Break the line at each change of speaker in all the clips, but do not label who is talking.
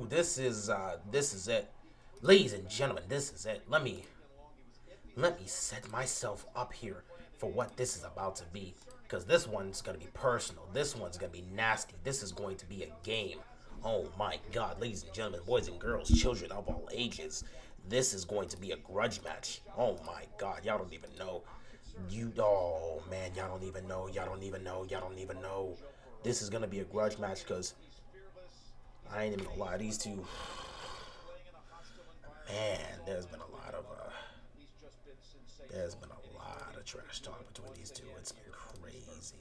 this is it. Ladies and gentlemen, this is it. Let me set myself up here for what this is about to be. Because this one's going to be personal. This one's going to be nasty. This is going to be a game. Oh my god, ladies and gentlemen, boys and girls, children of all ages. This is going to be a grudge match. Oh my god, y'all don't even know. Oh man, y'all don't even know. Y'all don't even know. Y'all don't even know. This is going to be a grudge match because I ain't even going to lie. These two, man, there's been a lot of trash talk between these two. It's been crazy.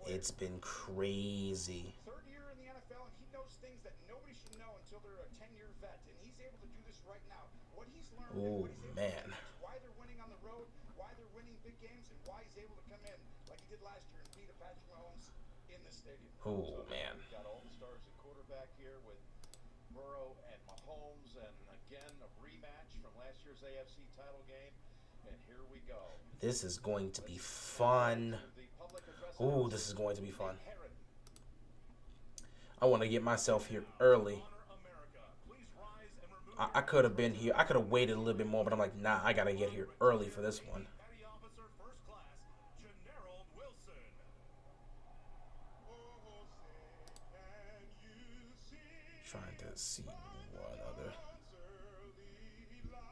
It's been crazy.
Third year in the NFL, and he knows things that nobody should know until they're a 10-year vet, and he's able to do this right now. What he's learned,
Oh man.
why they're winning on the road, why they're winning big games, and why he's able to come in like he did last year and beat a Patrick Mahomes in the stadium.
Oh man.
We've got all the stars at quarterback here with Burrow and Mahomes, and again a rematch from last year's AFC title game. And here we go.
This is going to be fun. Ooh, this is going to be fun. I want to get myself here early. I could have been here. I could have waited a little bit more, but I'm like, nah, I got to get here early for this one. Trying to see what other.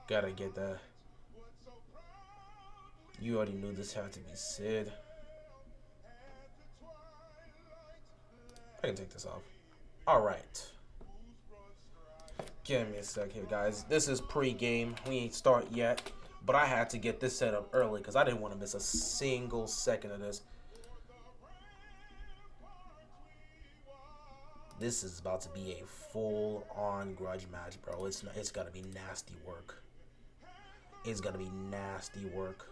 Gotta get that. You already knew this had to be Sid. I can take this off. Alright. Give me a sec here, guys. This is pre-game. We ain't start yet. But I had to get this set up early because I didn't want to miss a single second of this. This is about to be a full-on grudge match, bro. It's gonna be nasty work. It's gonna be nasty work.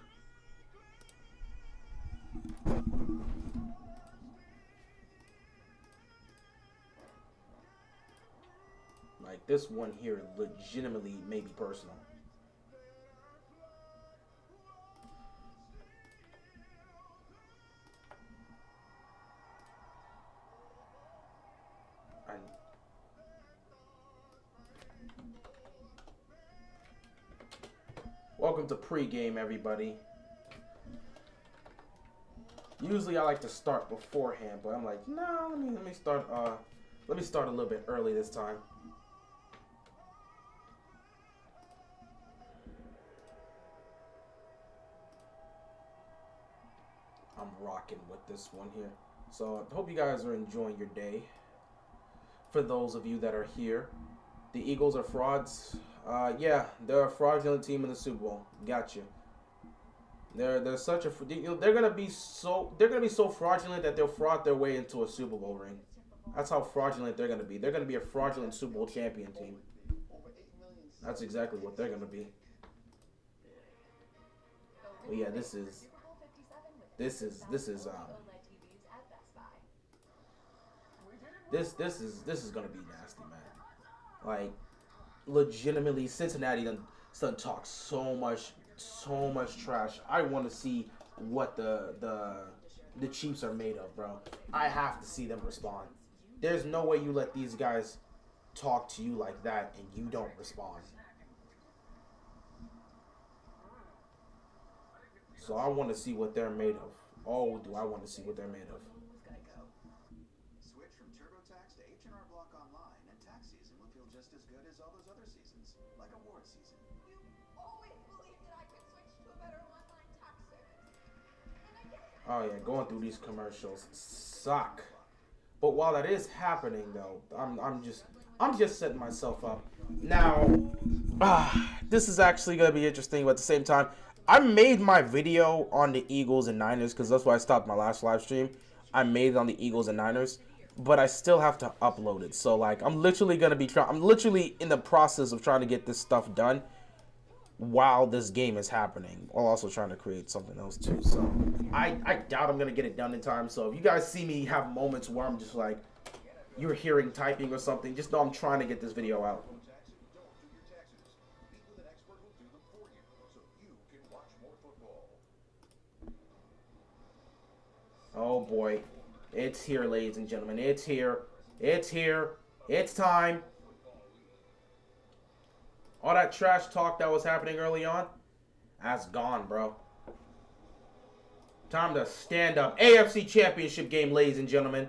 Like, this one here legitimately may be personal. Welcome to pregame, everybody. Usually I like to start beforehand, but I'm like, no, let me start a little bit early this time. I'm rocking with this one here. So I hope you guys are enjoying your day. For those of you that are here, the Eagles are frauds. Yeah, they're a fraudulent team in the Super Bowl. Gotcha. They're such a they're gonna be so fraudulent that they'll fraud their way into a Super Bowl ring. That's how fraudulent they're gonna be. They're gonna be a fraudulent Super Bowl champion team. That's exactly what they're gonna be. Well, yeah, this is this is gonna be nasty, man. Like, legitimately, Cincinnati done talk so much trash. I want to see what the Chiefs are made of, bro. I have to see them respond. There's no way you let these guys talk to you like that and you don't respond. So I want to see what they're made of. Oh, do I want to see what they're made of.
Switch from TurboTax to H&R Block Online, and tax season will feel just as good as all those other seasons, like award season.
You always believed that I could switch to a better online tax service. And I guess
Oh yeah, going through these commercials suck. But while that is happening, though, I'm just setting myself up. Now, this is actually gonna be interesting, but at the same time, I made my video on the Eagles and Niners because that's why I stopped my last live stream. I made it on the Eagles and Niners, but I still have to upload it. So like, I'm literally in the process of trying to get this stuff done while this game is happening. While also trying to create something else too. So I doubt I'm gonna get it done in time. So if you guys see me have moments where I'm just like, you're hearing typing or something, just know I'm trying to get this video out. Oh boy, it's here, ladies and gentlemen. It's here. It's here. It's time. All that trash talk that was happening early on, that's gone, bro. Time to stand up. AFC Championship game, ladies and gentlemen.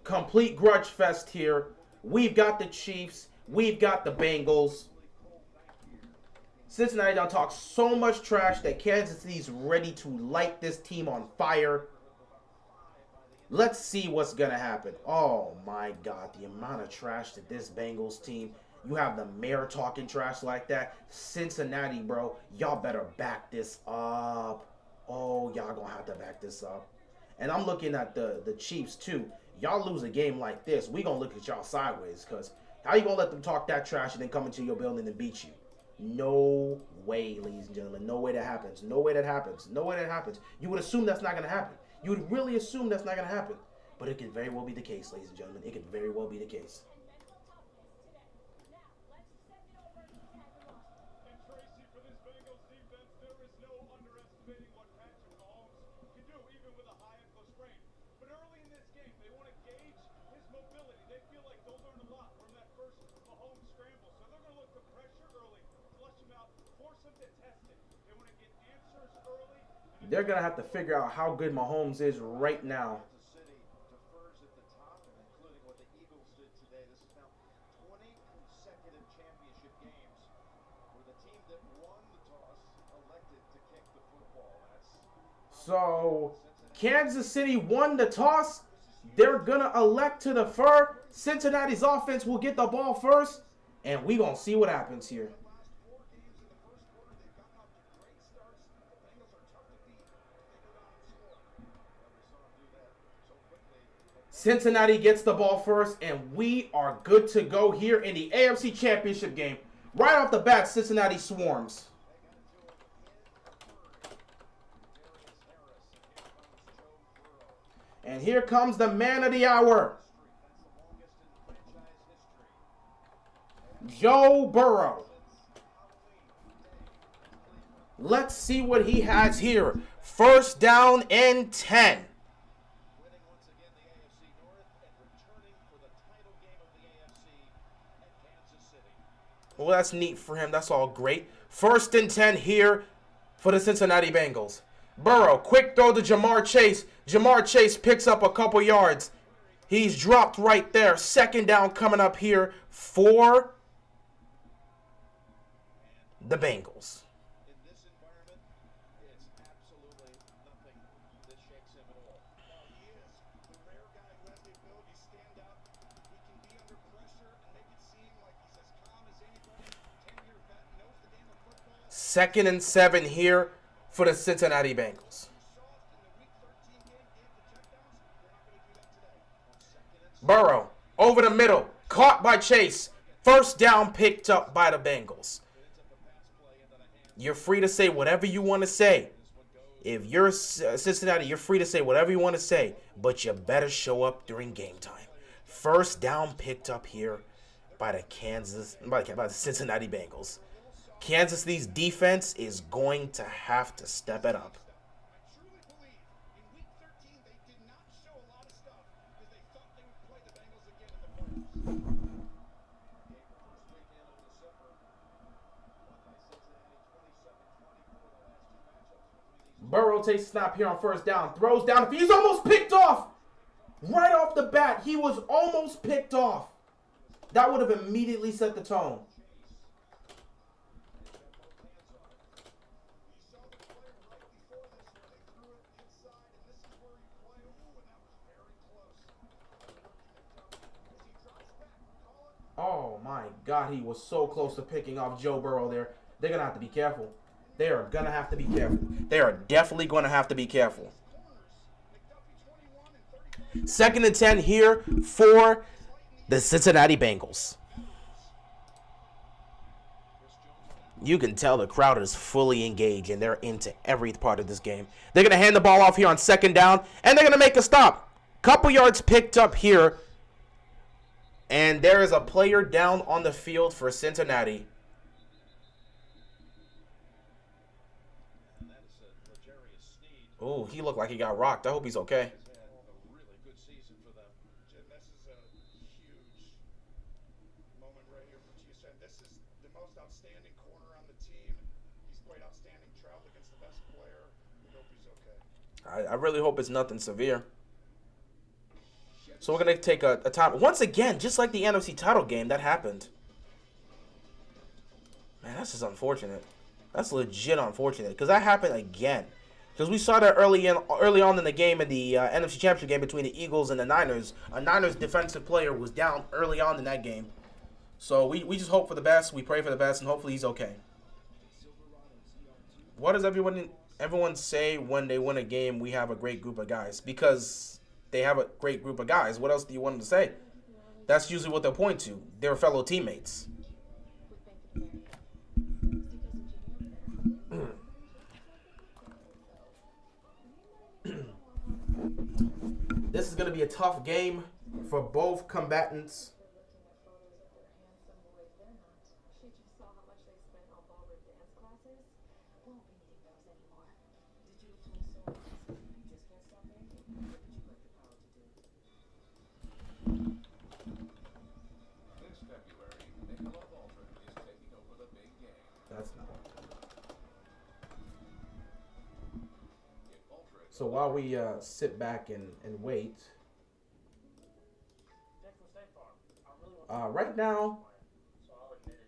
Complete grudge fest here. We've got the Chiefs. We've got the Bengals. Cincinnati done talk so much trash that Kansas City's ready to light this team on fire. Let's see what's going to happen. Oh, my God. The amount of trash that this Bengals team. You have the mayor talking trash like that. Cincinnati, bro. Y'all better back this up. Oh, y'all going to have to back this up. And I'm looking at the Chiefs, too. Y'all lose a game like this, we going to look at y'all sideways. Because how you going to let them talk that trash and then come into your building and beat you? No way, ladies and gentlemen. No way that happens. No way that happens. No way that happens. You would assume that's not going to happen. You would really assume that's not going to happen. But it could very well be the case, ladies and gentlemen. It could very well be the case. They're going to have to figure out how good Mahomes is right now. So, Kansas City won the toss. They're going to elect to defer. Cincinnati's offense will get the ball first. And we're going to see what happens here. Cincinnati gets the ball first, and we are good to go here in the AFC Championship game. Right off the bat, Cincinnati swarms. And here comes the man of the hour. Joe Burrow. Let's see what he has here. First down and 10. Well, that's neat for him. That's all great. First and 10 here for the Cincinnati Bengals. Burrow, quick throw to Jamar Chase. Jamar Chase picks up a couple yards. He's dropped right there. Second down coming up here for the Bengals. Second and 7 here for the Cincinnati Bengals. Burrow over the middle, caught by Chase. First down picked up by the Bengals. You're free to say whatever you want to say. If you're Cincinnati, you're free to say whatever you want to say, but you better show up during game time. First down picked up here by the Cincinnati Bengals. Kansas City's defense is going to have to step it up. Burrow takes a snap here on first down. Throws down. He's almost picked off. Right off the bat, he was almost picked off. That would have immediately set the tone. Oh my God, he was so close to picking off Joe Burrow there. They're going to have to be careful. They are going to have to be careful. They are definitely going to have to be careful. Second and 10 here for the Cincinnati Bengals. You can tell the crowd is fully engaged and they're into every part of this game. They're going to hand the ball off here on second down, and they're going to make a stop. Couple yards picked up here. And there is a player down on the field for Cincinnati. Oh, he looked like he got rocked. I hope he's okay. I really hope it's nothing severe. So we're going to take a time. Once again, just like the NFC title game, that happened. Man, that's just unfortunate. That's legit unfortunate. Because that happened again. Because we saw that early on in the game, in the NFC Championship game between the Eagles and the Niners. A Niners defensive player was down early on in that game. So we just hope for the best. We pray for the best, and hopefully he's okay. What does everyone say when they win a game? We have a great group of guys. Because they have a great group of guys. What else do you want them to say? That's usually what they'll point to. Their fellow teammates. This is going to be a tough game for both combatants. That's not. So while we sit back and wait, right now,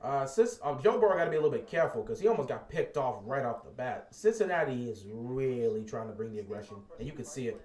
Joe Burrow got to be a little bit careful because he almost got picked off right off the bat. Cincinnati is really trying to bring the aggression, and you can see it.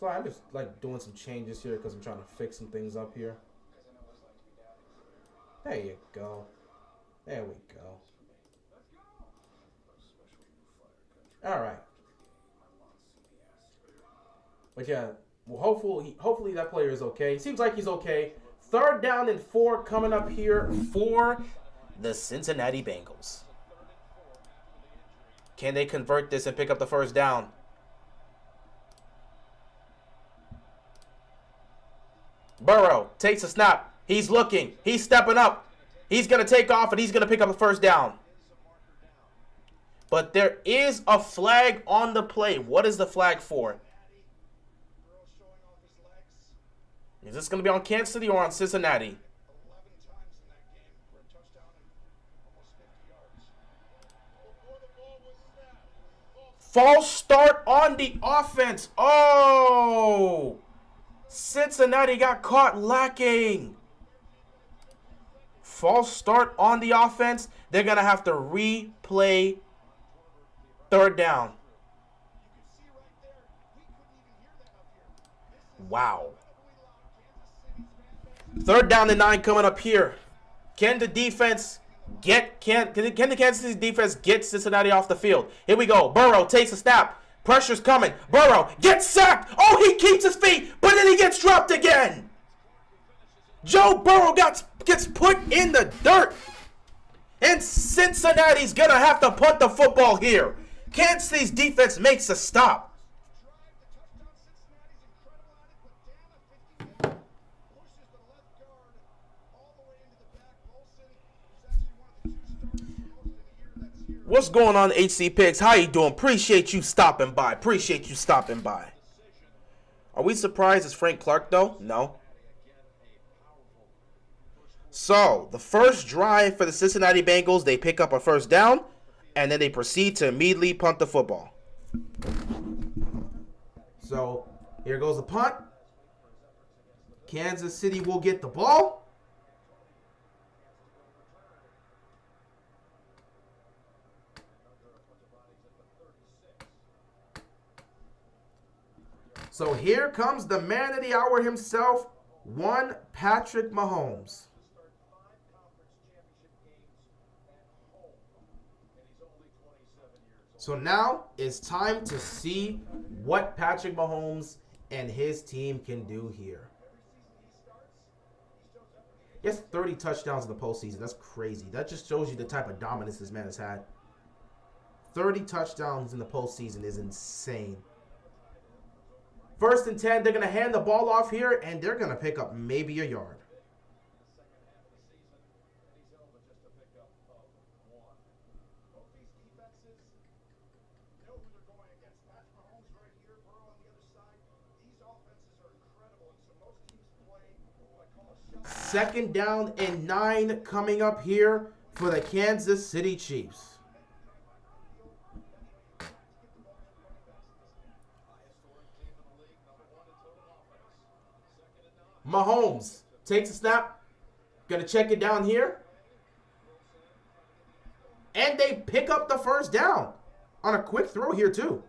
So I'm just like doing some changes here because I'm trying to fix some things up here. There you go. There we go. All right. But yeah, well, hopefully that player is okay. Seems like he's okay. 3rd down and 4 coming up here for the Cincinnati Bengals. Can they convert this and pick up the 1st down? Burrow takes a snap. He's looking. He's stepping up. He's going to take off, and he's going to pick up the 1st down. But there is a flag on the play. What is the flag for? Is this going to be on Kansas City or on Cincinnati? False start on the offense. Oh! Cincinnati got caught lacking. False start on the offense. They're going to have to replay 3rd down. Wow. 3rd down and 9 coming up here. Can the defense can the Kansas City defense get Cincinnati off the field? Here we go. Burrow takes a snap. Pressure's coming. Burrow gets sacked. Oh, he keeps his feet, but then he gets dropped again. Joe Burrow gets put in the dirt. And Cincinnati's going to have to punt the football here. Kansas City's defense makes a stop. What's going on, HC Pigs? How you doing? Appreciate you stopping by. Are we surprised it's Frank Clark, though? No. So, the first drive for the Cincinnati Bengals, they pick up a 1st down, and then they proceed to immediately punt the football. So, here goes the punt. Kansas City will get the ball. So here comes the man of the hour himself, one Patrick Mahomes. So now it's time to see what Patrick Mahomes and his team can do here. He has 30 touchdowns in the postseason. That's crazy. That just shows you the type of dominance this man has had. 30 touchdowns in the postseason is insane. 1st and 10, they're going to hand the ball off here, and they're going to pick up maybe a yard.
Both these defenses know who they're going against. Patrick Mahomes right here, Burrow on the other side. These offenses are incredible, and so most teams play what I call a shell.
2nd down and 9 coming up here for the Kansas City Chiefs. Mahomes takes a snap. Gonna check it down here. And they pick up the 1st down on a quick throw here too.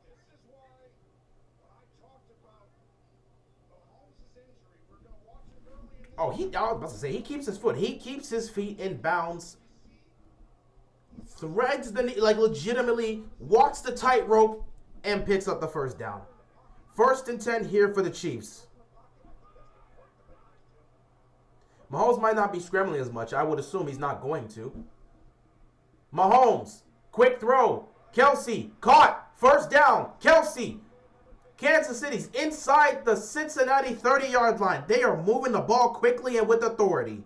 This is why when I talked about Mahomes' injury, we're going to watch it early in the
Oh, I was about to say, he keeps his foot. He keeps his feet in bounds. Threads the knee, like legitimately walks the tightrope and picks up the 1st down. 1st and 10 here for the Chiefs. Mahomes might not be scrambling as much. I would assume he's not going to. Mahomes, quick throw. Kelsey, caught. 1st down. Kelsey. Kansas City's inside the Cincinnati 30-yard line. They are moving the ball quickly and with authority.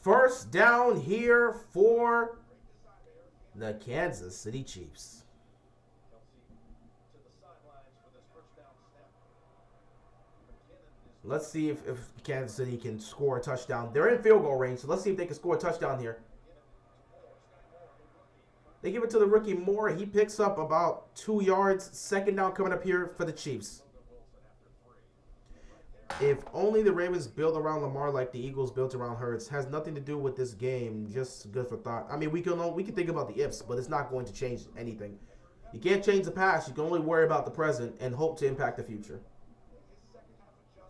First down here for the Kansas City Chiefs. Let's see if Kansas City can score a touchdown. They're in field goal range, so let's see if they can score a touchdown here. They give it to the rookie Moore. He picks up about 2 yards. 2nd down coming up here for the Chiefs. If only the Ravens built around Lamar like the Eagles built around Hurts. Has nothing to do with this game. Just good for thought. I mean, we can think about the ifs, but it's not going to change anything. You can't change the past. You can only worry about the present and hope to impact the future.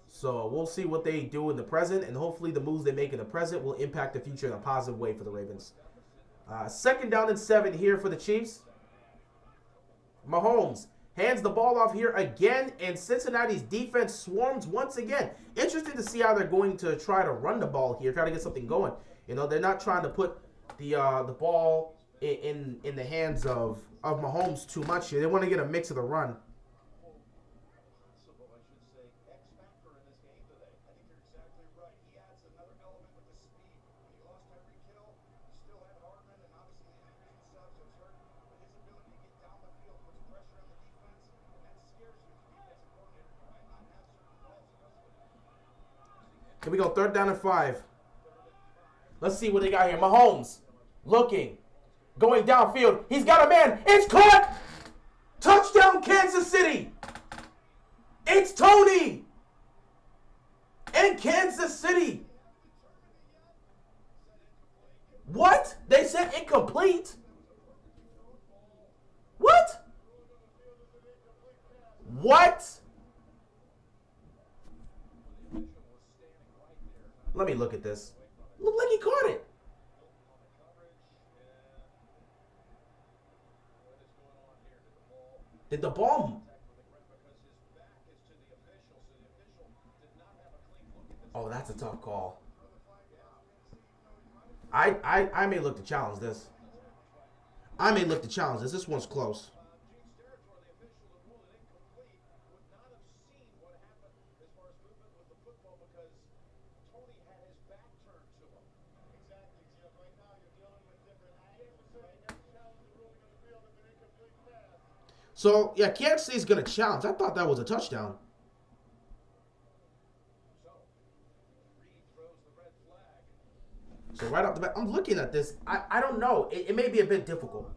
So we'll see what they do in the present, and hopefully the moves they make in the present will impact the future in a positive way for the Ravens. 2nd down and 7 here for the Chiefs. Mahomes hands the ball off here again, and Cincinnati's defense swarms once again. Interesting to see how they're going to try to run the ball here, try to get something going. You know, they're not trying to put the ball in the hands of Mahomes too much here. They want to get a mix of the run. Here we go, 3rd down and 5. Let's see what they got here. Mahomes looking, going downfield. He's got a man. It's caught. Touchdown, Kansas City. It's Tony and Kansas City. What? They said incomplete. What? What? Let me look at this. Looked like he caught it. Did the ball? Oh, that's a tough call. I may look to challenge this. This one's close. So, yeah, Kansas City's going to challenge. I thought that was a touchdown. So, right off the bat, I'm looking at this. I don't know. It may be a bit difficult.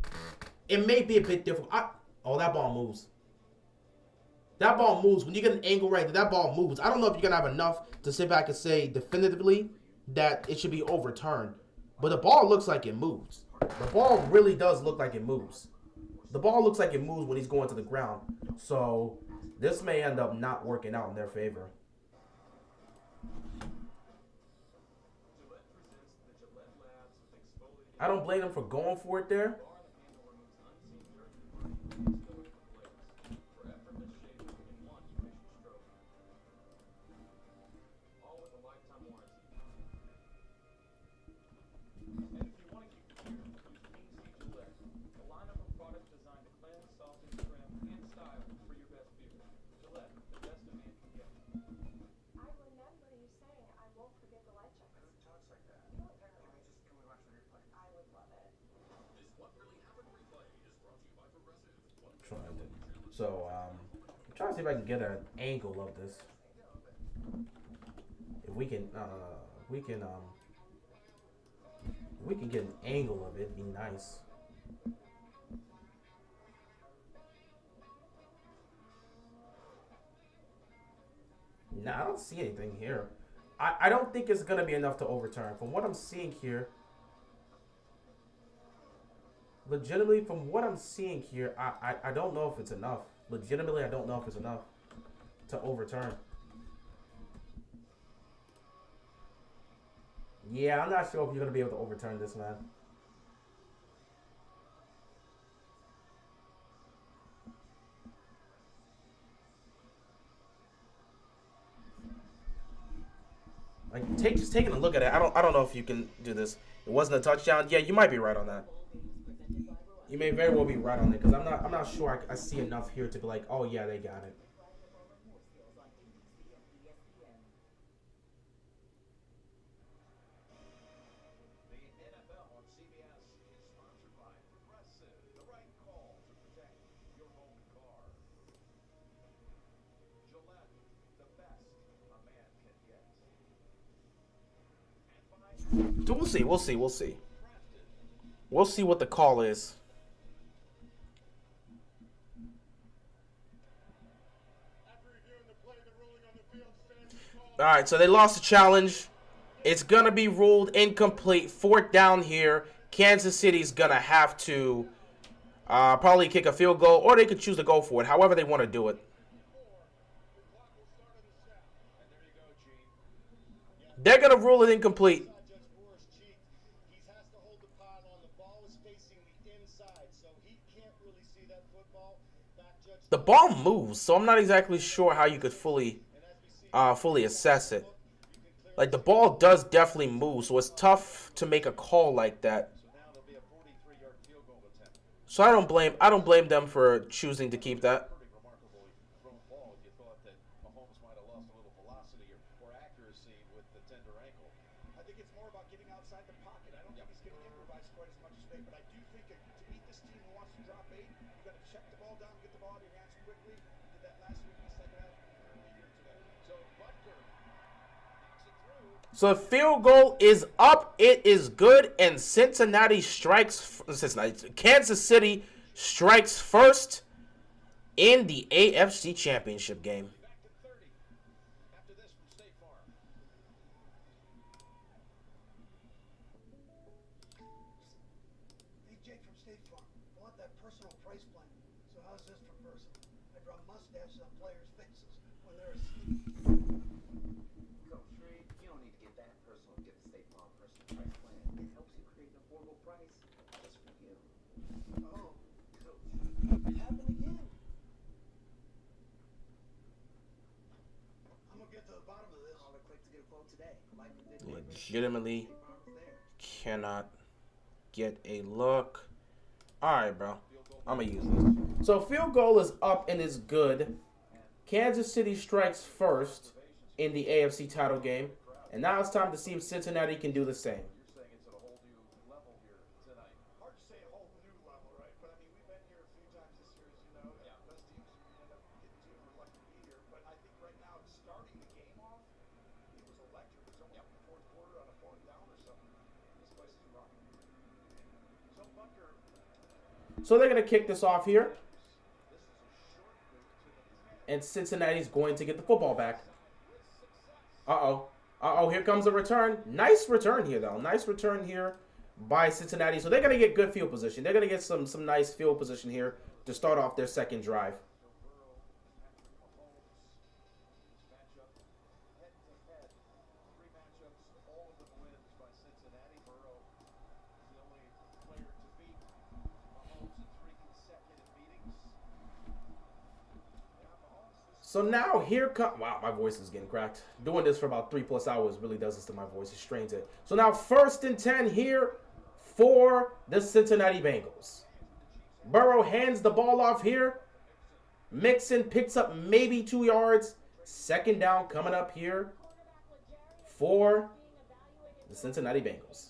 Oh, that ball moves. That ball moves. When you get an angle right there, that ball moves. I don't know if you're going to have enough to sit back and say definitively that it should be overturned. But the ball looks like it moves. The ball really does look like it moves. The ball looks like it moves when he's going to the ground. So this may end up not working out in their favor. I don't blame them for going for it there. So, I'm trying to see if I can get an angle of this. If we can get an angle of it, it'd be nice. Nah, I don't see anything here. I don't think it's gonna be enough to overturn. From what I'm seeing here, legitimately, from what I'm seeing here, I don't know if it's enough. Legitimately, I don't know if it's enough to overturn. Yeah, I'm not sure if you're going to be able to overturn this, man. Like, just taking a look at it, I don't know if you can do this. It wasn't a touchdown. Yeah, you might be right on that. You may very well be right on it, because I'm not sure I see enough here to be like, oh yeah, they got it.
The NFL on CBS is sponsored by Progressive, the right call to protect your home car. Gillette, the best a man can get. And by
We'll see. We'll see what the call is. All right, so they lost the challenge. It's going to be ruled incomplete. 4th down here. Kansas City's going to have to probably kick a field goal, or they could choose to go for it, however they want to do it. They're going to rule it incomplete. The ball moves, so I'm not exactly sure how you could fully assess it. Like, the ball does definitely move, so it's tough to make a call like that. So I don't blame them for choosing to keep that. So the field goal is up. It is good, and Kansas City strikes first in the AFC Championship game.
Hey, Jake from State Farm. I want that personal price plan. So how's this for personal? I draw mustaches on players' faces when they're asleep.
Coach Reed, you don't need to get that personal. Get the State Farm personal price plan. It helps you create an affordable price just for you.
Oh, Coach. It happened again. I'm gonna get to the bottom of this.
Call or click to get a quote today. Like we did.
Legitimately cannot get a look. Alright, bro. I'm going to use this. So field goal is up and is good. Kansas City strikes first in the AFC title game. And now it's time to see if Cincinnati can do the same.
Hard to say a whole new level, right? But I mean, we've been here a few times this year, as you know. Yeah. Best teams end up getting to and we're lucky to be here. But I think right now, starting the game off, it was electric. It was almost the fourth quarter on a 4th down or something. This place is rocking. So Bunker.
So they're going to kick this off here. And Cincinnati's going to get the football back. Uh-oh. Uh-oh, here comes a return. Nice return here, though. Nice return here by Cincinnati. So they're going to get good field position. They're going to get some nice field position here to start off their second drive. So now here come, wow, my voice is getting cracked. Doing this for about 3+ hours really does this to my voice. It strains it. So now 1st and 10 here for the Cincinnati Bengals. Burrow hands the ball off here. Mixon picks up maybe 2 yards. 2nd down coming up here for the Cincinnati Bengals.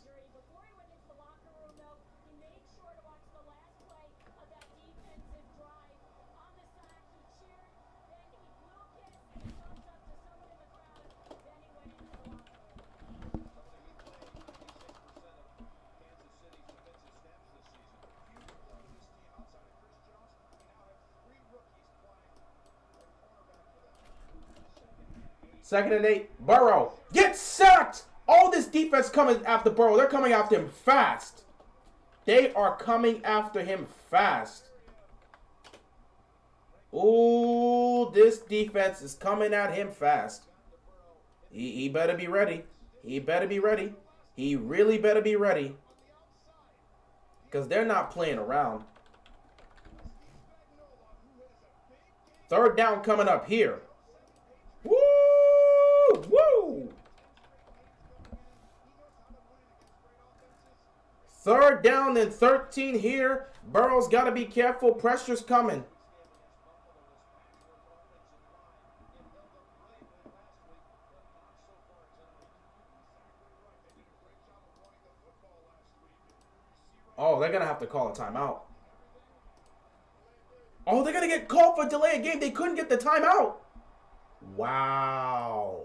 Second and 8. Burrow gets sacked. All this defense coming after Burrow. They're coming after him fast. They are coming after him fast. Ooh, this defense is coming at him fast. He better be ready. He better be ready. He really better be ready. Because they're not playing around. 3rd down coming up here. Woo! Woo! 3rd down and 13 here. Burrow's got to be careful. Pressure's coming. Oh, they're going to have to call a timeout. Oh, they're going to get called for delay of game. They couldn't get the timeout. Wow.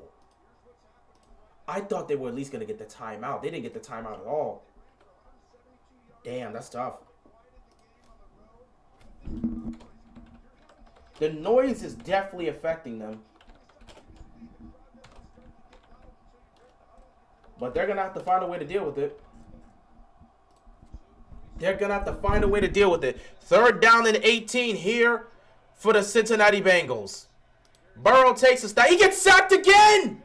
I thought they were at least going to get the timeout. They didn't get the timeout at all. Damn, that's tough. The noise is definitely affecting them. But they're going to have to find a way to deal with it. They're going to have to find a way to deal with it. 3rd down and 18 here for the Cincinnati Bengals. Burrow takes a step. He gets sacked again.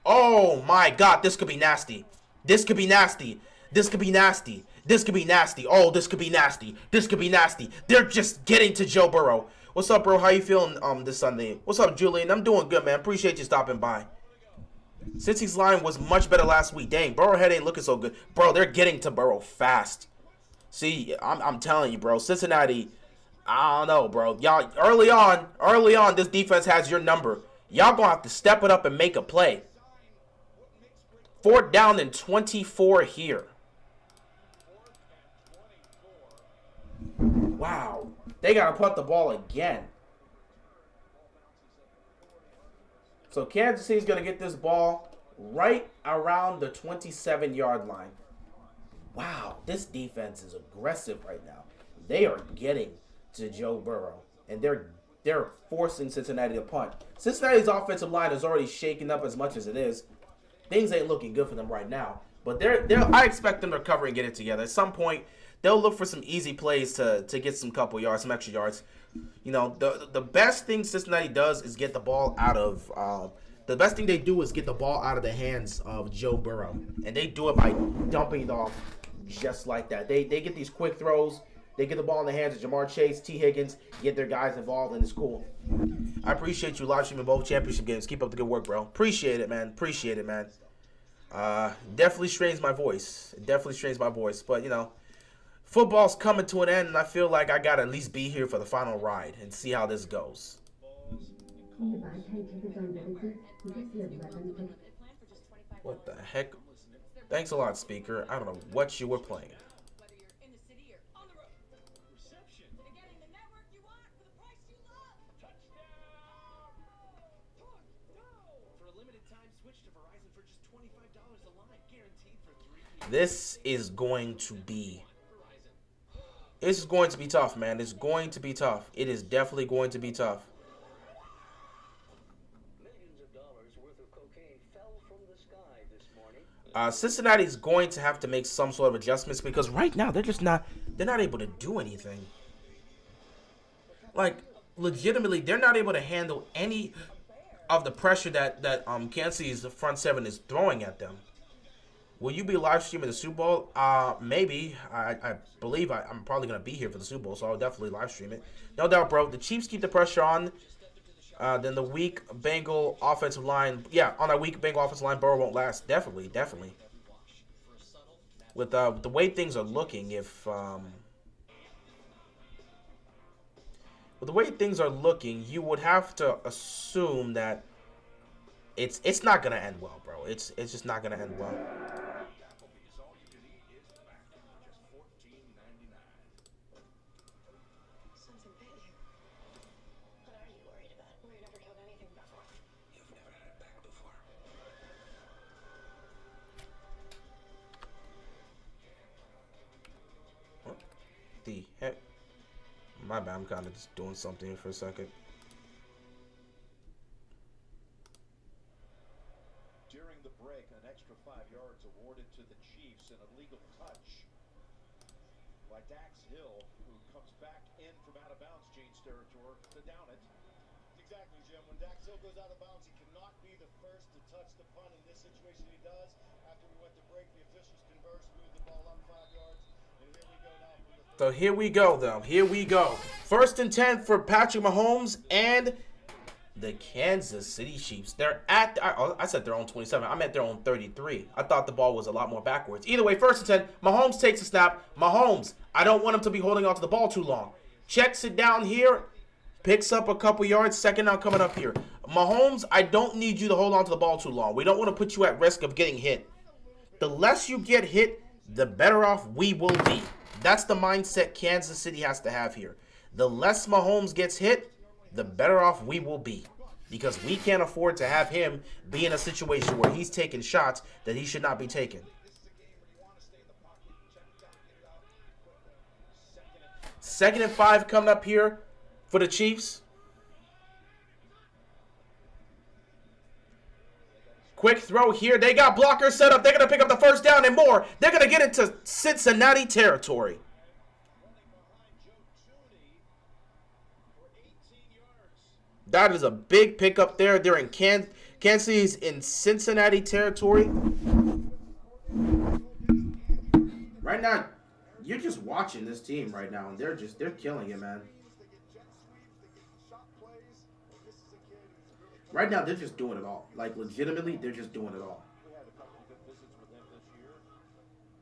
Oh, my God. This could be nasty. This could be nasty. This could be nasty. This could be nasty. Oh, this could be nasty. This could be nasty. They're just getting to Joe Burrow. What's up, bro? How you feeling this Sunday? What's up, Julian? I'm doing good, man. Appreciate you stopping by. Cincy's line was much better last week. Dang, Burrowhead ain't looking so good. Bro, they're getting to Burrow fast. See, I'm telling you, bro. Cincinnati, I don't know, bro. Y'all, early on, this defense has your number. Y'all gonna have to step it up and make a play. 4th down and 24 here. Wow. They got to punt the ball again. So Kansas City's going to get this ball right around the 27-yard line. Wow, this defense is aggressive right now. They are getting to Joe Burrow, and they're forcing Cincinnati to punt. Cincinnati's offensive line is already shaken up as much as it is. Things ain't looking good for them right now. But I expect them to recover and get it together. At some point, they'll look for some easy plays to get some couple yards, some extra yards. You know, the best thing Cincinnati does is get the ball out of the best thing they do is get the ball out of the hands of Joe Burrow. And they do it by dumping it off just like that. They get these quick throws. They get the ball in the hands of Jamar Chase, T. Higgins, get their guys involved, and it's cool. I appreciate you live streaming both championship games. Keep up the good work, bro. Appreciate it, man. Appreciate it, man. Definitely strains my voice. It definitely strains my voice. But, you know, football's coming to an end, and I feel like I got to at least be here for the final ride and see how this goes. What the heck? Thanks a lot, speaker. I don't know what you were playing. This is going to be tough, man. It's going to be tough. It is definitely going to be tough. Cincinnati's going to have to make some sort of adjustments because right now they're not able to do anything. Like, legitimately, they're not able to handle any of the pressure that Kansas City's front seven is throwing at them. Will you be live streaming the Super Bowl? Maybe. I believe I'm probably going to be here for the Super Bowl, so I'll definitely live stream it. No doubt, bro. The Chiefs keep the pressure on. Then the weak Bengal offensive line. Yeah, on that weak Bengal offensive line, Burrow won't last. Definitely. With the way things are looking, with the way things are looking, you would have to assume that it's not gonna end well, bro. It's just not gonna end well.
Applebee's, all you can eat is back for just $14.99.
Sounds a bit you. What are you worried about? We've never killed anything before.
You've never had it back before.
What the heck? My bad, I'm kind of just doing something here for a second.
During the break, an extra 5 yards awarded to the Chiefs, an illegal touch by Dax Hill, who comes back in from out of bounds James territory to down it.
Exactly, Jim. When Dax Hill goes out of bounds, he cannot be the first to touch the punt. In this situation, he does. After we went to break, the officials conversed, moved the ball up 5 yards, and here we go now for the third.
So here we go, though. Here we go. 1st and 10 for Patrick Mahomes and the Kansas City Chiefs. They're at, I said their own 27. I meant their own 33. I thought the ball was a lot more backwards. Either way, 1st and 10. Mahomes takes a snap. Mahomes, I don't want him to be holding on to the ball too long. Checks it down here. Picks up a couple yards. 2nd down coming up here. Mahomes, I don't need you to hold on to the ball too long. We don't want to put you at risk of getting hit. The less you get hit, the better off we will be. That's the mindset Kansas City has to have here. The less Mahomes gets hit, the better off we will be. Because we can't afford to have him be in a situation where he's taking shots that he should not be taking.
This is a game where you want to stay in the pocket, check it down, get it out quickly.
2nd and 5 coming up here for the Chiefs. Quick throw here. They got blockers set up. They're going to pick up the 1st down and more. They're going to get into Cincinnati territory. That is a big pickup there. They're in Kansas City's in Cincinnati territory. Right now, you're just watching this team right now, and they're killing it, man.
They get jet sweeps, they get shot plays. This is a kid who's really
Right now, they're just doing it all. Like, legitimately, they're just doing it all.
We had a couple of good visits with him this year.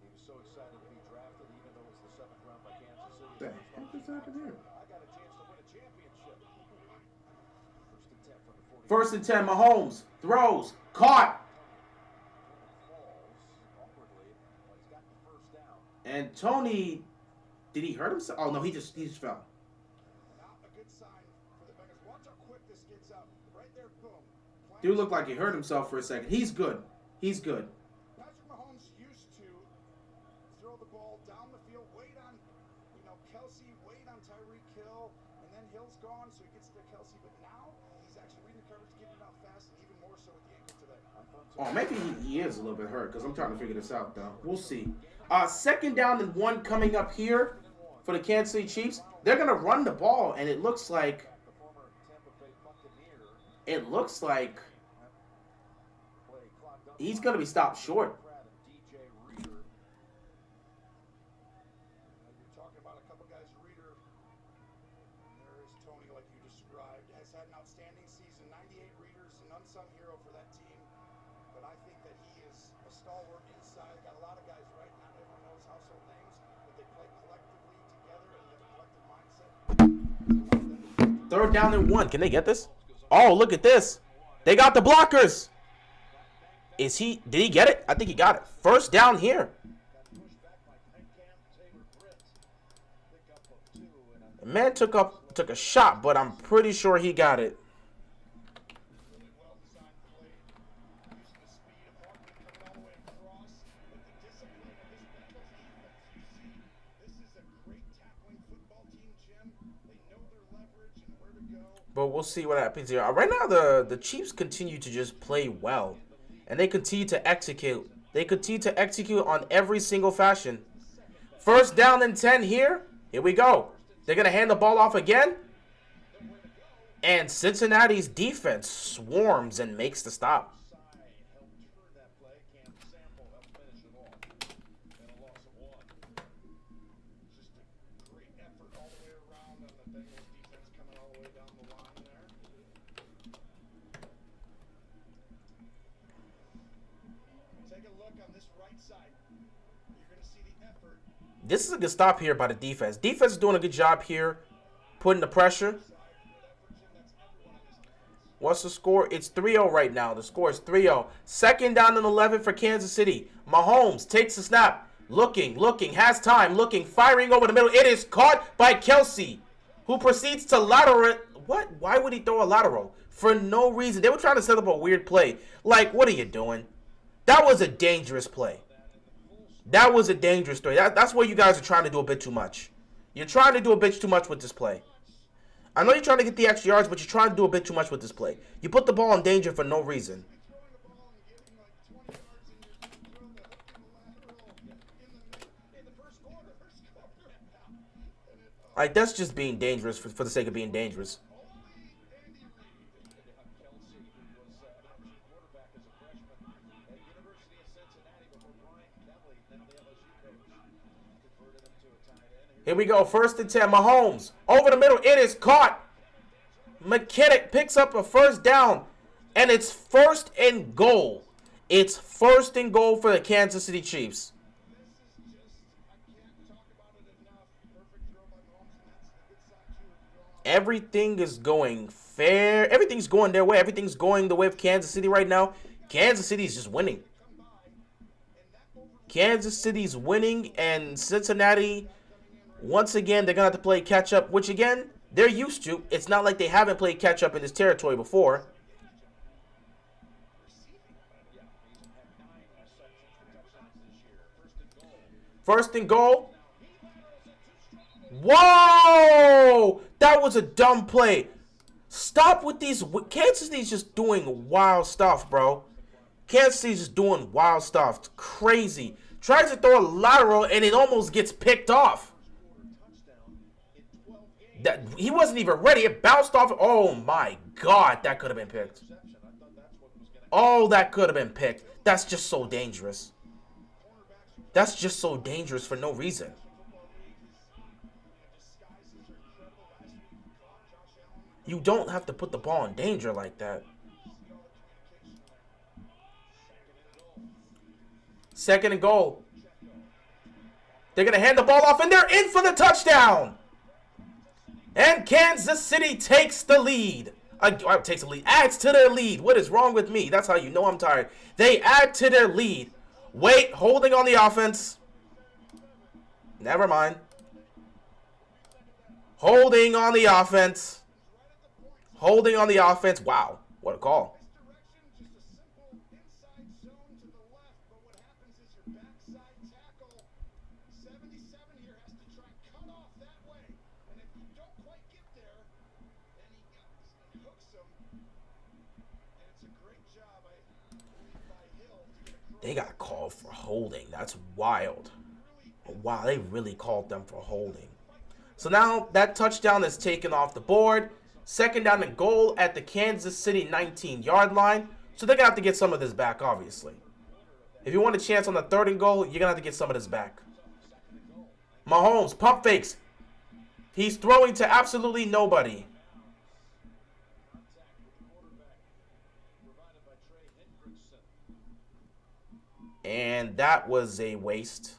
He was so excited to be drafted, even though it was the 7th round by Kansas City.
What the heck is happening here?
I got a chance to win a championship. 1st and 10 from the 40.
1st and 10, Mahomes throws, caught,
Falls awkwardly, but he's got the 1st down.
and Tony, did he hurt himself? Oh no, he just fell.
not a good sign for the Bengals. Watch how quick this gets up. Right there, boom.
Dude looked like he hurt himself for a second. He's good. He's good.
Patrick Mahomes used to throw the ball down the field, wait on, Kelsey, wait on Tyreek Hill, and then Hill's gone, so he gets to Kelsey. But now he's actually reading the coverage, getting it out fast, and even more so with the ankle today.
Oh, maybe he is a little bit hurt because I'm trying to figure this out though. We'll see. 2nd down and 1 coming up here for the Kansas City Chiefs. They're gonna run the ball, and it looks like
The former Tampa Bay Buccaneer play clocked up.
he's gonna be stopped short.
Pratt and DJ Reader.
You're talking about a couple guys, Reader. There is Tony, like you described, has had an outstanding season. 98 Readers, an unsung hero for that team. But I think that he is a stalwart inside. Got a lot of guys, right? Not everyone knows household names, but they play collectively together and they have a collective mindset.
3rd down and 1. Can they get this? Oh, look at this. They got the blockers. Did he get it? I think he got it. 1st down here.
Pushed back by Cam Taylor Britt. Pick up of 2 and a
Man took a shot, but I'm pretty sure he got it.
Really well-designed play, using the speed of Hartman coming all the way across, but the discipline of this Bengals defense. You see, this is a great tackling football team, Jim. They know their leverage and where to go.
But we'll see what happens here. Right now, the Chiefs continue to just play well, and they continue to execute. They continue to execute on every single fashion. First down and 10 here. Here we go. They're gonna hand the ball off again, and Cincinnati's defense swarms and makes the stop. This is a good stop here by the defense. Defense is doing a good job here, putting the pressure. What's the score? It's 3-0 right now. The score is 3-0. Second down and 11 for Kansas City. Mahomes takes the snap. Looking, has time, firing over the middle. It is caught by Kelsey, who proceeds to lateral it. What? Why would he throw a lateral? For no reason. They were trying to set up a weird play. Like, what are you doing? That was a dangerous play. That was a dangerous play. That's where you guys are trying to do a bit too much. You're trying to do a bit too much with this play. I know you're trying to get the extra yards, but you're trying to do a bit too much with this play. You put the ball in danger for no reason. Like, that's just being dangerous for the sake of being dangerous. Here we go, 1st and 10. Mahomes over the middle. It is caught. McKinnon picks up a first down, and it's 1st and goal. It's 1st and goal for the Kansas City Chiefs. Everything is going fair. Everything's going their way. Everything's going the way of Kansas City right now. Kansas City is just winning. Kansas City's winning, and Cincinnati, once again, they're going to have to play catch-up, which, again, they're used to. It's not like they haven't played catch-up in this territory before. First and goal. Whoa! That was a dumb play. Stop with these. Kansas City's just doing wild stuff, bro. Kansas City's just doing wild stuff. It's crazy. Tries to throw a lateral, and it almost gets picked off. That he wasn't even ready. It bounced off. Oh my God, that could have been picked. Oh, that could have been picked. That's just so dangerous. That's just so dangerous for no reason. You don't have to put the ball in danger like that. 2nd and goal. They're going to hand the ball off, and they're in for the touchdown. And Kansas City takes the lead. Takes the lead. Adds to their lead. What is wrong with me? That's how you know I'm tired. They add to their lead. Wait, holding on the offense. Never mind. Holding on the offense. Holding on the offense. Wow, what a call. They got called for holding. That's wild. Wow, they really called them for holding. So now that touchdown is taken off the board. 2nd down and goal at the Kansas City 19-yard line. So they're going to have to get some of this back, obviously. If you want a chance on the 3rd and goal, you're going to have to get some of this back. Mahomes, pump fakes. He's throwing to absolutely nobody. And that was a waste.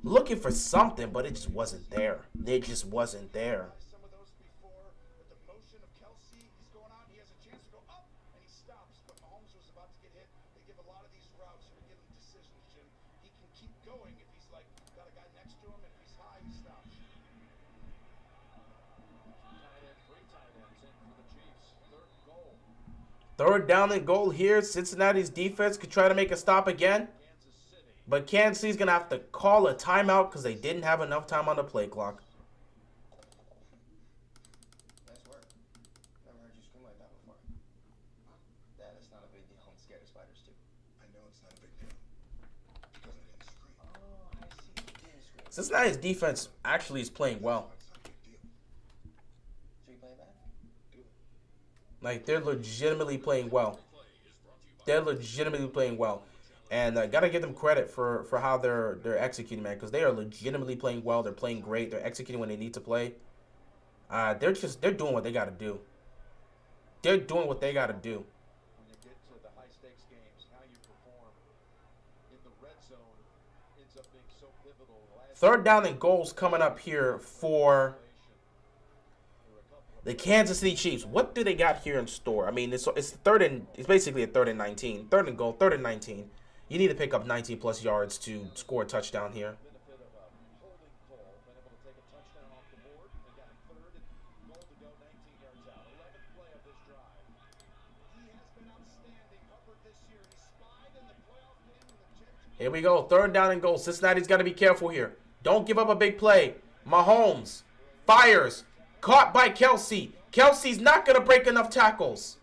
Looking for something, but it just wasn't there. It just wasn't there.
Some of those before, with the motion of Kelsey, he's going on, he has a chance to go up, and he stops. But Mahomes was about to get hit. They give a lot of these routes or give him decisions, Jim. He can keep going if he's like got a guy next to him, and if he's high, he stops.
Three tight ends in for the Chiefs. 3rd and goal.
3rd down and goal here. Cincinnati's defense could try to make a stop again. But Kansas City's going to have to call a timeout because they didn't have enough time on the play clock.
scared of spiders too.
I know it's not a big deal. Because I didn't scream.
Oh, I see. You didn't scream.
Cincinnati's defense actually is playing well.
It's not a big deal.
So you play back?
Do it.
Like, they're legitimately playing well. They're legitimately playing well. And I gotta give them credit for how they're executing, man, because they are legitimately playing well. They're playing great. They're executing when they need to play. They're doing what they gotta do. They're doing what they gotta do.
When you get to the high stakes games, how you perform in the red zone ends up being so pivotal.
Third down and goals coming up here for the Kansas City Chiefs. What do they got here in store? I mean, it's basically a 3rd and 19. 3rd and goal, 3rd and 19. You need to pick up 19 plus yards to score a touchdown here.
Benefit of a holding call, been able to take a touchdown off the board. They got a 3rd and goal to go, 19 yards out. 11th play of this drive.
He has been outstanding. Hubbard this year. He spied in the playoff game in the championship.
Here we go. 3rd down and goal. Cincinnati's got to be careful here. Don't give up a big play. Mahomes fires. Caught by Kelsey. Kelsey's not going to break enough tackles.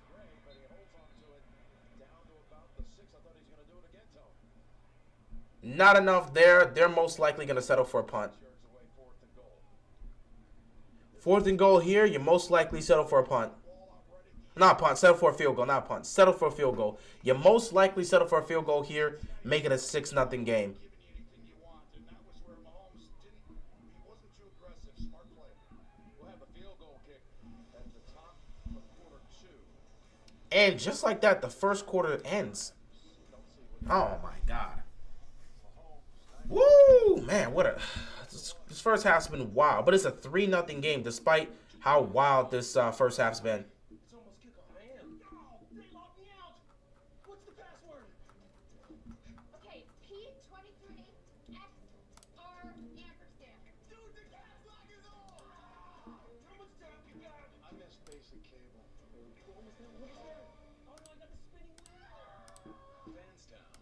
But he holds on to it down to about the 6. I thought he was going to do it again, Tony.
Not enough there. They're most likely going to settle for a punt.
Yards away, 4th and goal.
4th and goal here. You most likely settle for a punt. Not punt. Settle for a field goal. Not punt. Settle for a field goal. You most likely settle for a field goal here. Make it a 6-0 game.
Giving you anything you want, and that was where Mahomes he wasn't too aggressive. Smart play.
We'll have a field goal kick at the top of quarter 2.
And just like that, the first quarter ends. Oh, my God. Woo! Man, what a... This first half's been wild. But it's a 3-0 game despite how wild this first half's been.
It's almost kickoff, man.
No, they locked me out. What's the password?
Okay, P23 XR ampersand.
Dude, the gas lock is on. How much time we got? I missed basic cable.
What was that? What was that? Oh, no, I got the spinning wheel. Fans down.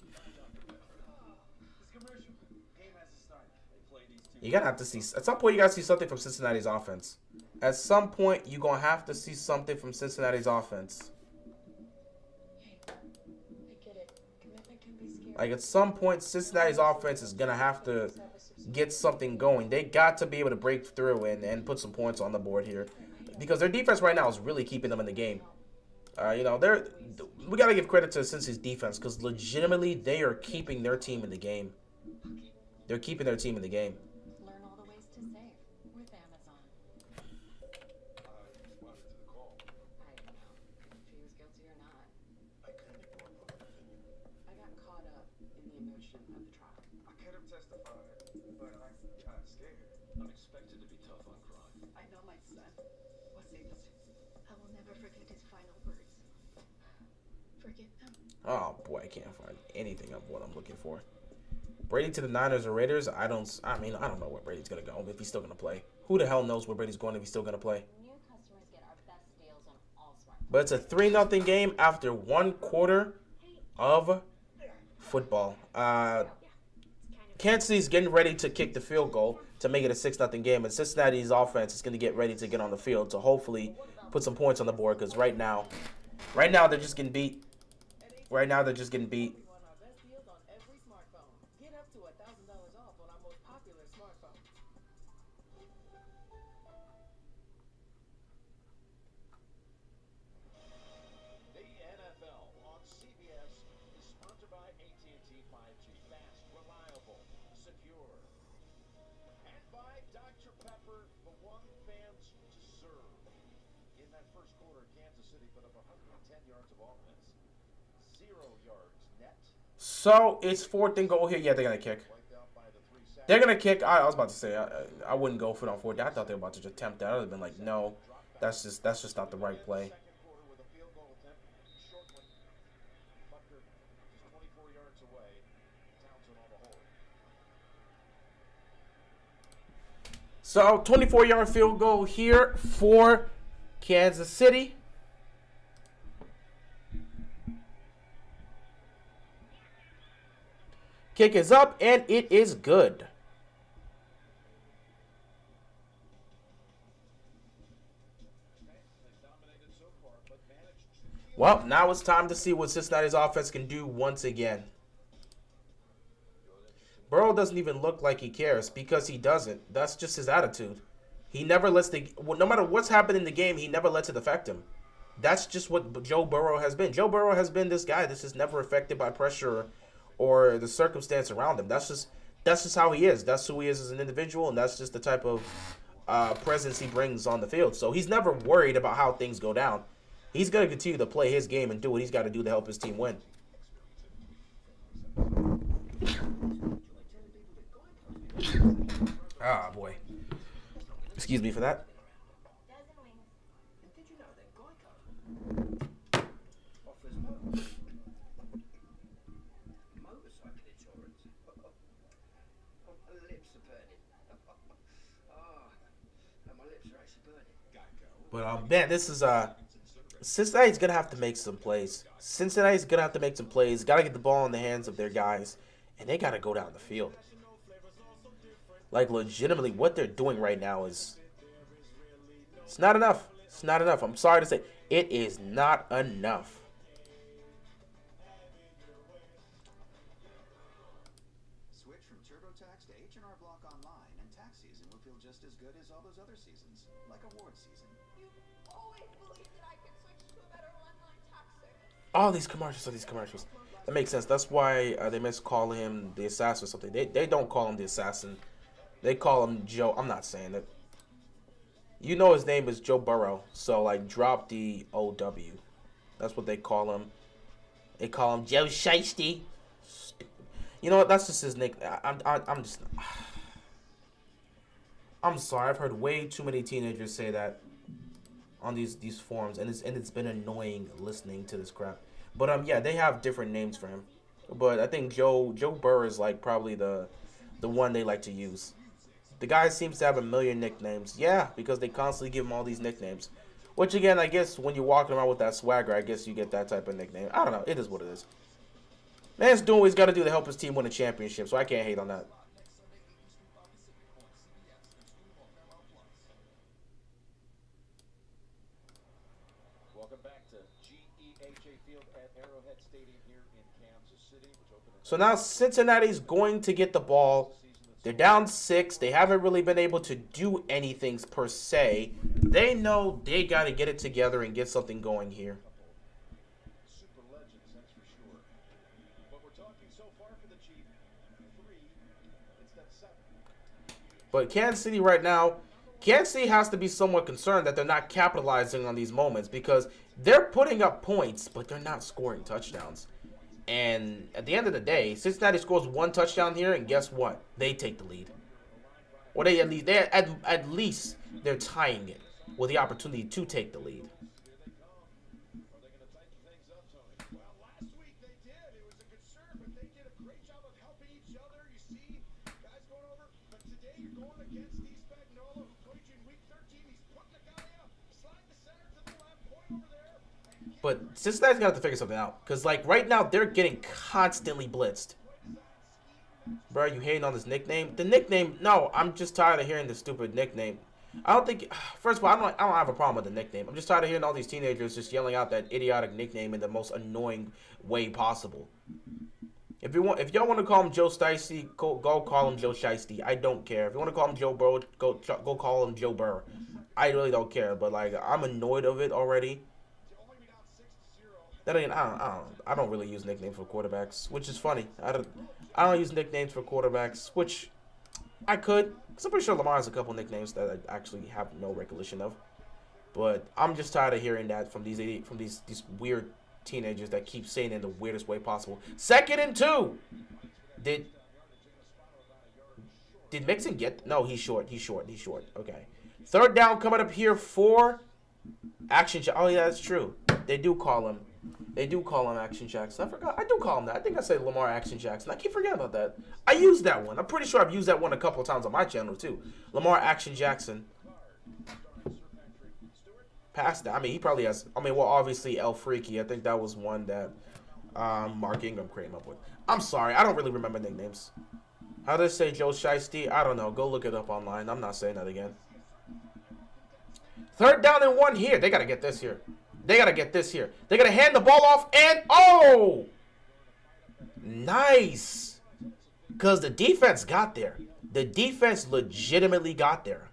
This commercial game has to start. They play these two.
You're going to have to see... At some point, you got to see something from Cincinnati's offense. At some point, you're going to have to see something from Cincinnati's offense.
Hey, I get it. Commitment can be scary.
Like, at some point, Cincinnati's offense is going to have to get something going. They got to be able to break through and put some points on the board here. Because their defense right now is really keeping them in the game. We got to give credit to Cincy's defense because legitimately they are keeping their team in the game. They're keeping their team in the game.
Learn all the ways to save with Amazon.
I responded to the call.
I don't know if he was guilty or not.
I couldn't ignore public opinion.
I got caught up in the emotion of the trial.
I could have testified, but I got scared.
Unexpected to be tough on crime.
I know my son was innocent. I will never forget his final words. Forget them.
Oh, boy, I can't find anything of what I'm looking for. Brady to the Niners or Raiders, I don't know where Brady's going to go, if he's still going to play. Who the hell knows where Brady's going if he's still going to play?
New customers get our best deals on all smart.
But it's a 3-0 game after 1 quarter of football. Kansas City's getting ready to kick the field goal to make it a 6-0 game, and Cincinnati's offense is going to get ready to get on the field to hopefully put some points on the board because right now they're just getting beat. Right now they're just getting beat.
On our best deals on every smartphone. Get up to $1,000 off on our most popular smartphones.
The NFL on CBS is sponsored by AT&T 5G. Fast, reliable, secure. And by Dr. Pepper, the one fans deserve. In that first quarter, Kansas City put up 110 yards of offense. 0 yards net.
So it's 4th and goal here. Yeah, they're going to kick.
Wiped out by the 3 sacks.
They're going to kick. I was about to say, I wouldn't go for it on 4th. I thought they were about to just attempt that. I would have been like, no, that's just not the right play.
Second quarter with a field goal attempt shortly. Butker just 24 yards away. Townsend on the hold.
So 24-yard field goal here for Kansas City. Kick is up, and it is good.
They've dominated so far, but managed to
Well, now it's time to see what Cincinnati's offense can do once again. Burrow doesn't even look like he cares because he doesn't. That's just his attitude. He never lets no matter what's happened in the game, he never lets it affect him. That's just what Joe Burrow has been. Joe Burrow has been this guy. This is never affected by pressure or the circumstance around him. That's just how he is. That's who he is as an individual, and that's just the type of presence he brings on the field. So he's never worried about how things go down. He's going to continue to play his game and do what he's got to do to help his team win. Ah, boy. Excuse me for that.
And did you know that Geico offers motorcycle insurance? My lips are burning. And my lips are actually burning.
But man, this is Cincinnati's gonna have to make some plays. Cincinnati's gonna have to make some plays. Gotta get the ball in the hands of their guys, and they gotta go down the field. Like legitimately, what they're doing right now it's not enough. It's not enough. I'm sorry to say, it is not enough.
Switch from TurboTax to H&R Block Online, and tax season will feel just as good as all those other seasons, like award season.
You always believed that I could switch to a better online tax service.
All these commercials are these commercials. That makes sense. That's why they miscall him the assassin or something. They don't call him the assassin. They call him Joe. I'm not saying it. You know his name is Joe Burrow, so like drop the O-W. That's what they call him. They call him Joe Shiesty. You know what? That's just his nickname. I'm sorry. I've heard way too many teenagers say that on these forums, and it's been annoying listening to this crap. But yeah, they have different names for him. But I think Joe Burrow is like probably the one they like to use. The guy seems to have a million nicknames. Yeah, because they constantly give him all these nicknames. Which, again, I guess when you're walking around with that swagger, I guess you get that type of nickname. I don't know. It is what it is. Man's doing what he's got to do to help his team win a championship, so I can't hate on that.
Welcome back to GEHA Field at Arrowhead Stadium here in Kansas City, which opened
So now Cincinnati's going to get the ball. They're down 6. They haven't really been able to do anything per se. They know they got to get it together and get something going here.
super legends, that's for sure. But we're talking so far for the Chiefs, 3 instead of 7.
But Kansas City right now, Kansas City has to be somewhat concerned that they're not capitalizing on these moments because they're putting up points, but they're not scoring touchdowns. And at the end of the day, Cincinnati scores 1 touchdown here, and guess what? They take the lead. Or at least they're tying it with the opportunity to take the lead.
Are they going to tighten things up, Tony?
Well, last week they did. It was a concern, but they did a great job of helping each other. You see guys going over. But today you're going against Steve Spagnuolo, who played you in week 13. He's putting the guy up. Slide the center to the left, point over there.
But Cincinnati's got to figure something out. Because, like, right now, they're getting constantly blitzed. Bro, you hating on this nickname? The nickname, no, I'm just tired of hearing the stupid nickname. I don't think, first of all, I don't have a problem with the nickname. I'm just tired of hearing all these teenagers just yelling out that idiotic nickname in the most annoying way possible. If y'all want to call him Joe Shiesty, go call him Joe Shiesty. I don't care. If you want to call him Joe Burrow, go call him Joe Burrow. I really don't care. But like, I'm annoyed of it already. Then again, I don't really use nicknames for quarterbacks, which is funny. I don't use nicknames for quarterbacks, which I could. Cause I'm pretty sure Lamar has a couple nicknames that I actually have no recollection of. But I'm just tired of hearing that from these weird teenagers that keep saying it in the weirdest way possible. 2nd and 2. Did Mixon get? No, he's short. Okay. 3rd down coming up here for Action Jackson. Oh yeah, that's true. They do call him Action Jackson. I forgot. I do call him that. I think I say Lamar Action Jackson. I keep forgetting about that. I use that one. I'm pretty sure I've used that one a couple of times on my channel too. Lamar Action Jackson. Past that. I mean, he probably has. I mean, well, obviously El Freaky. I think that was one that Mark Ingram came up with. I'm sorry. I don't really remember nicknames. How does say Joe Shiesty? I don't know. Go look it up online. I'm not saying that again. 3rd down and 1 here. They got to get this here. They got to get this here. They're going to hand the ball off, and oh! Nice. Because the defense got there. The defense legitimately got there.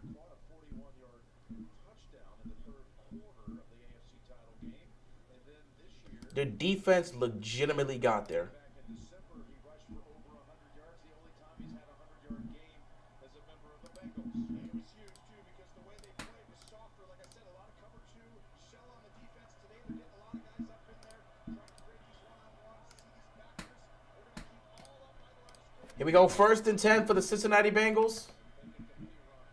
The defense legitimately got there. Here we go, 1st and 10 for the Cincinnati Bengals.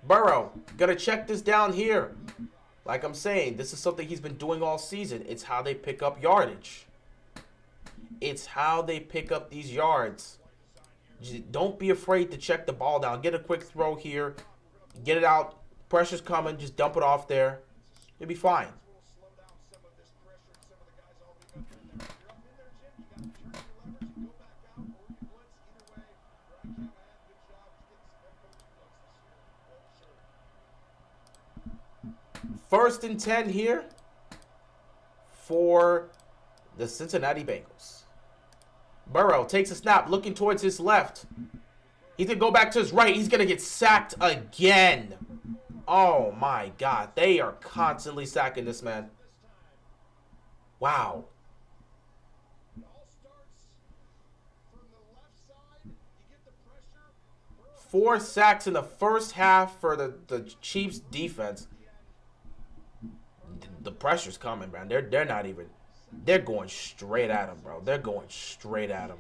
Burrow, gonna check this down here. Like I'm saying, this is something he's been doing all season. It's how they pick up yardage. It's how they pick up these yards. Don't be afraid to check the ball down. Get a quick throw here. Get it out. Pressure's coming. Just dump it off there. You'll be fine. First and 10 here for the Cincinnati Bengals. Burrow takes a snap, looking towards his left. He's going to go back to his right. He's going to get sacked again. Oh, my God. They are constantly sacking this man. Wow. 4 sacks in the first half for the Chiefs defense. The pressure's coming, man. They're not even. They're going straight at him, bro. They're going straight at him.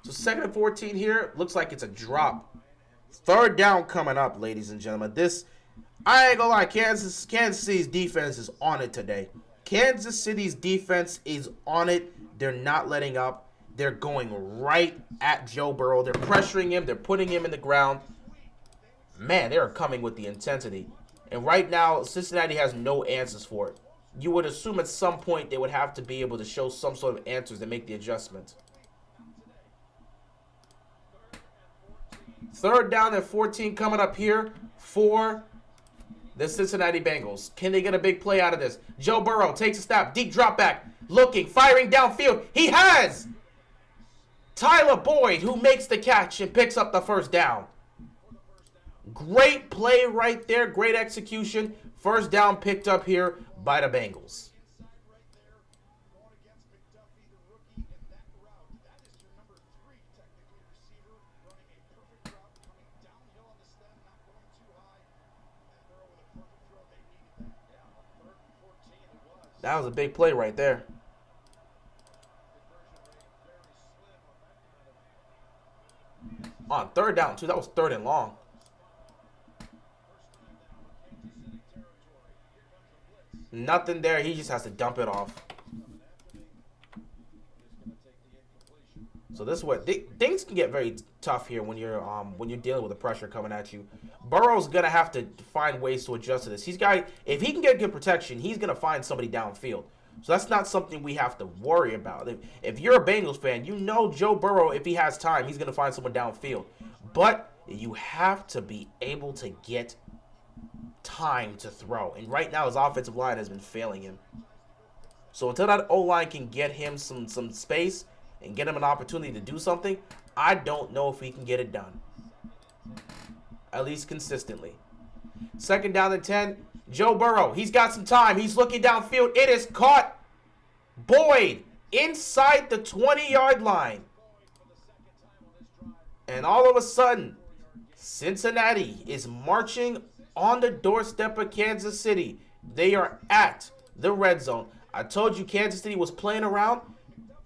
So 2nd and 14 here. Looks like it's a drop. 3rd down coming up, ladies and gentlemen. I ain't gonna lie, Kansas City's defense is on it today. Kansas City's defense is on it. They're not letting up. They're going right at Joe Burrow. They're pressuring him. They're putting him in the ground. Man, they're coming with the intensity. And right now, Cincinnati has no answers for it. You would assume at some point they would have to be able to show some sort of answers and make the adjustment. 3rd down and 14 coming up here for the Cincinnati Bengals. Can they get a big play out of this? Joe Burrow takes a snap. Deep drop back. Looking. Firing downfield. He has Tyler Boyd, who makes the catch and picks up the 1st down. Great play right there. Great execution. 1st down picked up here by the Bengals. That was a big play right there. On 3rd down, too. That was 3rd and long. Nothing there. He just has to dump it off. So this is what things can get very tough here when you're dealing with the pressure coming at you. Burrow's gonna have to find ways to adjust to this. If he can get good protection, he's gonna find somebody downfield. So that's not something we have to worry about. If you're a Bengals fan, you know Joe Burrow, if he has time, he's gonna find someone downfield. But you have to be able to get time to throw. And right now his offensive line has been failing him. So until that O-line can get him some space and get him an opportunity to do something, I don't know if he can get it done. At least consistently. 2nd down and 10. Joe Burrow, he's got some time. He's looking downfield. It is caught. Boyd inside the 20-yard line. And all of a sudden, Cincinnati is marching on the doorstep of Kansas City. They are at the red zone. I told you Kansas City was playing around.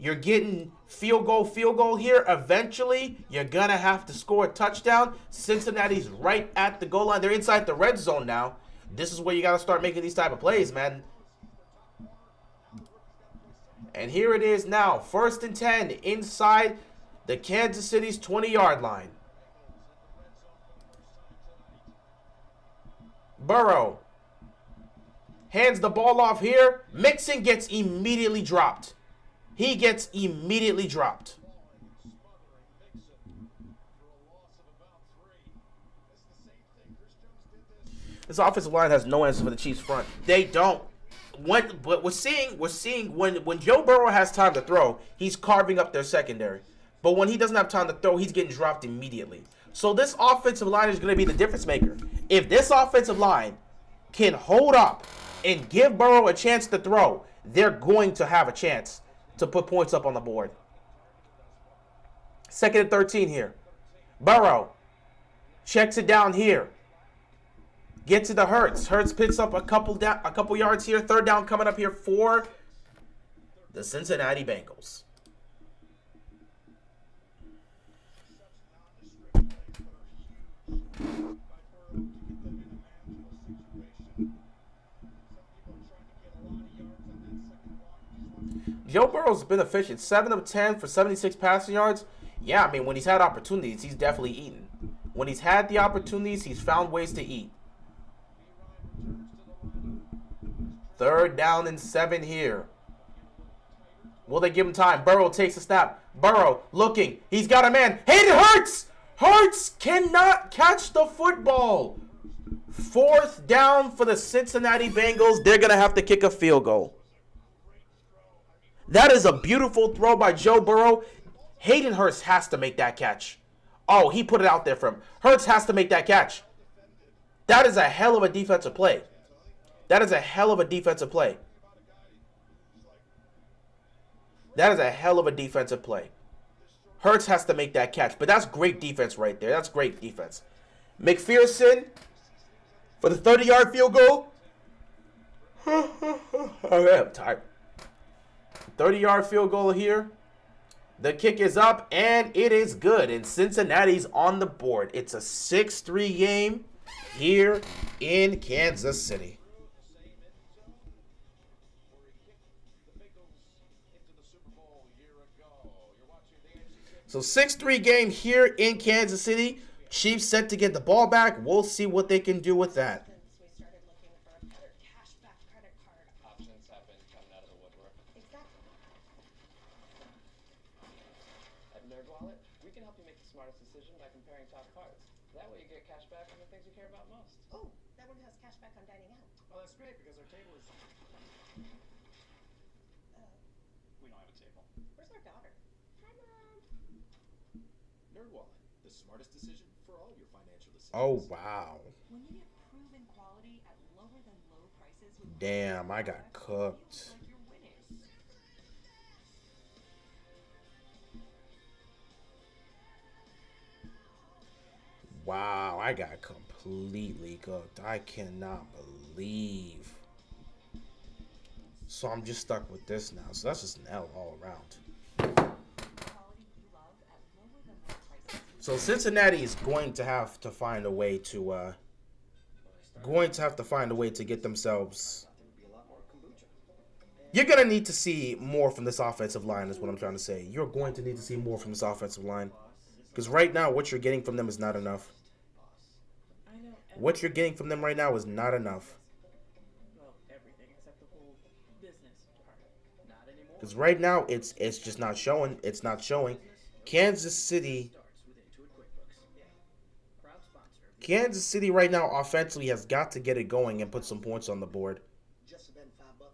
You're getting field goal here. Eventually, you're going to have to score a touchdown. Cincinnati's right at the goal line. They're inside the red zone now. This is where you got to start making these type of plays, man. And here it is now. 1st and 10 inside the Kansas City's 20-yard line. Burrow Hands the ball off here. Mixon gets immediately dropped. He gets immediately dropped. This offensive line has no answer for the Chiefs front. They don't. But we're seeing when Joe Burrow has time to throw, he's carving up their secondary. But when he doesn't have time to throw, he's getting dropped immediately. So this offensive line is going to be the difference maker. If this offensive line can hold up and give Burrow a chance to throw, they're going to have a chance to put points up on the board. 2nd and 13 here. Burrow checks it down here. Gets to the Hurts. Hurts picks up a couple yards here. 3rd down coming up here for the Cincinnati Bengals. Joe Burrow's been efficient. 7 of 10 for 76 passing yards. Yeah, I mean, when he's had opportunities, he's definitely eaten. When he's had the opportunities, he's found ways to eat. 3rd down and 7 here. Will they give him time? Burrow takes a snap. Burrow looking. He's got a man. Hayden Hurts! Hurts cannot catch the football. 4th down for the Cincinnati Bengals. They're going to have to kick a field goal. That is a beautiful throw by Joe Burrow. Hayden Hurts has to make that catch. Oh, he put it out there for him. Hurts has to make that catch. That is a hell of a defensive play. That is a hell of a defensive play. That is a hell of a defensive play. Hurts has to make that catch. But that's great defense right there. That's great defense. McPherson for the 30-yard field goal. I'm tired. 30-yard field goal here. The kick is up, and it is good. And Cincinnati's on the board. It's a 6-3 game here in Kansas City. So 6-3 game here in Kansas City. Chiefs set to get the ball back. We'll see what they can do with that.
We started looking for a better cashback credit card.
Options have been coming out of the woodwork.
Exactly.
At NerdWallet, we can help you make the smartest decision by comparing top cards. That way you get cash back on the things you care about most.
Oh, that one has cashback on dining out.
Well, that's great because our table is. We don't have a table.
Where's our daughter? Hi, Mom.
NerdWallet, the smartest decision for all your financial decisions.
Oh, wow.
When you get proven quality at lower than low prices with
Damn, I got cooked.
like you're winning.
Wow, I got completely cooked. I cannot believe. So I'm just stuck with this now. So that's just an L all around.
Quality you love at lower than low prices.
So Cincinnati is going to have to find a way to get themselves. You're going to need to see more from this offensive line is what I'm trying to say. You're going to need to see more from this offensive line. Because right now, what you're getting from them is not enough.
I know.
What you're getting from them right now is not enough.
Well, everything except the whole business part. Not anymore.
Because right now, it's just not showing. It's not showing. Kansas City Kansas City right now offensively has got to get it going and put some points on the board.
Just spend $5.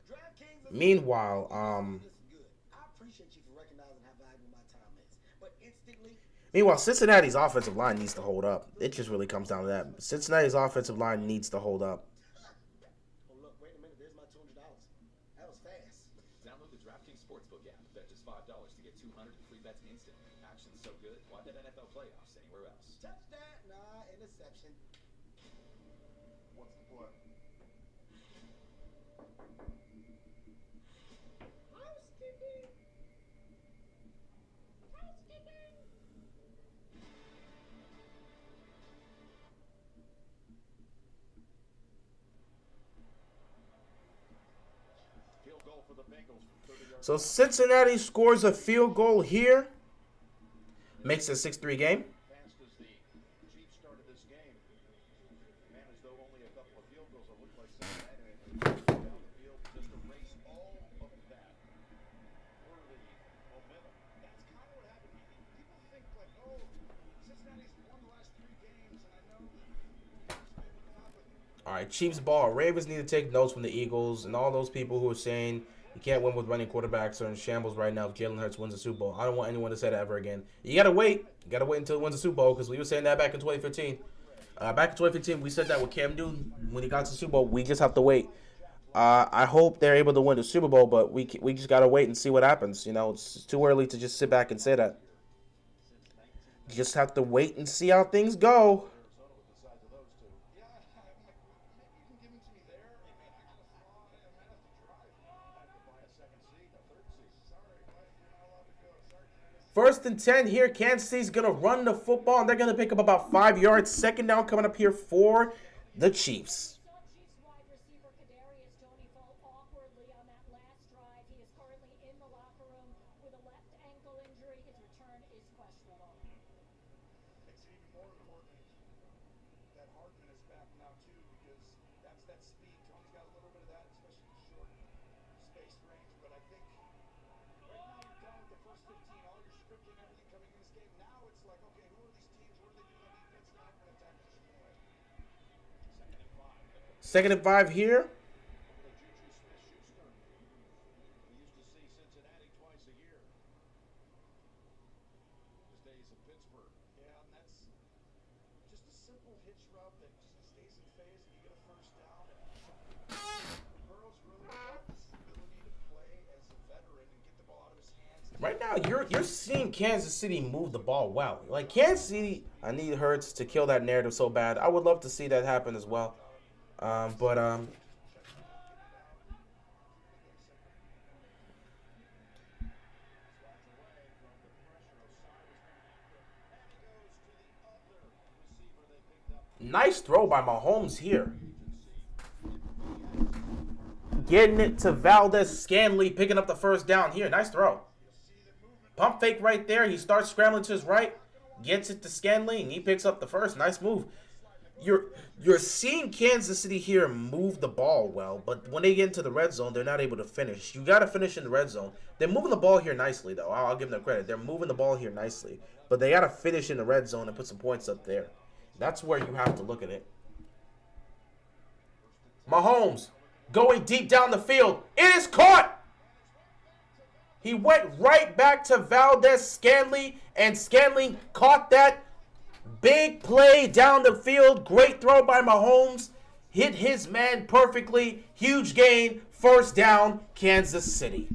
DraftKings.
Meanwhile,
This is good. I appreciate you for recognizing how valuable my time is. But instantly,
Cincinnati's offensive line needs to hold up. It just really comes down to that. Cincinnati's offensive line needs to hold up.
oh look, wait a minute, there's my $200. That was fast.
Download the DraftKings Sportsbook app. Bet just $5 to get 200 free bets instantly. Action's so good, why bet NFL playoffs anywhere else?
Touchdown. Nah, interception. What's the play?
Housekeeping. Housekeeping.
Field goal for the Bengals from 30 yards.
So Cincinnati scores a field goal here. Makes it a 6-3 game.
Fast as the Chiefs started this game. Man, as though only a couple of field goals, it looked like Cincinnati
All right, Chiefs ball. Ravens need to take notes from the Eagles and all those people who are saying you can't win with running quarterbacks are in shambles right now if Jalen Hurts wins the Super Bowl. I don't want anyone to say that ever again. You got to wait. You got to wait until he wins the Super Bowl because we were saying that back in 2015. Back in 2015, we said that with Cam Newton when he got to the Super Bowl. We just have to wait. I hope they're able to win the Super Bowl, but we just got to wait and see what happens. You know, it's too early to just sit back and say that. You just have to wait and see how things go.
Yeah, I'm like, maybe you can give them to me there. I mean, I gotta fly. I might have to drive.
Might have to buy a second seat, a third seat.
Sorry, but you're not allowed to go. Sorry.
First and 10 here. Kansas City's going to run the football, and they're going to pick up about 5 yards. Second down coming up here for the Chiefs.
Makes it even more important that Hardman is back now too, because that's that speed. Tony's got a little bit of that, especially in short space range. But I think right now you're done with the first 15. All your scripting, everything coming in this game. Now it's like, okay, who are these teams? What are they doing on defense? Now we're gonna attack position play.
Second and 5 here.
Juju Smith-Schuster. We used to see Cincinnati twice a year. His days in Pittsburgh.
Yeah, and that's just a simple hitch route that stays in phase, and you get a first down. And Burrow's really got this ability to play as a veteran and get the ball out of his hands.
Right now, you're seeing Kansas City move the ball well. Like, Kansas City, I need Hurts to kill that narrative so bad. I would love to see that happen as well. But nice throw by Mahomes here. Getting it to Valdez-Scantling, picking up the first down here. Nice throw. Pump fake right there. He starts scrambling to his right, gets it to Scantling, and he picks up the first. Nice move. You're seeing Kansas City here move the ball well, but when they get into the red zone, they're not able to finish. You got to finish in the red zone. They're moving the ball here nicely, though. I'll give them credit. They're moving the ball here nicely, but they got to finish in the red zone and put some points up there. That's where you have to look at it. Mahomes going deep down the field. It is caught. He went right back to Valdez-Scantling, and Scantling caught that. Big play down the field. Great throw by Mahomes. Hit his man perfectly. Huge gain. First down, Kansas City.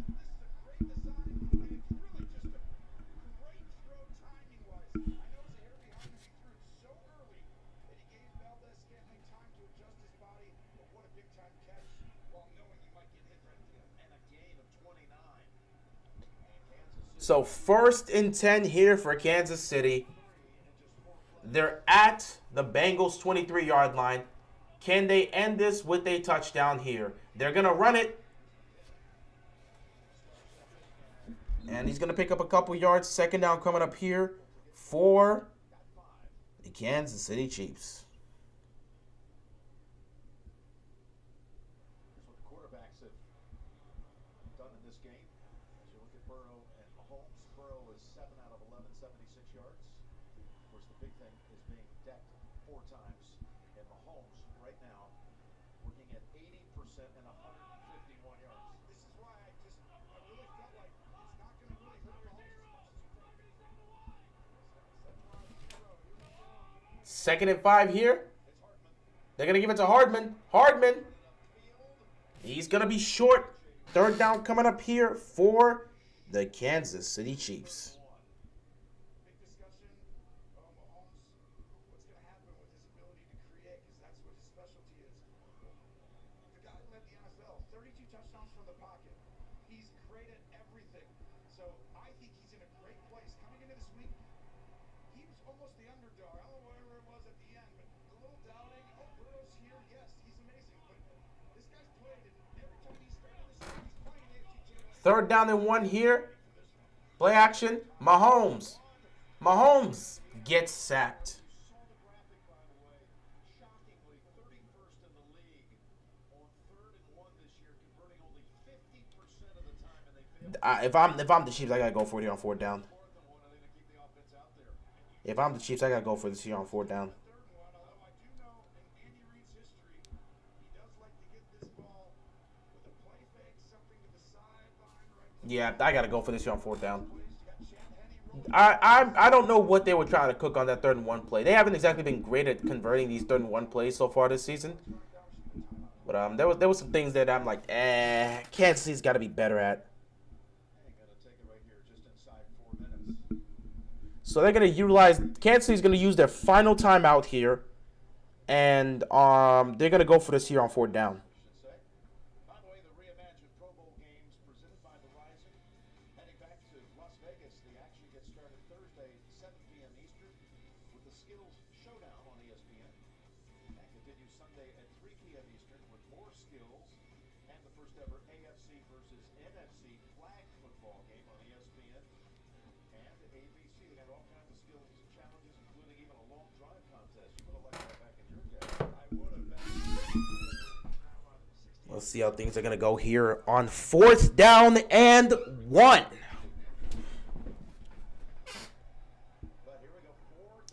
So first and 10 here for Kansas City. They're at the Bengals 23-yard line. Can they end this with a touchdown here? They're going to run it. And he's going to pick up a couple yards. Second down coming up here for the Kansas City Chiefs.
Here's what the quarterbacks have done in this game. As you look at Burrow and Mahomes, Burrow is 7 out of 11, 76 yards. Of course, the big thing is being decked 4 times. And Mahomes, right now, working at 80% and 151 yards.
This is why I really felt like it's not going to really hurt Mahomes as much as
Second and 5 here. They're going to give it to Hardman. Hardman. He's going to be short. Third down coming up here for the Kansas City Chiefs.
big discussion. Mahomes, what's going to happen with his ability to create, because that's what his specialty is. The guy led the NFL, 32 touchdowns from the pocket. He's great at everything. So I think he's in a great place. Coming into this week, he was almost the underdog. I don't know whatever it was at the end, but a little doubting. Oh, Burrow's here. Yes, he's amazing. But this guy's played, and every time he started this year, he's playing AFC Championship.
Third down and 1 here. Play action. Mahomes. Mahomes gets sacked.
Saw the graphic, by the way. Shockingly, 31st in the league on 3rd and 1 this year, converting only 50% of the time, and they failed.
If I'm the Chiefs, I gotta go for it here on 4th down.
4th and 1, I think they keep the offense out there.
If I'm the Chiefs, I gotta go for this here on 4th down.
Third one, although I do know in Andy Reid's history,
Yeah, I gotta go for this here on 4th down. I don't know what they were trying to cook on that 3rd and 1 play. They haven't exactly been great at converting these 3rd and 1 plays so far this season. But there was some things that I'm like, Kansas City's got to be better at. So they're gonna utilize Kansas City's gonna use their final timeout here, and they're gonna go for this here on 4th down.
By the way, the reimagined Pro Bowl games presented by Verizon. Heading back to Las Vegas, the action gets started Thursday, 7 p.m. Eastern, with the Skills Showdown on ESPN. And continues Sunday at 3 p.m. Eastern with more skills and the first ever AFC versus NFC flag football game on ESPN and ABC. They got all kinds of skills challenges, including even a long drive contest. You would have liked that back in your day. I would have.
Let's see how things are going to go here on 4th down and 1.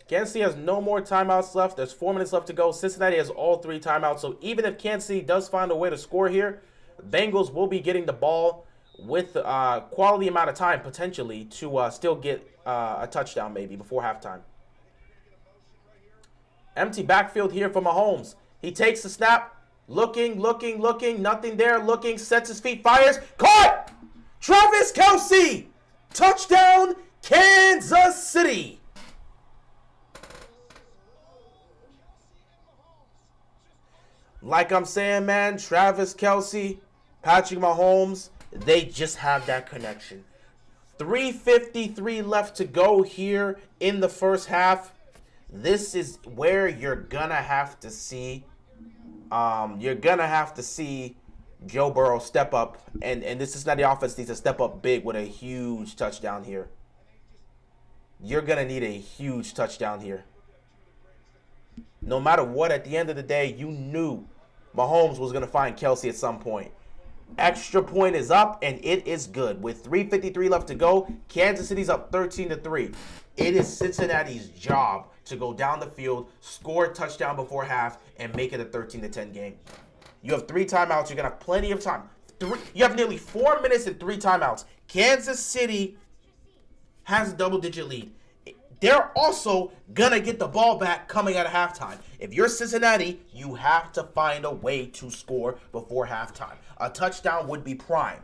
Kansas City has no more timeouts left. There's 4 minutes left to go. Cincinnati has all 3 timeouts. So even if Kansas City does find a way to score here, Bengals will be getting the ball with quality amount of time potentially to still get a touchdown maybe before halftime. Empty backfield here for Mahomes. He takes the snap. Looking, nothing there. Looking, sets his feet, fires. Caught! Travis Kelce! Touchdown, Kansas City! Like I'm saying, man, Travis Kelce, Patrick Mahomes, they just have that connection. 3:53 left to go here in the first half. This is where you're gonna have to see Joe Burrow step up, and this is not the offense needs to step up big with a huge touchdown here. You're going to need a huge touchdown here. No matter what, at the end of the day, you knew Mahomes was going to find Kelce at some point. Extra point is up, and it is good. With 3:53 left to go, Kansas City's up 13-3. It is Cincinnati's job to go down the field, score a touchdown before half, and make it a 13-10 game. You have 3 timeouts. You're going to have plenty of time. You have nearly 4 minutes and 3 timeouts. Kansas City has a double-digit lead. They're also going to get the ball back coming out of halftime. If you're Cincinnati, you have to find a way to score before halftime. A touchdown would be prime.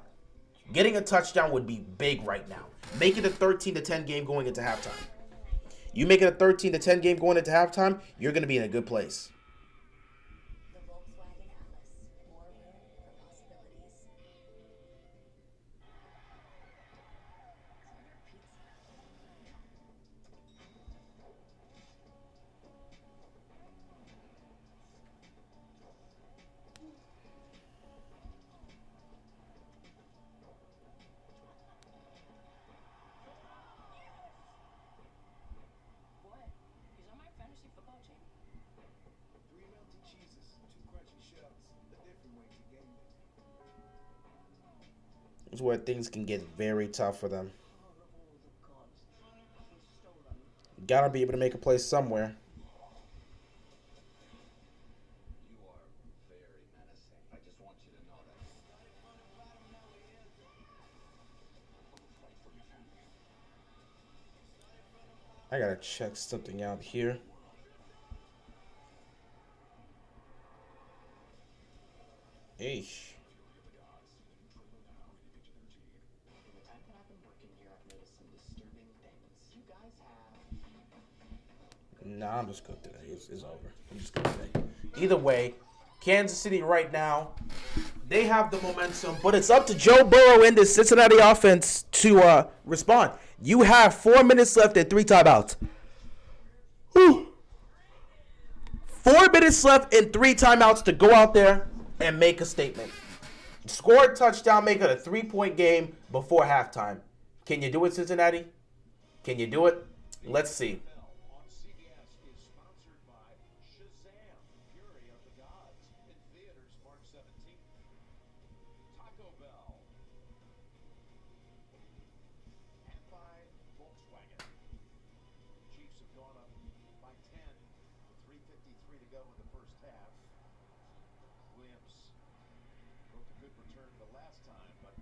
Getting a touchdown would be big right now. Make it a 13-10 game going into halftime. You make it a 13-10 game going into halftime, you're going to be in a good place.
The Volkswagen Atlas. More room for possibilities.
What? He's on my fantasy football team.
3 melty cheeses, 2 crunchy shells, a different way to game it.
This is where things can get very tough for them. Gotta be able to make a play somewhere.
You are very menacing. I just want you to know that.
I gotta check something out here. Eesh.
In the time that I've been working here, I've noticed some disturbing things. You guys have...
Nah, I'm just good today. It's over. I'm just good today. Either way, Kansas City right now, they have the momentum, but it's up to Joe Burrow and the Cincinnati offense to respond. You have 4 minutes left and 3 timeouts. Whew. 4 minutes left and 3 timeouts to go out there and make a statement. Score a touchdown, make it a 3-point game before halftime. Can you do it, Cincinnati? Can you do it? Let's see.
On CBS is sponsored by Shazam, Fury of the Gods, in theaters March 17th. Taco Bell. And by Volkswagen. Chiefs have gone up by 10 with 3:53 to go in the first half. Williams broke a good return the last time, but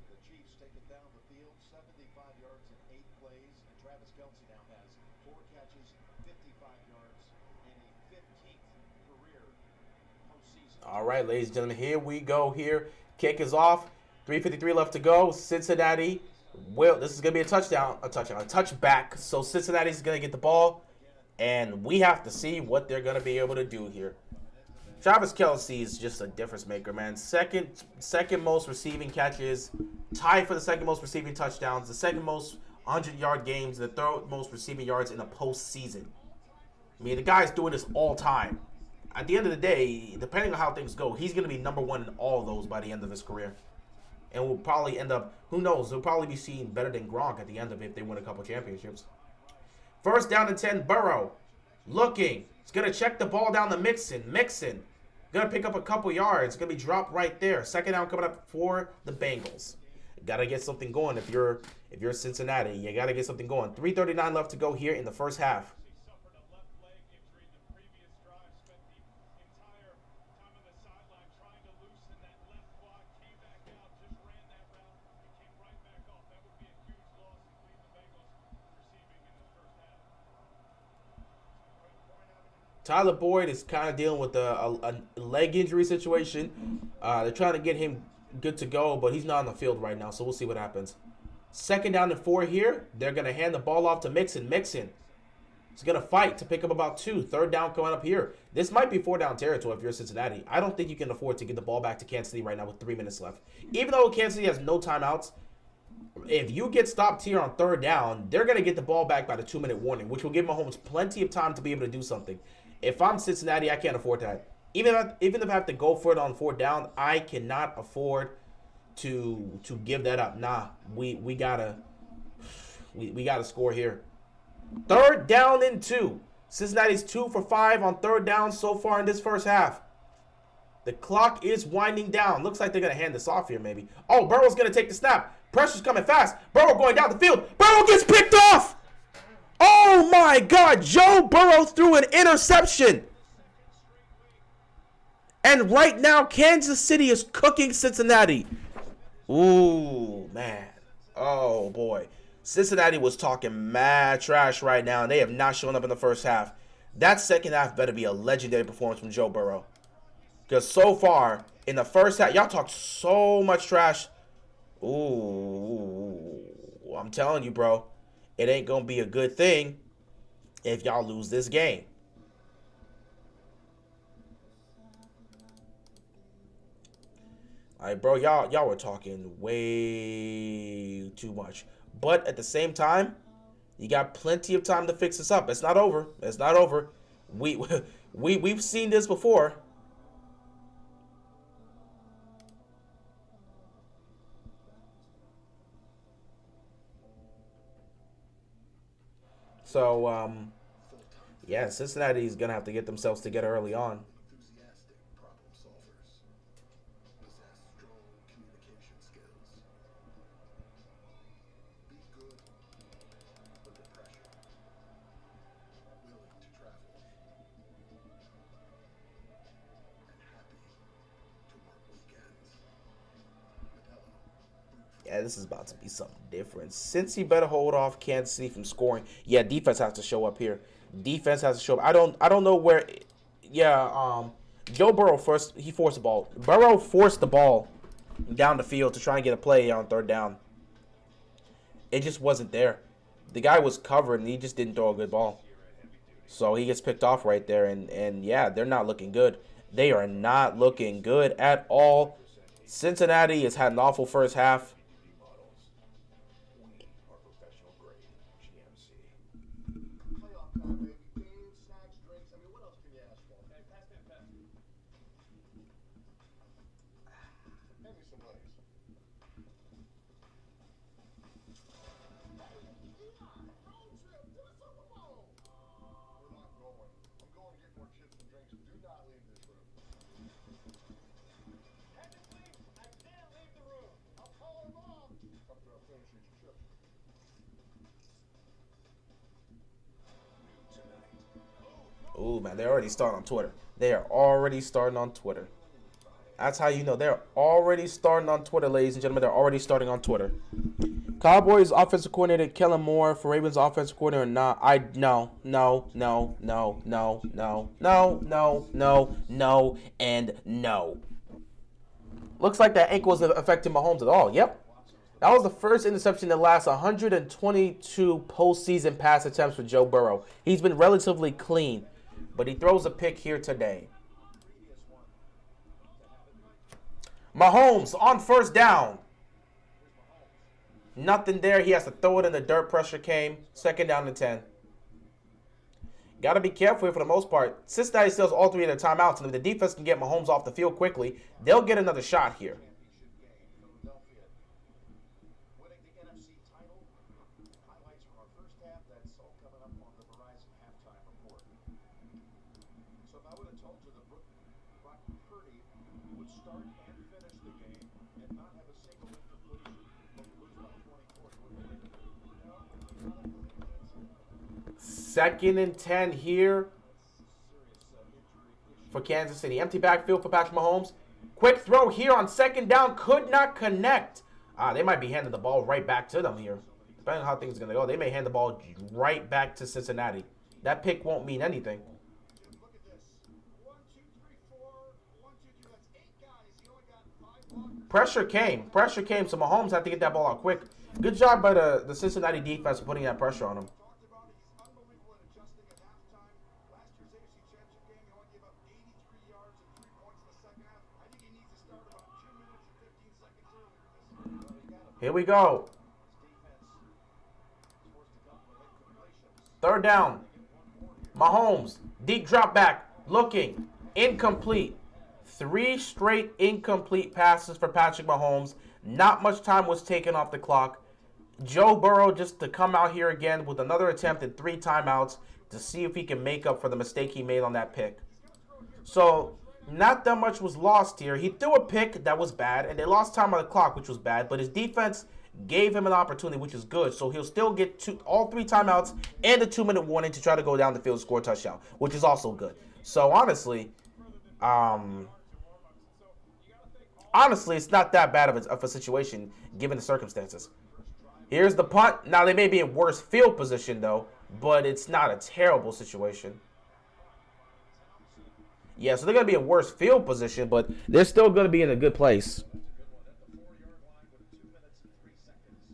the Chiefs take it down the field, 75 yards in 8 plays, and Travis Kelce now has 4 catches, 55 yards, and a 15th career postseason.
All right, ladies and gentlemen, here we go here. Kick is off. 3:53 left to go. Cincinnati. Well, this is going to be a touchback. So Cincinnati's going to get the ball, and we have to see what they're going to be able to do here. Travis Kelce is just a difference maker, man. Second most receiving catches, tied for the second most receiving touchdowns, the second most 100-yard games, the third most receiving yards in a postseason. I mean, the guy's doing this all time. At the end of the day, depending on how things go, he's going to be number one in all of those by the end of his career. And will probably end up, who knows, he'll probably be seen better than Gronk at the end of it if they win a couple championships. First down and 10, Burrow. Looking. He's going to check the ball down to Mixon. Going to pick up a couple yards. Going to be dropped right there. Second down coming up for the Bengals. Got to get something going if you're Cincinnati. You got to get something going. 3:39 left to go here in the first half. Tyler Boyd is kind of dealing with a leg injury situation. They're trying to get him good to go, but he's not on the field right now, so we'll see what happens. Second down and 4 here. They're going to hand the ball off to Mixon. He's going to fight to pick up about 2. Third down coming up here. This might be 4-down territory if you're Cincinnati. I don't think you can afford to get the ball back to Kansas City right now with 3 minutes left. Even though Kansas City has no timeouts, if you get stopped here on third down, they're going to get the ball back by the 2-minute warning, which will give Mahomes plenty of time to be able to do something. If I'm Cincinnati, I can't afford that. Even if I have to go for it on 4th down, I cannot afford to give that up. Nah, we gotta score here. Third down and 2. Cincinnati's 2 for 5 on third down so far in this first half. The clock is winding down. Looks like they're gonna hand this off here, maybe. Oh, Burrow's gonna take the snap. Pressure's coming fast. Burrow going down the field. Burrow gets picked off. Oh my God, Joe Burrow threw an interception. And right now, Kansas City is cooking Cincinnati. Ooh, man. Oh, boy. Cincinnati was talking mad trash right now, and they have not shown up in the first half. That second half better be a legendary performance from Joe Burrow. Because so far, in the first half, y'all talked so much trash. Ooh, I'm telling you, bro. It ain't going to be a good thing if y'all lose this game. All right, bro, y'all were talking way too much. But at the same time, you got plenty of time to fix this up. It's not over. It's not over. We've seen this before. So, yeah, Cincinnati's going to have to get themselves together early on.
Enthusiastic problem solvers possess strong communication skills. Be good under pressure. Willing to travel. And happy to work weekends. Modelo.
Yeah, this is about to be something different. Since he better hold off Kansas City from scoring. Yeah, defense has to show up here. Defense has to show up. I don't know where. Yeah, Joe Burrow he forced the ball. Burrow forced the ball down the field to try and get a play on third down. It just wasn't there. The guy was covered and he just didn't throw a good ball. So he gets picked off right there, and yeah, they're not looking good. They are not looking good at all. Cincinnati has had an awful first half.
Playoff time, baby. Games, snacks, drinks. I mean, what else can you ask for?
Hey, pass that pass.
Hand me some legs. Road trip to the Super Bowl. We're not going. I'm going to get more chips and drinks. Do not leave this room.
Technically, I can't leave the room.
I'll call her mom. After I finish eating chips.
Ooh, man, they're already starting on Twitter. They are already starting on Twitter. That's how you know they're already starting on Twitter, ladies and gentlemen. They're already starting on Twitter. Cowboys offensive coordinator Kellen Moore for Ravens offensive coordinator. No. And no. Looks like that ankle wasn't affecting Mahomes at all. Yep. That was the first interception in the last 122 postseason pass attempts for Joe Burrow. He's been relatively clean, but he throws a pick here today. Mahomes on first down. Nothing there. He has to throw it in the dirt. Pressure came. Second down and 10. Got to be careful here for the most part. Cincinnati still has all three of their timeouts, and if the defense can get Mahomes off the field quickly, they'll get another shot here.
Winning the NFC title. Highlights from our first half. That's all coming up on the Verizon halftime report. So if I would have told you that Brock Purdy would start and finish the game and not have a single incompletion, but lose by 24, you wouldn't believe it.
Second and 10 here for Kansas City. Empty backfield for Patrick Mahomes. Quick throw here on second down. Could not connect. They might be handing the ball right back to them here. Depending on how things are going to go, they may hand the ball right back to Cincinnati. That pick won't mean anything.
Look at this. 1, 2, 3, 4. 1, 2, 3. That's 8 guys. He only got 5 blockers.
Pressure came. Pressure came, so Mahomes had to get that ball out quick. Good job by the Cincinnati defense putting that pressure on him.
Talked about it. He's unbelievable at adjusting at halftime. Last year's AFC Championship game, he only gave up 83 yards and 3 points in the second half. I think he needs to start about 2 minutes and 15 seconds earlier.
Here we go. Third down. Mahomes. Deep drop back. Looking. Incomplete. 3 straight incomplete passes for Patrick Mahomes. Not much time was taken off the clock. Joe Burrow just to come out here again with another attempt at 3 timeouts to see if he can make up for the mistake he made on that pick. So, not that much was lost here. He threw a pick that was bad, and they lost time on the clock, which was bad. But his defense gave him an opportunity, which is good. So he'll still get all 3 timeouts and a 2-minute warning to try to go down the field and score a touchdown, which is also good. So honestly, it's not that bad of a situation given the circumstances. Here's the punt. Now, they may be in worse field position, though, but it's not a terrible situation. Yeah, so they're going to be in worse field position, but they're still going to be in a good place.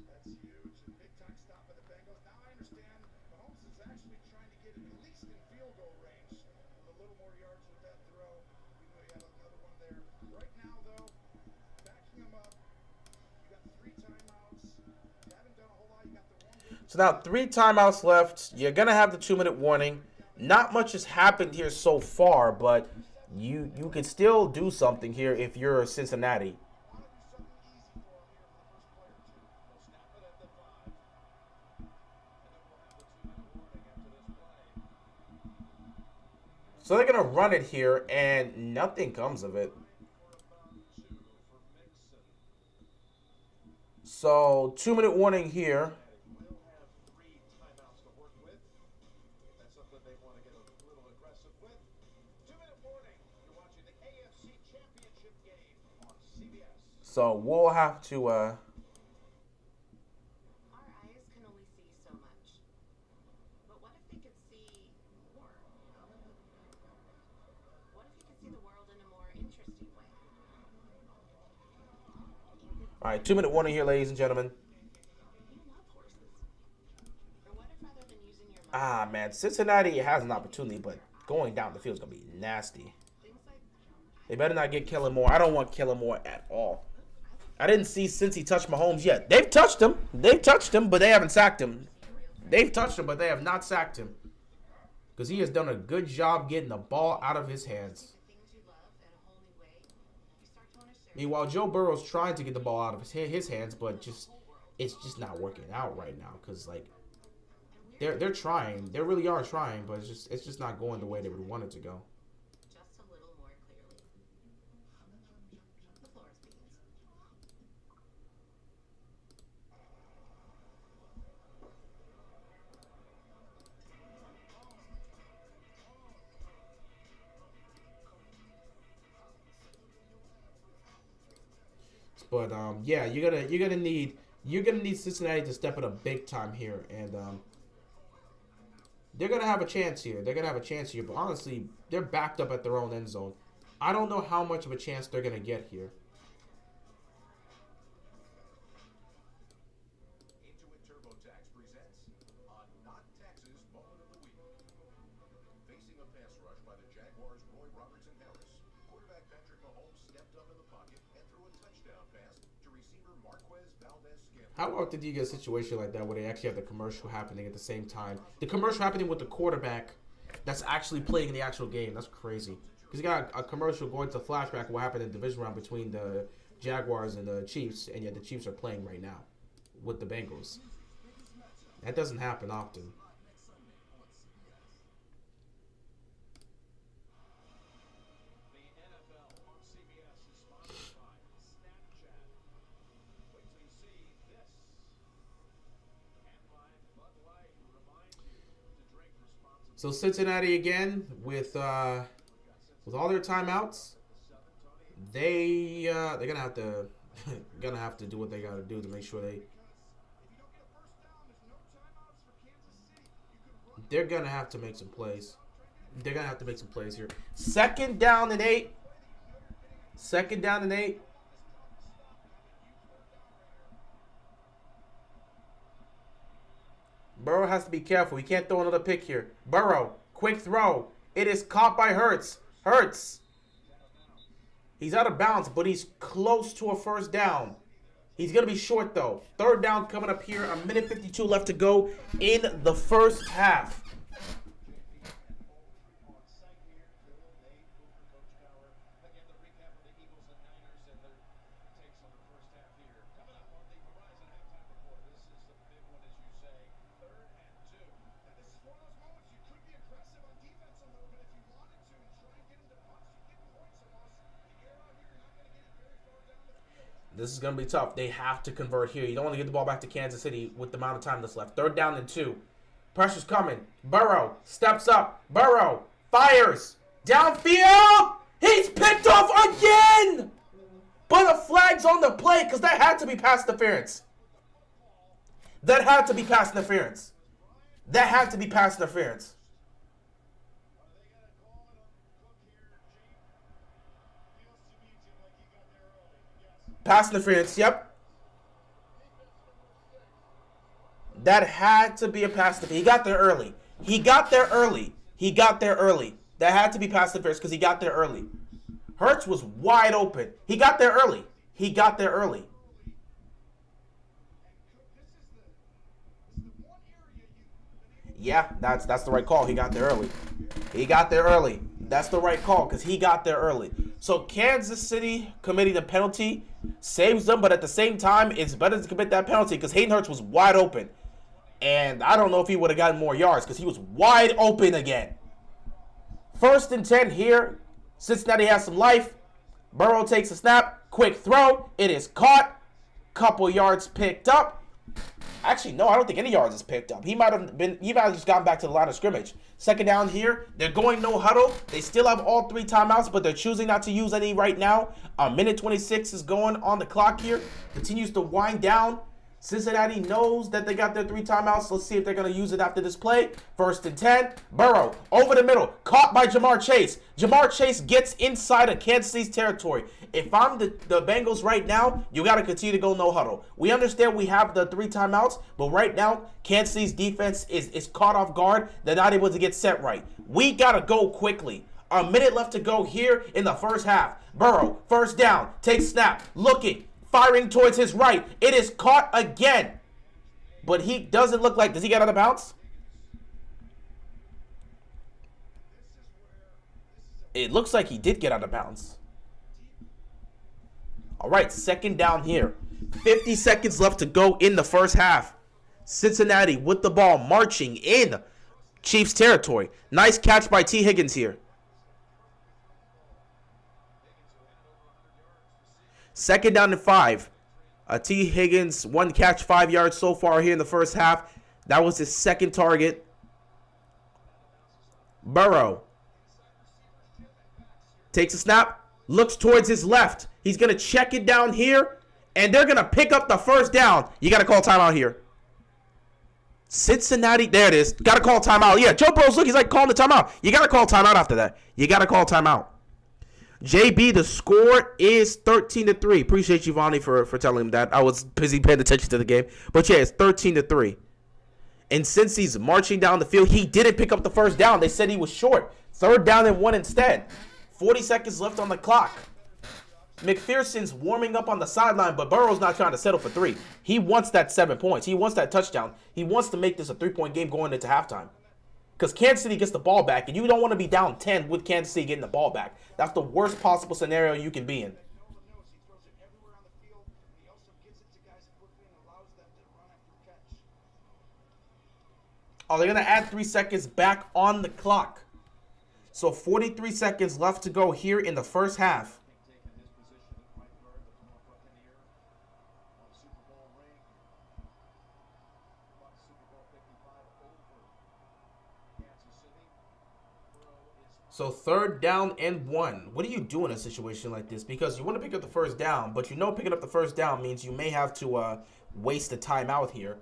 That's huge. Big time stop by the Bengals. Now I understand Mahomes is actually trying to get at least in field goal range. A little more yards with that throw. We know he had another one there. Right now, though, backing him up. You got 3 timeouts. You haven't done a whole lot. You got the one.
So now 3 timeouts left. You're going to have the 2-minute warning. Not much has happened here so far, but you can still do something here if you're Cincinnati. So they're going to run it here, and nothing comes of it. So 2-minute warning here. So we'll have to
Our eyes can only see so much. But what if they could see more? What if you could see the world in a more interesting way?
All right, 2-minute warning here, ladies and gentlemen.
You love horses. Or what if rather than using your mind,
Man, Cincinnati has an opportunity, but going down the field is going to be nasty.
things like
They better not get Kellen Moore. I don't want Kellen Moore at all. I didn't see Cincy touch Mahomes yet. They've touched him. But they haven't sacked him. They've touched him, but they have not sacked him. Because he has done a good job getting the ball out of his hands.
things you love in a whole new way, you start to want to share.
Meanwhile, Joe Burrow's trying to get the ball out of his hands, but it's just not working out right now. Because, like, they're trying. They really are trying, but it's just not going the way they would want it to go.
Just a little more clearly. The floor is beans.
But yeah, you're gonna need Cincinnati to step it up big time here, and they're gonna have a chance here. But honestly, they're backed up at their own end zone. I don't know how much of a chance they're gonna get here.
Intuit TurboTax presents a Not Taxes Moment of the Week. Facing a pass rush by the Jaguars' Roy Robertson Harris, quarterback Patrick Mahomes stepped up in the pocket and threw a touchdown pass to receiver Marquez Valdez-Scantling.
How often do you get a situation like that where they actually have the commercial happening at the same time? The commercial happening with the quarterback that's actually playing in the actual game. That's crazy. Because you got a commercial going to flashback what happened in the division round between the Jaguars and the Chiefs, and yet the Chiefs are playing right now with the Bengals. That doesn't happen often.
The NFL on CBS is sponsored by Snapchat. Wait till you see this. Can-Life Bud Light reminds you to drink responsibly.
So Cincinnati again with all their timeouts, they're gonna have to do what they gotta do to make sure they're gonna have to make some plays. They're gonna have to make some plays here. Second down and 8. Burrow has to be careful. He can't throw another pick here. Burrow, quick throw. It is caught by Hurts. He's out of bounds, but he's close to a first down. He's going to be short, though. Third down coming up here. A minute 52 left to go in the first half. This is going to be tough. They have to convert here. You don't want to get the ball back to Kansas City with the amount of time that's left. Third down and 2. Pressure's coming. Burrow steps up. Burrow fires. Downfield. He's picked off again. But a flag's on the play because that had to be pass interference. Pass interference, yep. That had to be a pass interference. He got there early. That had to be pass interference because he got there early. Hurts was wide open. He got there early. Yeah, that's the right call. He got there early. That's the right call because he got there early. So Kansas City committing the penalty saves them, but at the same time, it's better to commit that penalty because Hayden Hurst was wide open. And I don't know if he would have gotten more yards because he was wide open again. 1st and 10 here. Cincinnati has some life. Burrow takes a snap. Quick throw. It is caught. Couple yards picked up. Actually, no, I don't think any yards is picked up. He might have just gotten back to the line of scrimmage. Second down here. They're going no huddle. They still have all 3 timeouts, but they're choosing not to use any right now. A minute 26 is going on the clock here. Continues to wind down. Cincinnati knows that they got their 3 timeouts. Let's see if they're going to use it after this play. 1st and 10. Burrow over the middle. Caught by Jamar Chase. Jamar Chase gets inside of Kansas City's territory. If I'm the Bengals right now, you got to continue to go no huddle. We understand we have the 3 timeouts, but right now, Kansas City's defense is caught off guard. They're not able to get set right. We got to go quickly. A minute left to go here in the first half. Burrow, first down, takes snap, looking, firing towards his right. It is caught again. But he doesn't look like, does he get out of bounds? It looks like he did get out of bounds. All right, second down here. 50 seconds left to go in the first half. Cincinnati with the ball marching in Chiefs territory. Nice catch by T. Higgins here. Second down and 5. T. Higgins, 1 catch, 5 yards so far here in the first half. That was his second target. Burrow takes a snap, looks towards his left. He's going to check it down here. and they're going to pick up the first down. You got to call timeout here. Cincinnati, there it is. Got to call timeout. Yeah, Joe Burrow's look, he's like calling the timeout. You got to call timeout after that. You got to call timeout. JB, the score is 13-3. Appreciate you, Vonnie, for telling him that. I was busy paying attention to the game. But yeah, it's 13-3. And since he's marching down the field, he didn't pick up the first down. They said he was short. 3rd down and 1 instead. 40 seconds left on the clock. McPherson's warming up on the sideline, but Burrow's not trying to settle for 3. He wants that 7 points. He wants that touchdown. He wants to make this a 3-point game going into halftime. Because Kansas City gets the ball back, and you don't want to be down 10 with Kansas City getting the ball back. That's the worst possible scenario you can be in.
No one knows. He throws it everywhere on the field. He also gives it to guys quickly and allows them to run after catch.
Oh, they're going to add 3 seconds back on the clock. So 43 seconds left to go here in the first half.
Taking his position at right guard, the former Buccaneer, won the Super Bowl ring. Won Super Bowl 55 over Kansas City. Burrow is
So 3rd down and 1. What do you do in a situation like this? Because you want to pick up the first down, but you know picking up the first down means you may have to waste a timeout here.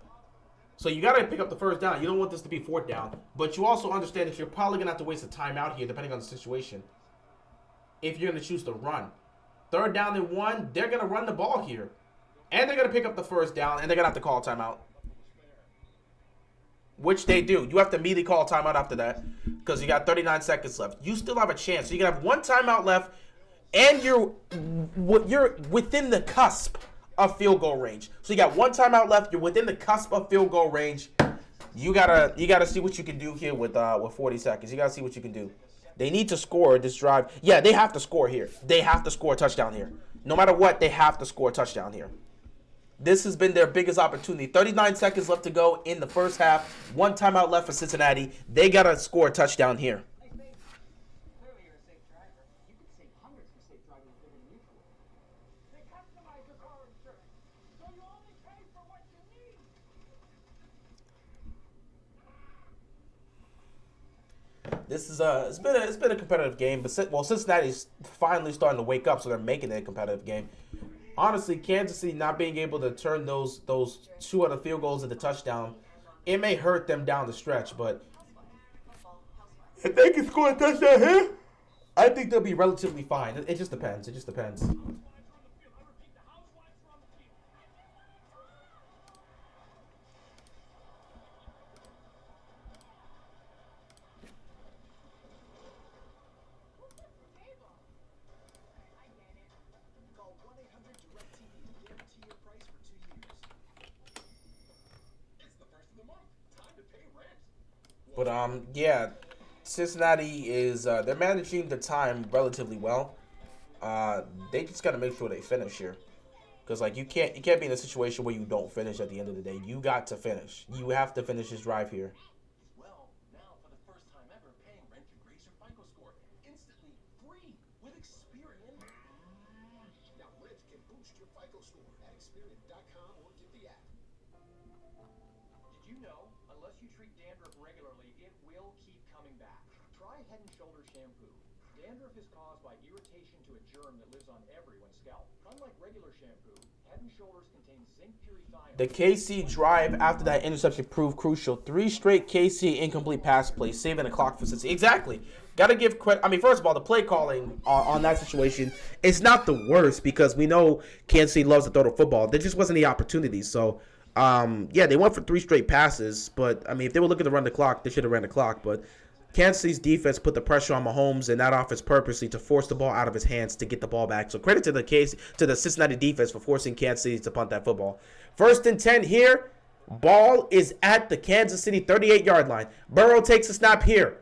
So you got to pick up the first down. You don't want this to be 4th down. But you also understand that you're probably going to have to waste a timeout here depending on the situation. If you're going to choose to run. 3rd down and 1, they're going to run the ball here. And they're going to pick up the first down, and they're going to have to call a timeout. Which they do. You have to immediately call a timeout after that because you got 39 seconds left. You still have a chance. So you can have 1 timeout left, and you're within the cusp of field goal range. So you got 1 timeout left. You're within the cusp of field goal range. You gotta see what you can do here with 40 seconds. You gotta see what you can do. They need to score this drive. Yeah, they have to score here. They have to score a touchdown here. No matter what, they have to score a touchdown here. This has been their biggest opportunity. 39 seconds left to go in the first half. 1 timeout left for Cincinnati. They gotta score a touchdown here.
Clearly you're a safe driver. You could save hundreds for safe driving with Liberty Mutual.
They customize your car insurance, so you only pay for what you need.
This is it's been a competitive game, but Cincinnati's finally starting to wake up, so they're making it a competitive game. Honestly, Kansas City not being able to turn those 2 other field goals into touchdown, it may hurt them down the stretch, but if they can score a touchdown here, I think they'll be relatively fine. It just depends. It just depends.
Call 1-800-DIRECTV to guarantee your price for 2 years.
It's the first of the month. Time to pay rent.
But yeah, Cincinnati is they're managing the time relatively well. They just got to make sure they finish here, because like you can't be in a situation where you don't finish at the end of the day. You got to finish. You have to finish this drive here.
Well, now for the first time ever, paying rent can raise your FICO score instantly, free, with Experian.
Now rent can boost your FICO score at Experian.com or get the app.
Did you know, unless you treat dandruff regularly, it will keep coming back? Try Head & Shoulders shampoo. Dandruff is caused by irritation to a germ that lives on everyone's scalp. Unlike regular shampoo, Head & Shoulders contains zinc purified.
The KC drive after that interception proved crucial. 3 straight KC incomplete pass plays, saving the clock for Cincinnati. Exactly. Got to give credit. I mean, first of all, the play calling on that situation is not the worst, because we know Kansas City loves to throw the football. There just wasn't the opportunity. So, yeah, they went for 3 straight passes. But, I mean, if they were looking to run the clock, they should have ran the clock. But Kansas City's defense put the pressure on Mahomes and that offense purposely to force the ball out of his hands to get the ball back. So credit to the Cincinnati defense for forcing Kansas City to punt that football. 1st and 10 here. Ball is at the Kansas City 38-yard line. Burrow takes a snap here.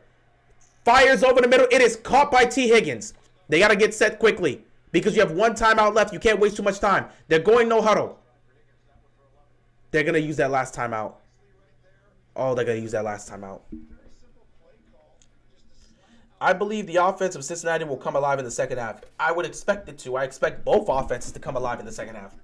Fires over the middle. It is caught by T. Higgins. They got to get set quickly because you have 1 timeout left. You can't waste too much time. They're going no huddle. They're going to use that last timeout. Oh, they're going to use that last timeout. I believe the offense of Cincinnati will come alive in the second half. I would expect it to. I expect both offenses to come alive in the second half.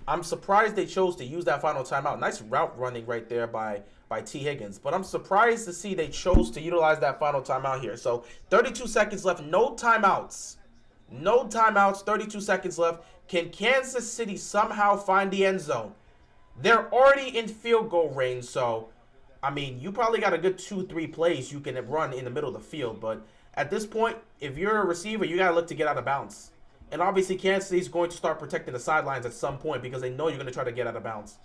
I'm surprised they chose to use that final timeout. Nice route running right there by T. Higgins. But I'm surprised to see they chose to utilize that final timeout here. So 32 seconds left. No timeouts. No timeouts, 32 seconds left. Can Kansas City somehow find the end zone? They're already in field goal range, so, I mean, you probably got a good 2-3 plays you can run in the middle of the field. But at this point, if you're a receiver, you got to look to get out of bounds. And obviously, Kansas City's going to start protecting the sidelines at some point because they know you're going to try to get out of bounds.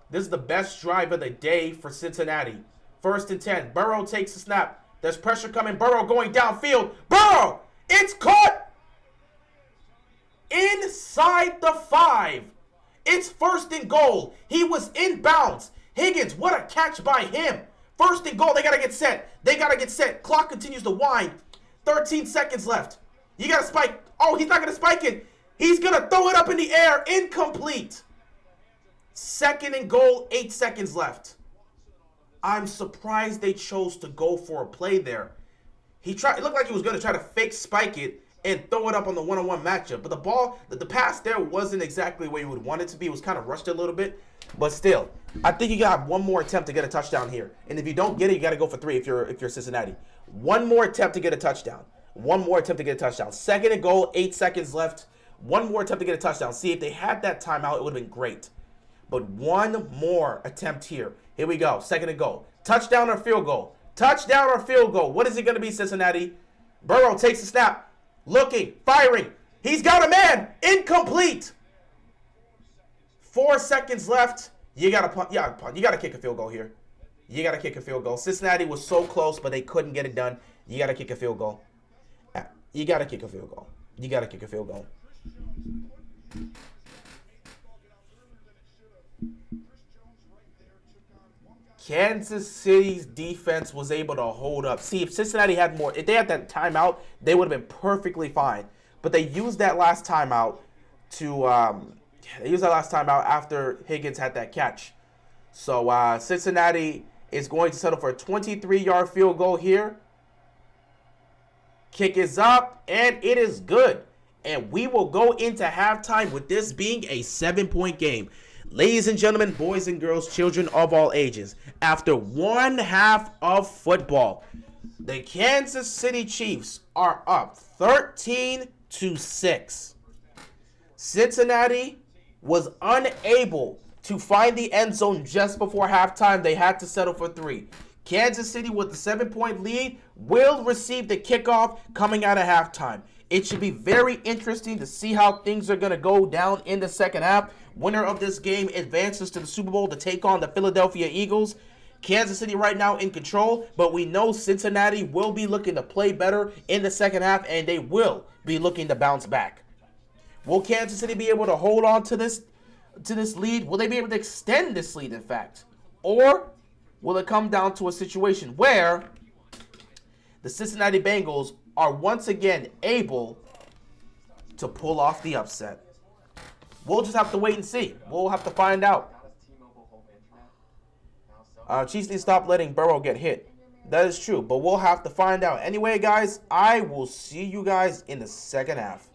This is the best drive of the day for Cincinnati. 1st and 10. Burrow takes the snap. There's pressure coming. Burrow going downfield. Burrow! It's caught inside the 5. It's 1st and goal. He was in bounds. Higgins, what a catch by him. 1st and goal. They got to get set. They got to get set. Clock continues to wind. 13 seconds left. You got to spike. Oh, he's not going to spike it. He's going to throw it up in the air. Incomplete. 2nd and goal. 8 seconds left. I'm surprised they chose to go for a play there. It looked like he was going to try to fake spike it and throw it up on the one-on-one matchup. But the pass there wasn't exactly where you would want it to be. It was kind of rushed a little bit. But still, I think you got one more attempt to get a touchdown here. And if you don't get it, you got to go for 3 if you're Cincinnati. One more attempt to get a touchdown. One more attempt to get a touchdown. 2nd and goal, 8 seconds left. One more attempt to get a touchdown. See, if they had that timeout, it would have been great. But one more attempt here. Here we go. 2nd and goal. Touchdown or field goal? Touchdown or field goal? What is it going to be, Cincinnati? Burrow takes the snap. Looking. Firing. He's got a man. Incomplete. 4 seconds left. You got to punt. Yeah, punt. You got to kick a field goal here. You got to kick a field goal. Cincinnati was so close, but they couldn't get it done. You got to kick a field goal. You got to kick a field goal. You got to kick a field goal. Kansas City's defense was able to hold up. See, if Cincinnati had more, if they had that timeout, they would have been perfectly fine. But they used that last timeout after Higgins had that catch. So Cincinnati is going to settle for a 23-yard field goal here. Kick is up, and it is good. And we will go into halftime with this being a 7-point game. Ladies and gentlemen, boys and girls, children of all ages, after 1 half of football, the Kansas City Chiefs are up 13-6. Cincinnati was unable to find the end zone just before halftime. They had to settle for 3. Kansas City, with the 7-point lead, will receive the kickoff coming out of halftime. It should be very interesting to see how things are going to go down in the second half. Winner of this game advances to the Super Bowl to take on the Philadelphia Eagles. Kansas City right now in control, but we know Cincinnati will be looking to play better in the second half, and they will be looking to bounce back. Will Kansas City be able to hold on to this lead? Will they be able to extend this lead, in fact? Or will it come down to a situation where the Cincinnati Bengals are once again able to pull off the upset? We'll just have to wait and see. We'll have to find out. Chiefs need to stop letting Burrow get hit. That is true, but we'll have to find out. Anyway, guys, I will see you guys in the second half.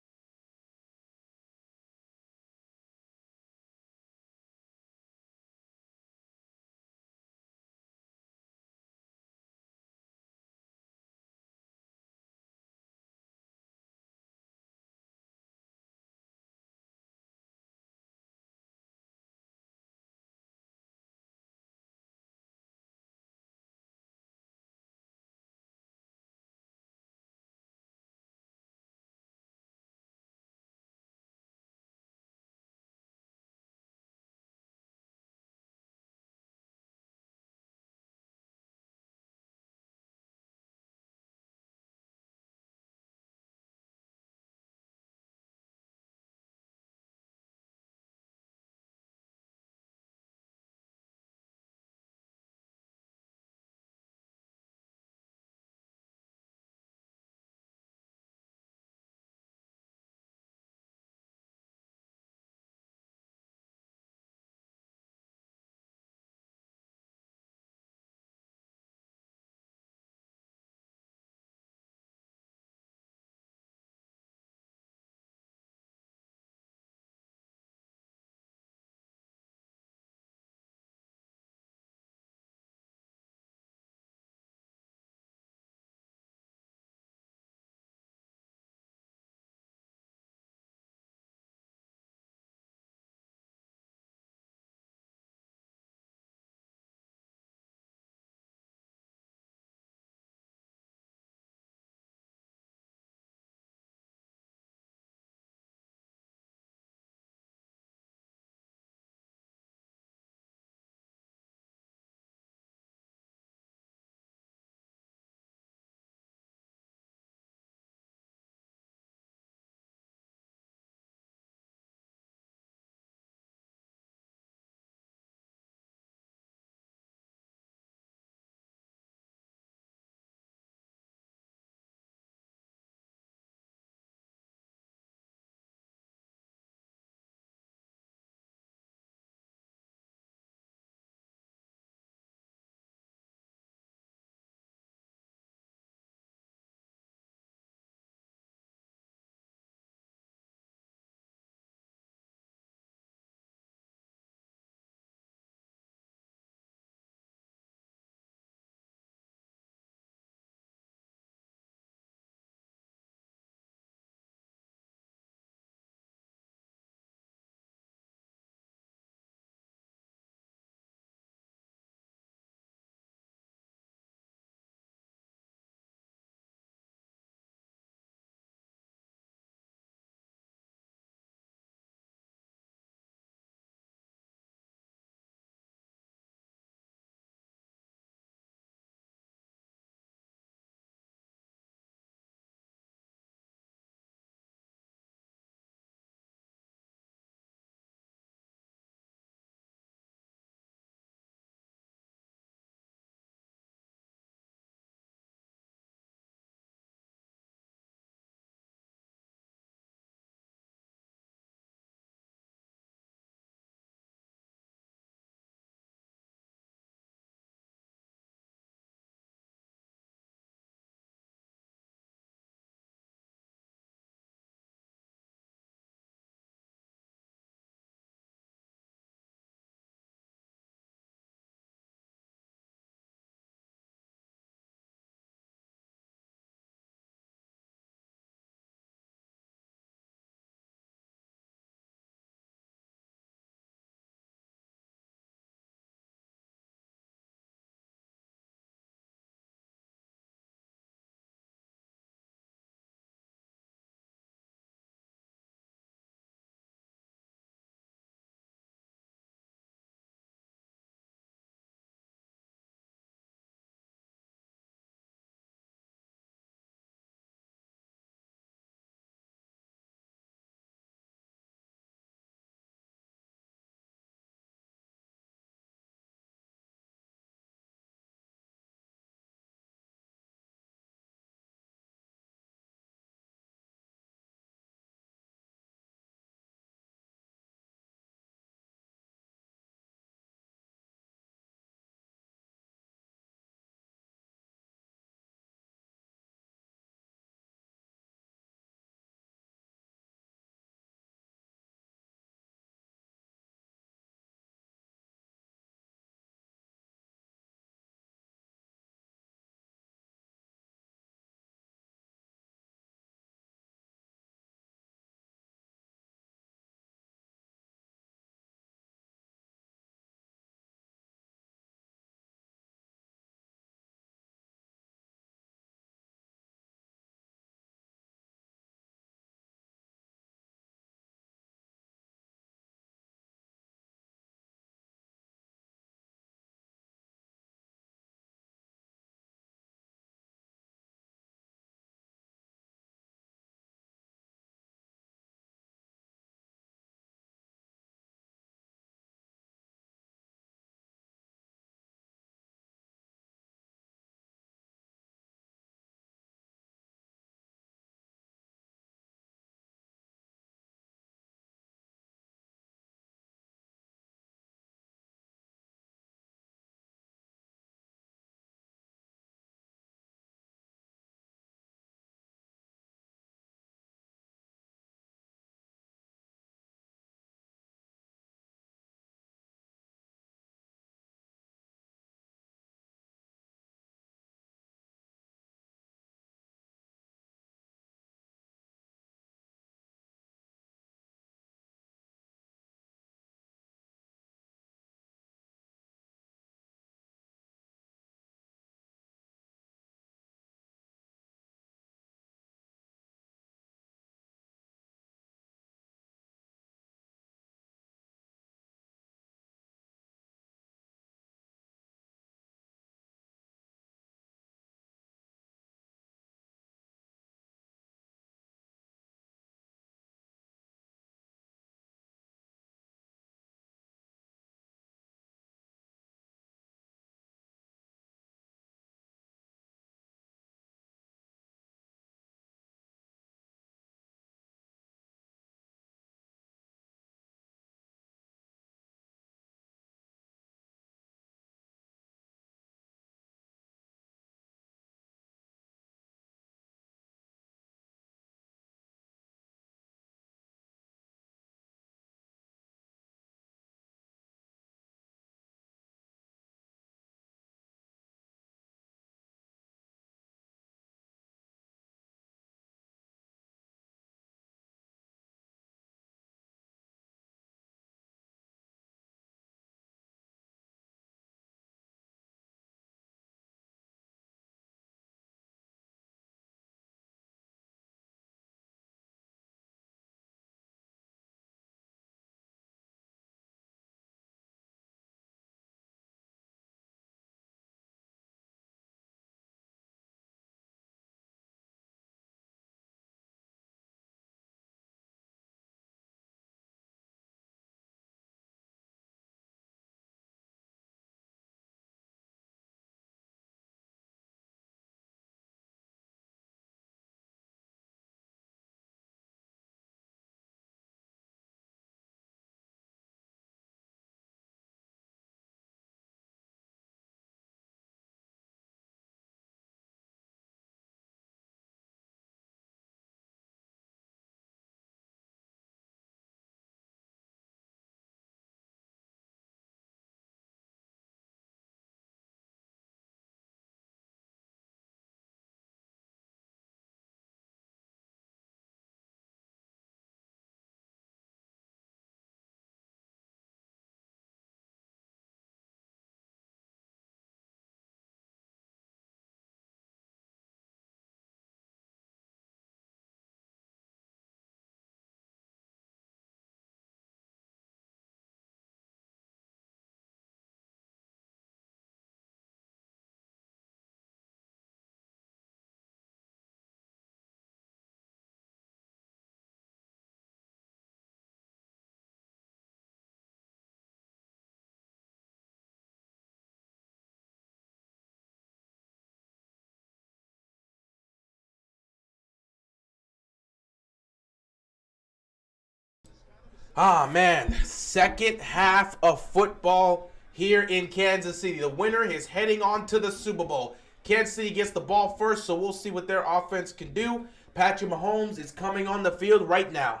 Ah, man. Second half of football here in Kansas City. The winner is heading on to the Super Bowl. Kansas City gets the ball first, so we'll see what their offense can do. Patrick Mahomes is coming on the field right now.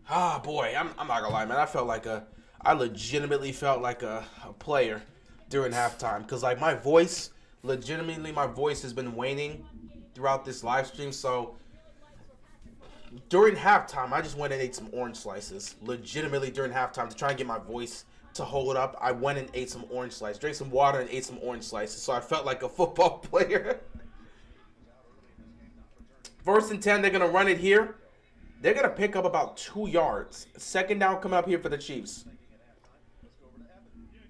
Ah, boy. I'm not going to lie, man. I legitimately felt like a player during halftime. Because, like, my voice has been waning throughout this live stream. So, during halftime, I just went and ate some orange slices. Legitimately during halftime to try and get my voice to hold up. I went and ate some orange slices. Drank some water and ate some orange slices. So I felt like a football player. First and 10, they're going to run it here. They're going to pick up about 2 yards. Second down coming up here for the Chiefs.
Yeah,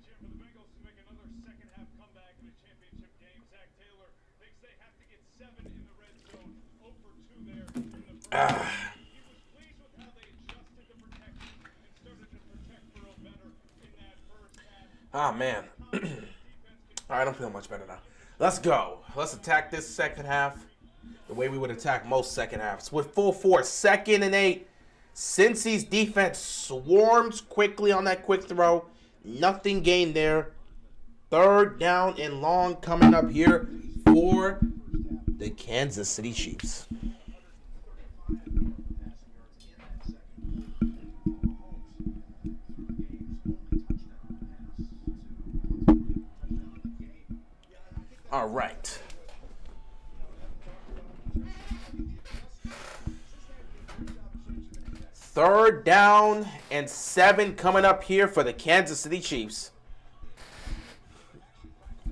Jim, for the Bengals to make another second-half comeback in the championship game, Zach Taylor thinks they have to get 7 in the red zone. 0 for 2 there in the first half. He was pleased with how they adjusted the protection and started to protect Burrow better in that first half.
Ah, man. All right, I don't feel much better now. Let's go. Let's attack this second half the way we would attack most second halves. With full force, 2nd and 8. Cincy's defense swarms quickly on that quick throw. Nothing gained there. 3rd down and long coming up here for the Kansas City Chiefs. All right. Third down and 7 coming up here for the Kansas City Chiefs.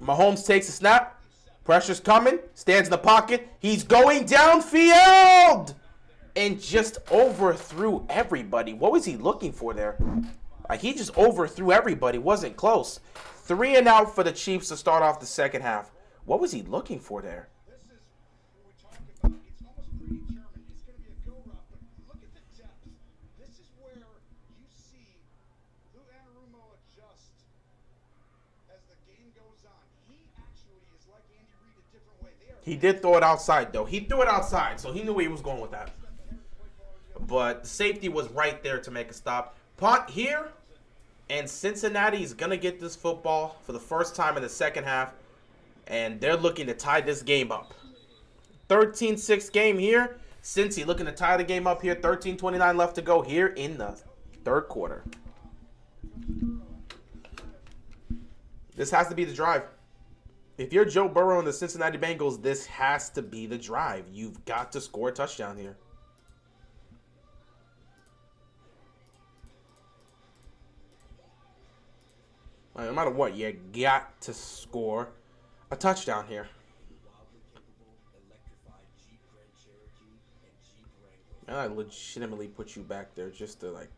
Mahomes takes a snap. Pressure's coming. Stands in the pocket. He's going downfield. And just overthrew everybody. What was he looking for there? He just overthrew everybody. Wasn't close. 3 and out for the Chiefs to start off the second half. What was he looking for there?
This is what we talk about. It's almost predetermined. It's going to be a go route, but look at the depth. This is where you see Lou Anarumo adjust as the game goes on. He actually is like Andy Reid a different way.
He did throw it outside, though. He threw it outside, so he knew where he was going with that. But the safety was right there to make a stop. Punt here, and Cincinnati is going to get this football for the first time in the second half, and they're looking to tie this game up. 13-6 game here. Cincy looking to tie the game up here. 13:29 left to go here in the 3rd quarter. This has to be the drive. If you're Joe Burrow and the Cincinnati Bengals, this has to be the drive. You've got to score a touchdown here. No matter what, you got to score a touchdown here. And I legitimately put you back there just to like,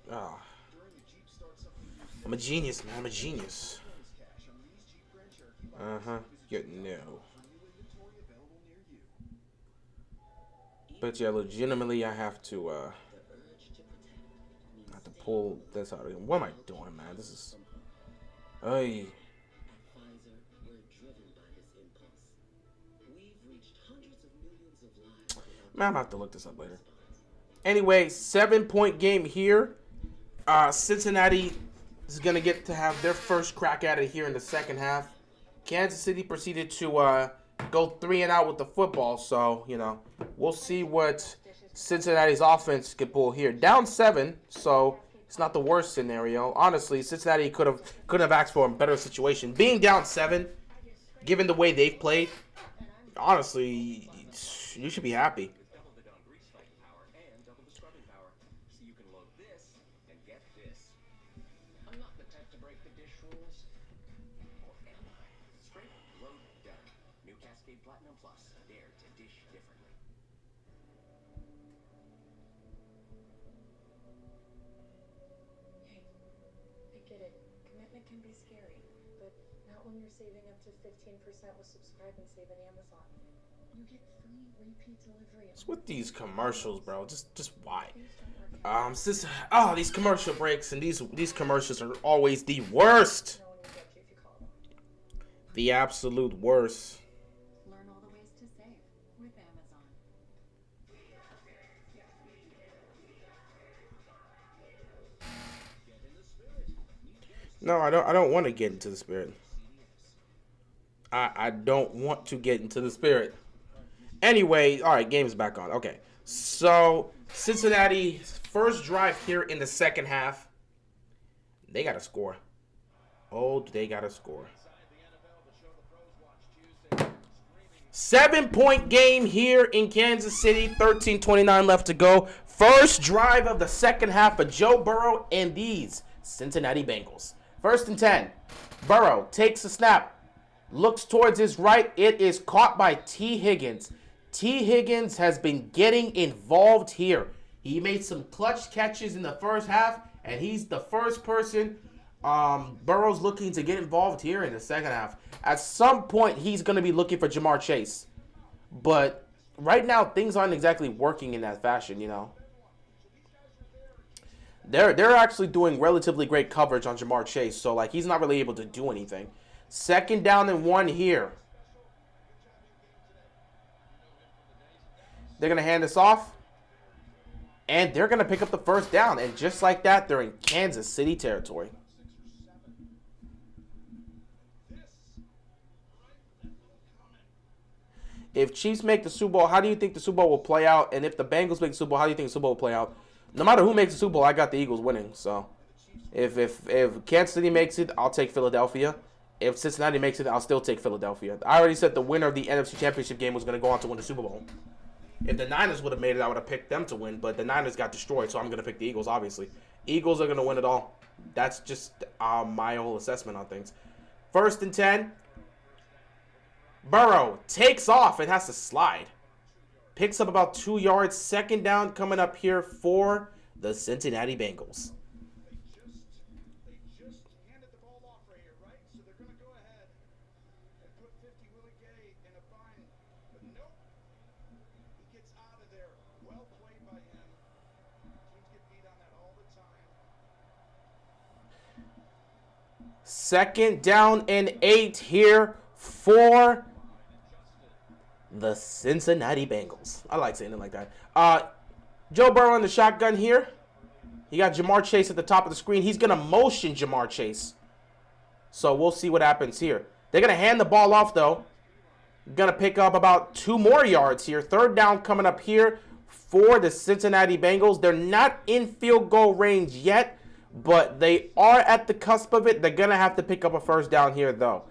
I'm a genius, man. I'm a genius. No. But yeah, legitimately, I have to pull this out of here. What am I doing, man? This is... Ay. Man, I'm gonna have to look this up later. Anyway, 7-point game here. Cincinnati is gonna get to have their first crack at it here in the second half. Kansas City proceeded to go 3 and out with the football, so you know we'll see what Cincinnati's offense can pull here. Down 7, so it's not the worst scenario. Honestly, Cincinnati could have asked for a better situation. Being down 7, given the way they've played, honestly, you should be happy.
Can be scary, but not when you're saving up to 15% with Subscribe and Save at Amazon. You get free repeat delivery.
What's with these commercials, bro? Just why? These commercial breaks and these commercials are always the worst. The absolute worst.
Learn all the ways to save with Amazon.
No, I don't want to get into the spirit. I don't want to get into the spirit. Anyway, all right, game is back on. Okay, so Cincinnati first drive here in the second half. They got to score. Oh, they got to score. 7-point game here in Kansas City. 13:29 left to go. First drive of the second half for Joe Burrow and these Cincinnati Bengals. 1st and 10. Burrow takes a snap. Looks towards his right. It is caught by T. Higgins. T. Higgins has been getting involved here. He made some clutch catches in the first half, and he's the first person Burrow's looking to get involved here in the second half. At some point, he's going to be looking for Jamar Chase. But right now, things aren't exactly working in that fashion, you know. They're actually doing relatively great coverage on Jamar Chase, so like he's not really able to do anything. 2nd down and 1 here. They're going to hand this off. And they're going to pick up the first down. And just like that, they're in Kansas City territory. If Chiefs make the Super Bowl, how do you think the Super Bowl will play out? And if the Bengals make the Super Bowl, how do you think the Super Bowl will play out? No matter who makes the Super Bowl, I got the Eagles winning. So if Kansas City makes it, I'll take Philadelphia. If Cincinnati makes it, I'll still take Philadelphia. I already said the winner of the NFC Championship game was going to go on to win the Super Bowl. If the Niners would have made it, I would have picked them to win. But the Niners got destroyed, so I'm going to pick the Eagles, obviously. Eagles are going to win it all. That's just my whole assessment on things. 1st and 10. Burrow takes off and has to slide. Picks up about 2 yards. 2nd down coming up here for the Cincinnati Bengals.
They just handed the ball off right here, right? So they're going to go ahead and put 50 Willie Gay in a bind. But nope. He gets out of there. Well played by him. Teams get beat on that all the time.
2nd down and 8 here for the Cincinnati Bengals. I like saying it like that. Joe Burrow in the shotgun here. He got Jamar Chase at the top of the screen. He's going to motion Jamar Chase. So we'll see what happens here. They're going to hand the ball off, though. Going to pick up about 2 more yards here. 3rd down coming up here for the Cincinnati Bengals. They're not in field goal range yet, but they are at the cusp of it. They're going to have to pick up a first down here, though.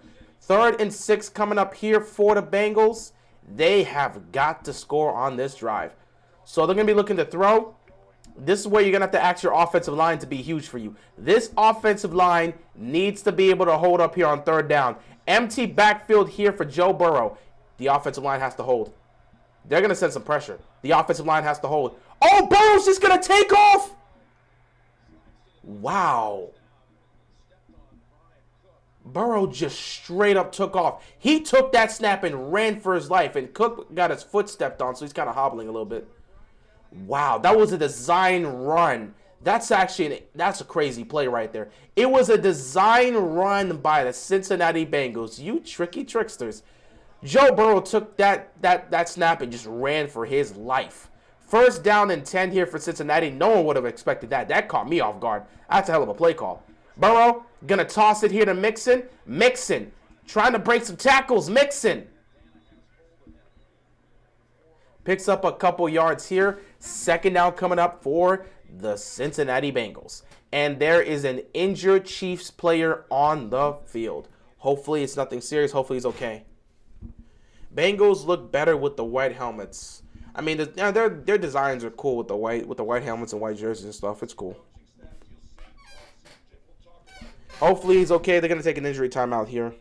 3rd and 6 coming up here for the Bengals. They have got to score on this drive. So they're going to be looking to throw. This is where you're going to have to ask your offensive line to be huge for you. This offensive line needs to be able to hold up here on 3rd down. Empty backfield here for Joe Burrow. The offensive line has to hold. They're going to send some pressure. The offensive line has to hold. Oh, Burrow's just going to take off. Wow. Burrow just straight up took off. He took that snap and ran for his life, and Cook got his foot stepped on, so he's kind of hobbling a little bit. Wow, that was a design run. That's a crazy play right there. It was a design run by the Cincinnati Bengals. You tricky tricksters. Joe Burrow took that snap and just ran for his life. 1st down and 10 here for Cincinnati. No one would have expected that. That caught me off guard. That's a hell of a play call. Burrow gonna toss it here to Mixon. Mixon trying to break some tackles. Mixon picks up a couple yards here. 2nd down coming up for the Cincinnati Bengals. And there is an injured Chiefs player on the field. Hopefully it's nothing serious. Hopefully he's okay. Bengals look better with the white helmets. I mean, their designs are cool with the white helmets and white jerseys and stuff. It's cool. Hopefully he's okay. They're going to take an injury timeout here.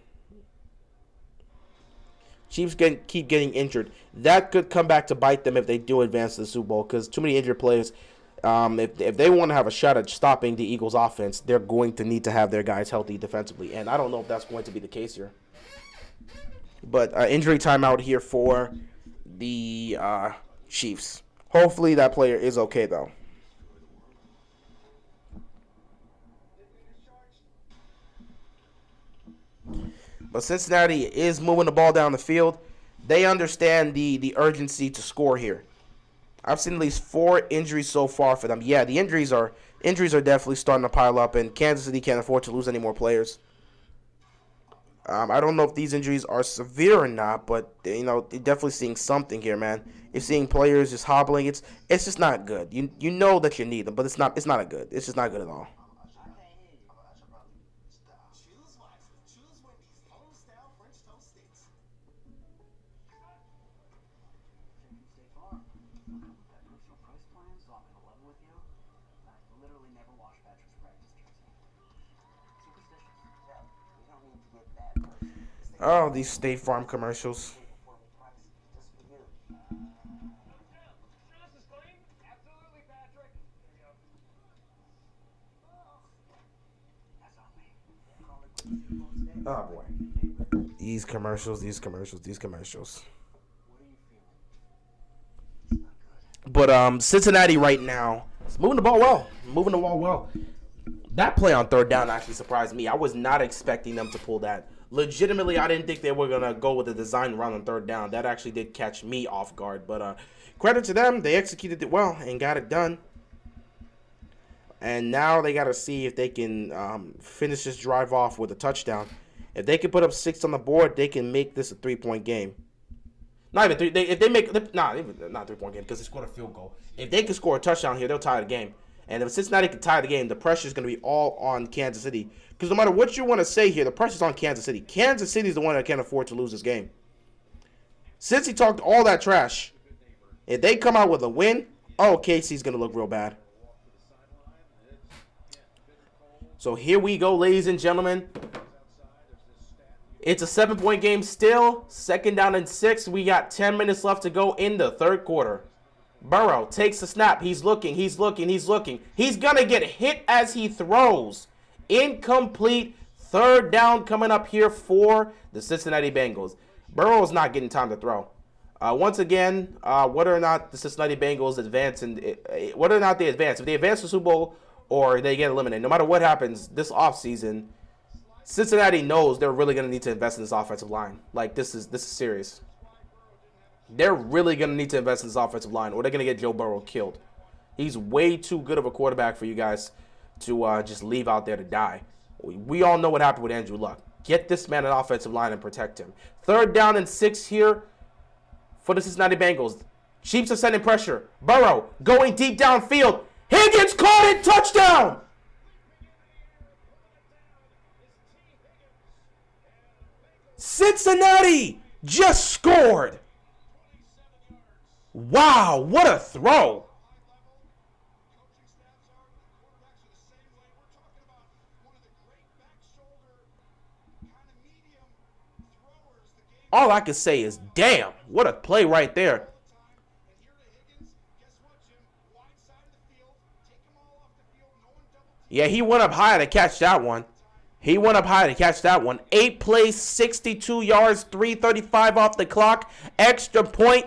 Chiefs keep getting injured. That could come back to bite them if they do advance to the Super Bowl, because too many injured players. If they want to have a shot at stopping the Eagles' offense, they're going to need to have their guys healthy defensively. And I don't know if that's going to be the case here. But injury timeout here for the Chiefs. Hopefully that player is okay, though. But Cincinnati is moving the ball down the field. They understand the urgency to score here. I've seen at least 4 injuries so far for them. Yeah, the injuries are Injuries are definitely starting to pile up, and Kansas City can't afford to lose any more players. I don't know if these injuries are severe or not, but they're definitely seeing something here, man. You're seeing players just hobbling. It's just not good. You know that you need them, but it's not a good. It's just not good at all.
Choose wisely. Choose Wendy's home-style French toast sticks.
State Farm. That personal price plan, so I'm gonna level with you. I literally never wash Patrick's practice jersey. Superstitious.
Yeah, we don't need to get that person.
Oh, these State Farm commercials.
Before we price just for you.
Strauss is clean? Absolutely, Patrick. There you go.
That's on me. Call it quits your phone today.
Oh boy. These commercials.
What are you feeling?
But Cincinnati right now is moving the ball well. That play on third down actually surprised me. I was not expecting them to pull that. Legitimately, I didn't think they were going to go with a design run on third down. That actually did catch me off guard. But credit to them. They executed it well and got it done. And now they got to see if they can finish this drive off with a touchdown. If they can put up 6 on the board, they can make this a 3-point game. Not even 3. If they make not 3-point game because they scored a field goal. If they can score a touchdown here, they'll tie the game. And if Cincinnati can tie the game, the pressure is going to be all on Kansas City. Because no matter what you want to say here, the pressure's on Kansas City. Kansas City is the one that can't afford to lose this game. Since he talked all that trash, if they come out with a win, KC's going to look real bad. So here we go, ladies and gentlemen. It's a 7-point game still. 2nd down and 6. We got 10 minutes left to go in the third quarter. Burrow takes the snap. He's looking. He's going to get hit as he throws. Incomplete. 3rd down coming up here for the Cincinnati Bengals. Burrow is not getting time to throw. Once again, whether or not the Cincinnati Bengals advance, whether or not they advance, if they advance to the Super Bowl or they get eliminated, no matter what happens this offseason, Cincinnati knows they're really going to need to invest in this offensive line. Like, this is serious. They're really going to need to invest in this offensive line or they're going to get Joe Burrow killed. He's way too good of a quarterback for you guys to just leave out there to die. We all know what happened with Andrew Luck. Get this man an offensive line and protect him. 3rd down and 6 here for the Cincinnati Bengals. Chiefs are sending pressure. Burrow going deep downfield. Higgins caught it. Touchdown! Cincinnati just scored. Wow, what a throw. All I can say is, damn, what a play right there. Yeah, he went up high to catch that one. 8 plays, 62 yards, 3:35 off the clock. Extra point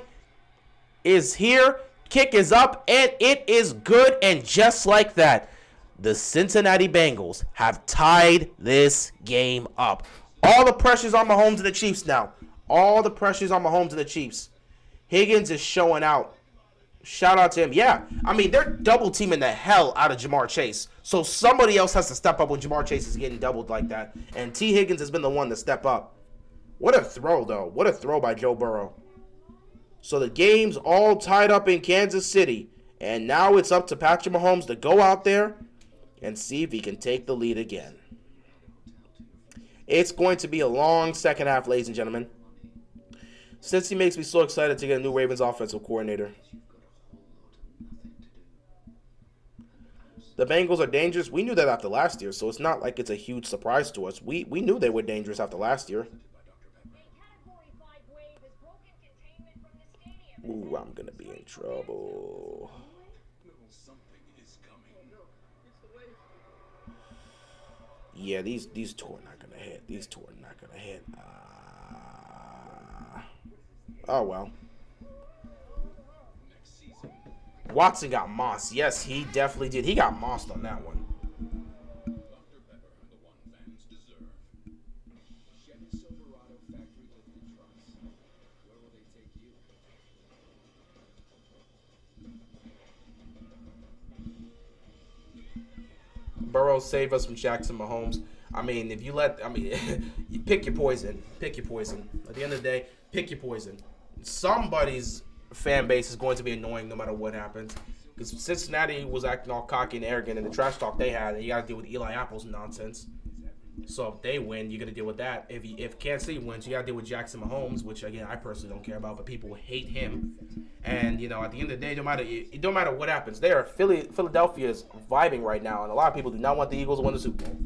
is here. Kick is up, and it is good. And just like that, the Cincinnati Bengals have tied this game up. All the pressure's on Mahomes and the Chiefs now. Higgins is showing out. Shout out to him. Yeah, I mean, they're double teaming the hell out of Jamar Chase. So somebody else has to step up when Jamar Chase is getting doubled like that. And T. Higgins has been the one to step up. What a throw, though. What a throw by Joe Burrow. So the game's all tied up in Kansas City. And now it's up to Patrick Mahomes to go out there and see if he can take the lead again. It's going to be a long second half, ladies and gentlemen. Since he makes me so excited to get a new Ravens offensive coordinator. The Bengals are dangerous. We knew that after last year, so it's not like it's a huge surprise to us. We knew they were dangerous after last year. Ooh, I'm going to be in trouble. Yeah, these two are not going to hit. Oh, well. Watson got mossed. Yes, he definitely did. He got mossed on that one. Burrow save us from Jackson Mahomes. I mean, if you let, I mean, you pick your poison. Pick your poison. At the end of the day, pick your poison. Somebody's fan base is going to be annoying no matter what happens. Because Cincinnati was acting all cocky and arrogant in the trash talk they had, and you got to deal with Eli Apple's nonsense. So if they win, you're gonna deal with that. If Kansas City wins, you gotta deal with Jackson Mahomes, which again I personally don't care about, but people hate him. And you know, at the end of the day, it don't matter what happens. Philadelphia is vibing right now, and a lot of people do not want the Eagles to win the Super Bowl.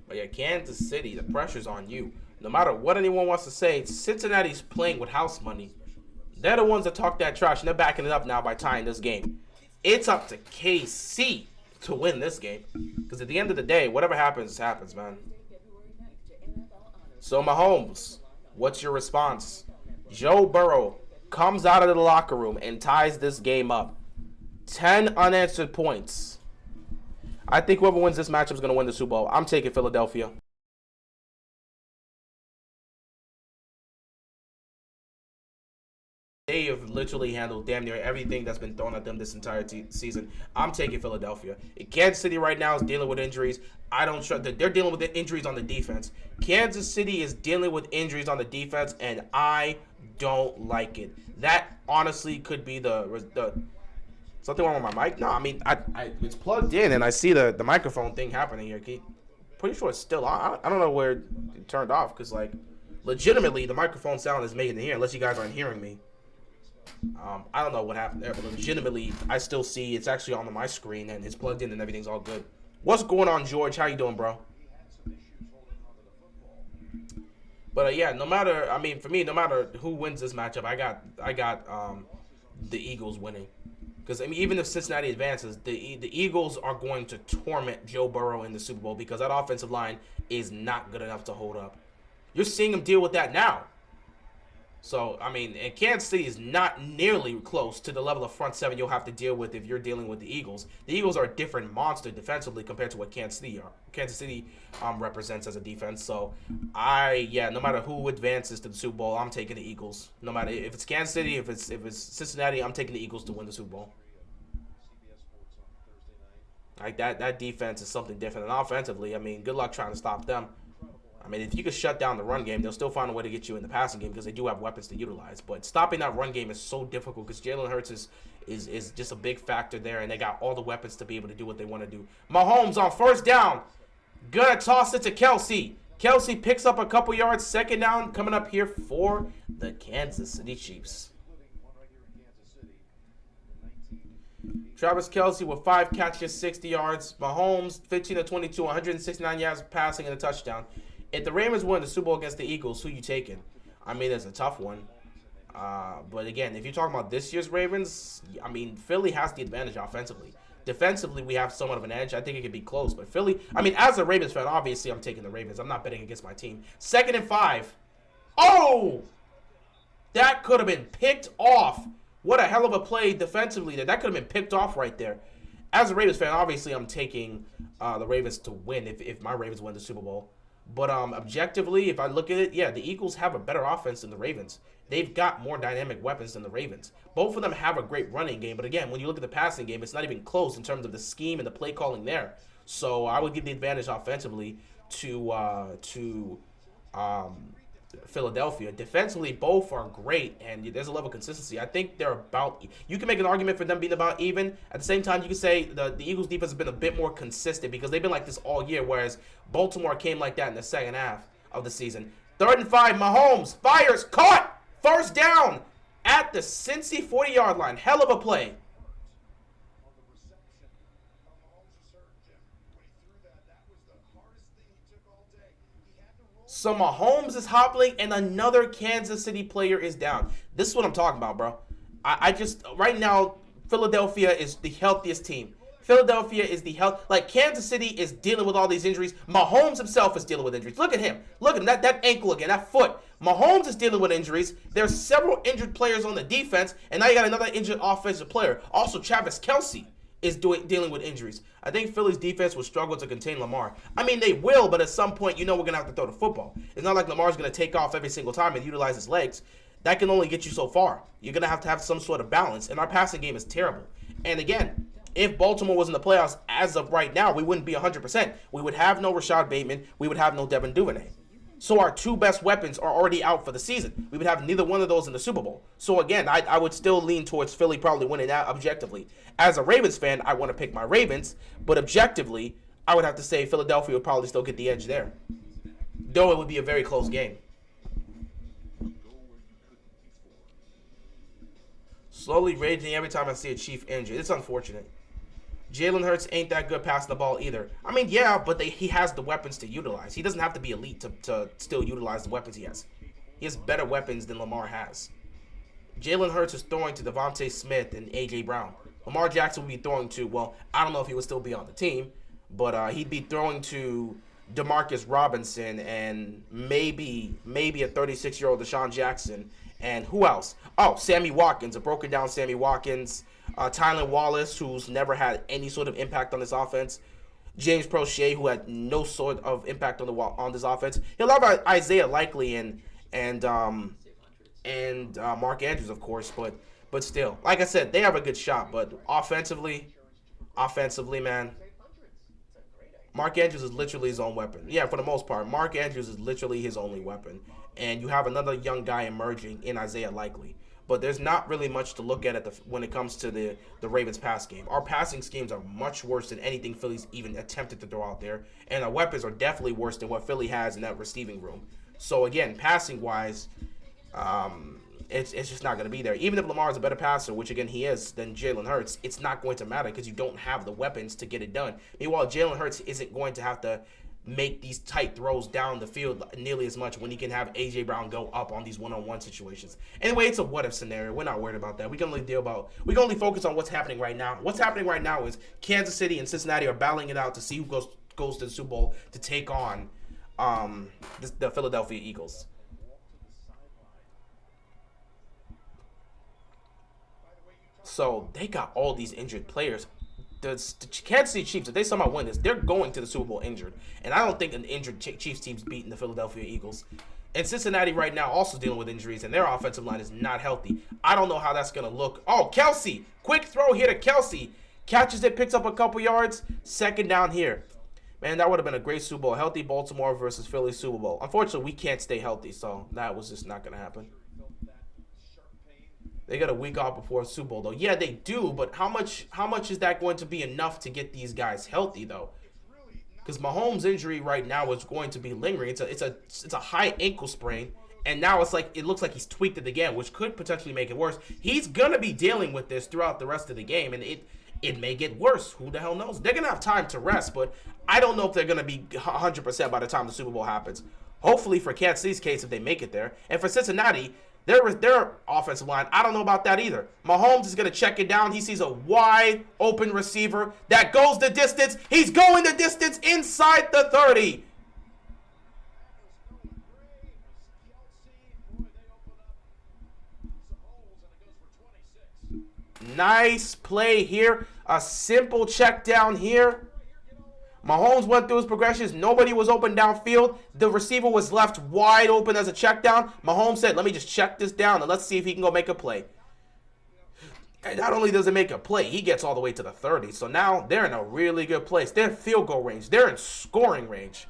But yeah, Kansas City, the pressure's on you. No matter what anyone wants to say, Cincinnati's playing with house money. They're the ones that talk that trash, and they're backing it up now by tying this game. It's up to KC to win this game. Because at the end of the day, whatever happens, happens, man. So, Mahomes, what's your response? Joe Burrow comes out of the locker room and ties this game up. 10 unanswered points. I think whoever wins this matchup is going to win the Super Bowl. I'm taking Philadelphia. They have literally handled damn near everything that's been thrown at them this entire season. I'm taking Philadelphia. Kansas City right now is dealing with injuries. I don't trust that they're dealing with the injuries on the defense. Kansas City is dealing with injuries on the defense, and I don't like it. That honestly could be the something wrong with my mic. No, I mean it's plugged in, and I see the microphone thing happening here. Pretty sure it's still on. I don't know where it turned off because like legitimately the microphone sound is making it here unless you guys aren't hearing me. I don't know what happened there, but legitimately, I still see it's actually on my screen and it's plugged in and everything's all good. What's going on, George? How you doing, bro? But yeah, no matter, I mean, for me, no matter who wins this matchup, I got the Eagles winning. Because I mean, even if Cincinnati advances, the Eagles are going to torment Joe Burrow in the Super Bowl because that offensive line is not good enough to hold up. You're seeing him deal with that now. So, I mean, and Kansas City is not nearly close to the level of front seven you'll have to deal with if you're dealing with the Eagles. The Eagles are a different monster defensively compared to what Kansas City represents as a defense. So, no matter who advances to the Super Bowl, I'm taking the Eagles. No matter if it's Kansas City, if it's Cincinnati, I'm taking the Eagles to win the Super Bowl. Like that defense is something different. And offensively, I mean, good luck trying to stop them. I mean, if you could shut down the run game, they'll still find a way to get you in the passing game because they do have weapons to utilize. But stopping that run game is so difficult because Jalen Hurts is just a big factor there, and they got all the weapons to be able to do what they want to do. Mahomes on first down. Gonna toss it to Kelsey. Kelsey picks up a couple yards. Second down coming up here for the Kansas City Chiefs. Travis Kelsey with 5 catches, 60 yards. Mahomes, 15 of 22, 169 yards passing and a touchdown. If the Ravens win the Super Bowl against the Eagles, who you taking? I mean, it's a tough one. But again, if you're talking about this year's Ravens, I mean, Philly has the advantage offensively. Defensively, we have somewhat of an edge. I think it could be close. But Philly, I mean, as a Ravens fan, obviously I'm taking the Ravens. I'm not betting against my team. 2nd and 5. Oh! That could have been picked off. What a hell of a play defensively there. That could have been picked off right there. As a Ravens fan, obviously I'm taking the Ravens to win if my Ravens win the Super Bowl. But objectively, if I look at it, yeah, the Eagles have a better offense than the Ravens. They've got more dynamic weapons than the Ravens. Both of them have a great running game. But again, when you look at the passing game, it's not even close in terms of the scheme and the play calling there. So I would give the advantage offensively to Philadelphia. Defensively, both are great, and there's a level of consistency. I think they're about, you can make an argument for them being about even. At the same time, you can say the Eagles defense has been a bit more consistent because they've been like this all year, whereas Baltimore came like that in the second half of the season. 3rd and 5, Mahomes fires, caught, first down at the Cincy 40-yard line. Hell of a play. So Mahomes is hobbling, and another Kansas City player is down. This is what I'm talking about, bro. I just, right now, Philadelphia is the healthiest team. Philadelphia is the like Kansas City is dealing with all these injuries. Mahomes himself is dealing with injuries. Look at him. Look at him, that ankle again, that foot. Mahomes is dealing with injuries. There's several injured players on the defense, and now you got another injured offensive player. Also, Travis Kelsey is dealing with injuries. I think Philly's defense will struggle to contain Lamar. I mean, they will, but at some point, we're going to have to throw the football. It's not like Lamar's going to take off every single time and utilize his legs. That can only get you so far. You're going to have some sort of balance, and our passing game is terrible. And again, if Baltimore was in the playoffs as of right now, we wouldn't be 100%. We would have no Rashad Bateman. We would have no Devin Duvernay. So our two best weapons are already out for the season. We would have neither one of those in the Super Bowl. So again, I would still lean towards Philly probably winning that objectively. As a Ravens fan, I want to pick my Ravens, but objectively, I would have to say Philadelphia would probably still get the edge there. Though it would be a very close game. Slowly raging every time I see a Chief injured. It's unfortunate. Jalen Hurts ain't that good passing the ball either. I mean, yeah, but he has the weapons to utilize. He doesn't have to be elite to still utilize the weapons he has. He has better weapons than Lamar has. Jalen Hurts is throwing to Devontae Smith and A.J. Brown. Lamar Jackson would be throwing to, well, I don't know if he would still be on the team, but he'd be throwing to Demarcus Robinson and maybe a 36-year-old Deshaun Jackson. And who else? Oh, Sammy Watkins, a broken down Sammy Watkins. Tylan Wallace, who's never had any sort of impact on this offense. James Prochet, who had no sort of impact on this offense. He'll have Isaiah Likely and Mark Andrews, of course, but still, like I said, they have a good shot. But offensively, man, Mark Andrews is literally his own weapon. Yeah, for the most part, Mark Andrews is literally his only weapon. And you have another young guy emerging in Isaiah Likely. But there's not really much to look at when it comes to the Ravens pass game. Our passing schemes are much worse than anything Philly's even attempted to throw out there. And our weapons are definitely worse than what Philly has in that receiving room. So, again, passing-wise, it's just not going to be there. Even if Lamar is a better passer, which, again, he is, than Jalen Hurts, it's not going to matter because you don't have the weapons to get it done. Meanwhile, Jalen Hurts isn't going to have to make these tight throws down the field nearly as much when he can have A.J. Brown go up on these one-on-one situations. Anyway, it's a what-if scenario. We're not worried about that. We can only focus on what's happening right now. What's happening right now is Kansas City and Cincinnati are battling it out to see who goes to the Super Bowl to take on the Philadelphia Eagles. So they got all these injured players. The Kansas City Chiefs, if they somehow win this, they're going to the Super Bowl injured. And I don't think an injured Chiefs team's beating the Philadelphia Eagles. And Cincinnati right now also dealing with injuries, and their offensive line is not healthy. I don't know how that's going to look. Oh, Kelsey. Quick throw here to Kelsey. Catches it, picks up a couple yards. Second down here. Man, that would have been a great Super Bowl. Healthy Baltimore versus Philly Super Bowl. Unfortunately, we can't stay healthy, so that was just not going to happen. They got a week off before Super Bowl, though. Yeah, they do, but how much is that going to be enough to get these guys healthy, though? Because Mahomes' injury right now is going to be lingering. It's a high ankle sprain, and now it looks like he's tweaked it again, which could potentially make it worse. He's gonna be dealing with this throughout the rest of the game, and it may get worse. Who the hell knows? They're gonna have time to rest, but I don't know if they're gonna be 100% by the time the Super Bowl happens. Hopefully, for Kansas City's case, if they make it there, and for Cincinnati. Their offensive line, I don't know about that either. Mahomes is going to check it down. He sees a wide open receiver that goes the distance. He's going the distance inside the 30. Nice play here. A simple check down here. Mahomes went through his progressions. Nobody was open downfield. The receiver was left wide open as a check down. Mahomes said, let me just check this down and let's see if he can go make a play. And not only does he make a play, he gets all the way to the 30. So now they're in a really good place. They're in field goal range. They're in scoring range.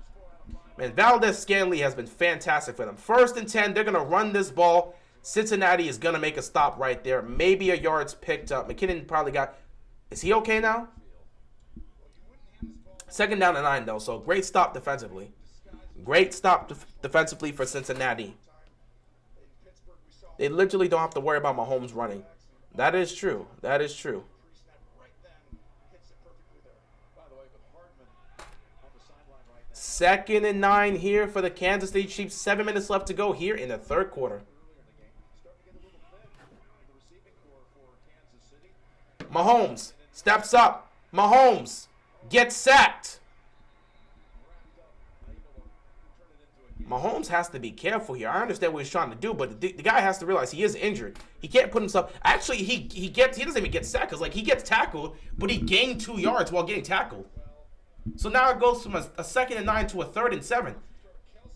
Man, Valdez-Scantling has been fantastic for them. 1st and 10, they're going to run this ball. Cincinnati is going to make a stop right there. Maybe a yard's picked up. McKinnon probably got... Is he okay now? 2nd down and 9, though, so great stop defensively. Great stop defensively for Cincinnati. They literally don't have to worry about Mahomes running. That is true. That is true. 2nd and 9 here for the Kansas City Chiefs. 7 minutes left to go here in the 3rd quarter. Mahomes steps up. Mahomes gets sacked. Mahomes has to be careful here. I understand what he's trying to do, but the guy has to realize he is injured. He can't put himself. Actually, he doesn't even get sacked, because like he gets tackled, but he gained 2 yards while getting tackled. So now it goes from a 2nd and 9 to a 3rd and 7.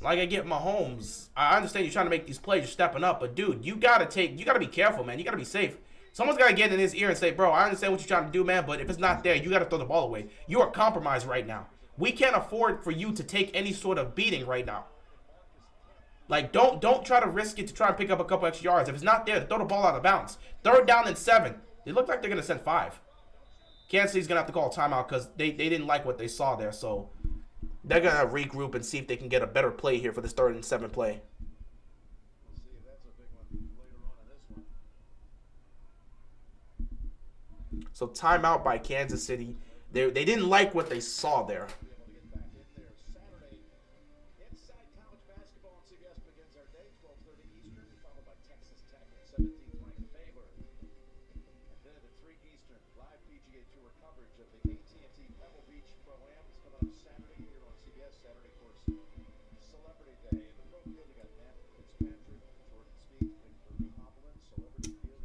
Like I get Mahomes. I understand you're trying to make these plays, you're stepping up, but dude, you gotta be careful, man. You gotta be safe. Someone's gotta get in his ear and say, bro, I understand what you're trying to do, man, but if it's not there, you gotta throw the ball away. You are compromised right now. We can't afford for you to take any sort of beating right now. Like, don't try to risk it to try and pick up a couple extra yards. If it's not there, throw the ball out of bounds. 3rd down and 7. They look like they're going to send 5. Kansas City's going to have to call a timeout because they didn't like what they saw there. So they're going to regroup and see if they can get a better play here for this 3rd and 7 play.
We'll see if that's a big one later on in this one.
So timeout by Kansas City. They didn't like what they saw there.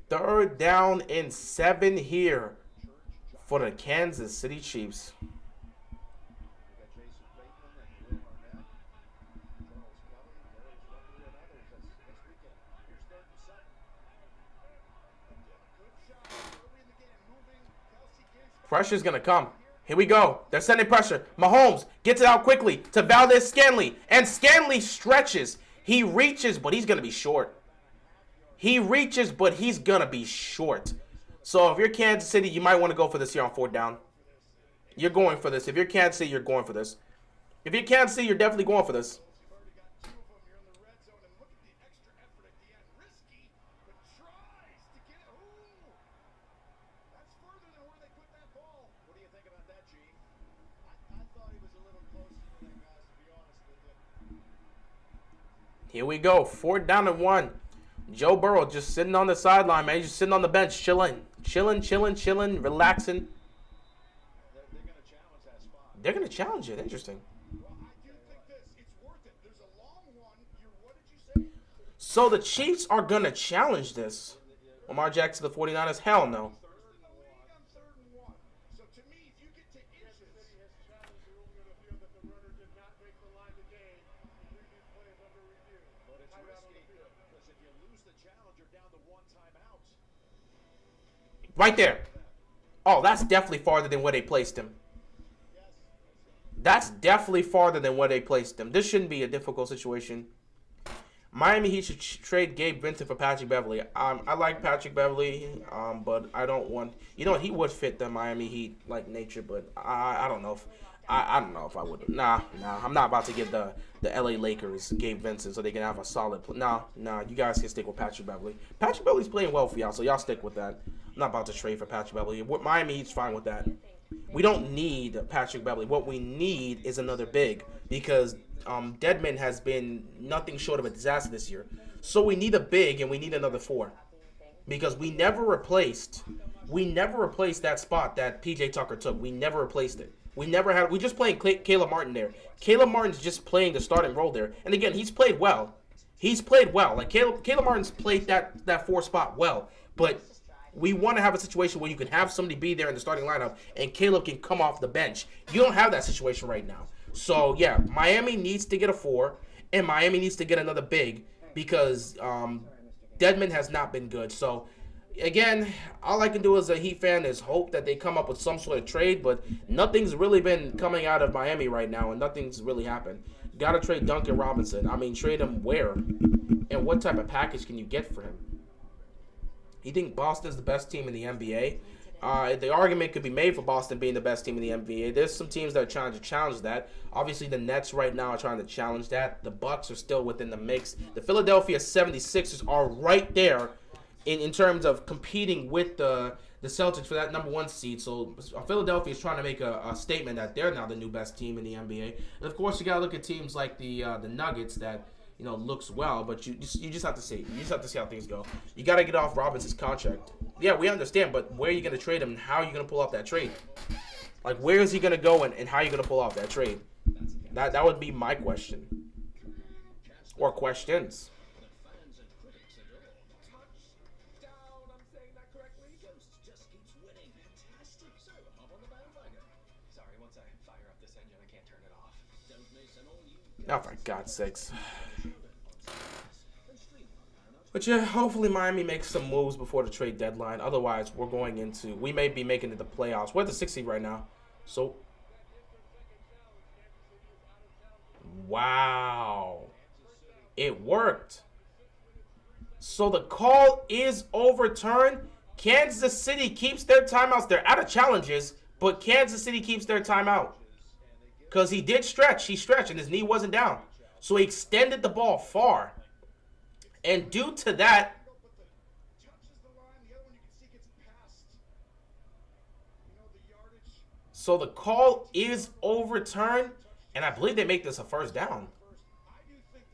Third down and 7 here for the Kansas City Chiefs. Pressure's going to come. Here we go. They're sending pressure. Mahomes gets it out quickly to Valdez-Scantling. And Scantling stretches. He reaches, but he's going to be short. He reaches, but he's going to be short. So if you're Kansas City, you might want to go for this here on 4th down. You're going for this. If you're Kansas City, you're going for this. If you're Kansas City, you're definitely going for this. Here we go. 4th down and 1. Joe Burrow just sitting on the sideline, man. He's just sitting on the bench, chilling, relaxing. They're going to challenge it. Interesting. So the Chiefs are going to challenge this. Lamar Jackson to the 49ers? Hell no. Right there. Oh, that's definitely farther than where they placed him. That's definitely farther than where they placed him. This shouldn't be a difficult situation. Miami Heat should trade Gabe Vincent for Patrick Beverly. I like Patrick Beverly, but I don't want. You know what? He would fit the Miami Heat like nature, but I don't know if I don't know if I would. Nah. I'm not about to give the LA Lakers Gabe Vincent so they can have a solid. Nah. You guys can stick with Patrick Beverly. Patrick Beverly's playing well for y'all, so y'all stick with that. I'm not about to trade for Patrick Beverly. Miami Heat's fine with that. We don't need Patrick Beverly. What we need is another big because Deadman has been nothing short of a disaster this year. So we need a big and we need another 4 because we never replaced that spot that PJ Tucker took. We never replaced it. We just playing Caleb Martin there. Caleb Martin's just playing the starting role there. And again, he's played well. Like Caleb Martin's played that 4 spot well. But we want to have a situation where you can have somebody be there in the starting lineup and Caleb can come off the bench. You don't have that situation right now. So, yeah, Miami needs to get a 4 and Miami needs to get another big because Deadman has not been good. So, again, all I can do as a Heat fan is hope that they come up with some sort of trade, but nothing's really been coming out of Miami right now and nothing's really happened. Got to trade Duncan Robinson. I mean, trade him where? And what type of package can you get for him? You think Boston's the best team in the NBA? The argument could be made for Boston being the best team in the NBA. There's some teams that are trying to challenge that. Obviously, the Nets right now are trying to challenge that. The Bucks are still within the mix. The Philadelphia 76ers are right there in terms of competing with the Celtics for that number 1 seed. So Philadelphia is trying to make a statement that they're now the new best team in the NBA. And of course, you got to look at teams like the Nuggets that looks well, but you just have to see. You just have to see how things go. You got to get off Robinson's contract. Yeah, we understand, but where are you going to trade him and how are you going to pull off that trade? Like, where is he going to go and how are you going to pull off that trade? That would be my question. or questions.
that fans and critics adore.
Touchdown, I'm saying that correctly.
Ghost just keeps winning. Fantastic. So, hop on the bandwagon.
Sorry, once I fire up this engine, I can't turn it off.
Don't miss an all-new
Oh, for God's sakes.
showdown on CBS and stream on Paramount.
But yeah, hopefully Miami makes some moves before the trade deadline. Otherwise, we may be making it the playoffs. We're at the 6th seed right now. So, wow. It worked. So the call is overturned. Kansas City keeps their timeouts. They're out of challenges, but Kansas City keeps their timeout. Because he did stretch. He stretched, and his knee wasn't down. So he extended the ball far. And due to that,
Touches the line, the other one you can see gets past. You know, the yardage.
so the call is overturned, and I believe they make this a first down.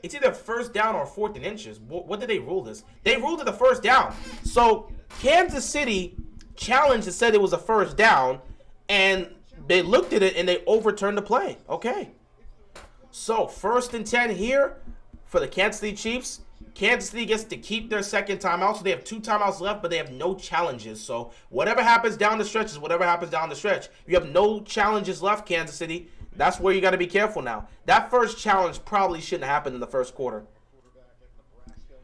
It's either first down or 4th and inches. What did they rule this? They ruled it a first down. So Kansas City challenged and said it was a first down, and they looked at it and they overturned the play. Okay. So 1st and 10 here for the Kansas City Chiefs. Kansas City gets to keep their second timeout, so they have 2 timeouts left, but they have no challenges. So whatever happens down the stretch is whatever happens down the stretch. You have no challenges left, Kansas City. That's where you got to be careful now. That first challenge probably shouldn't have happened in the first quarter.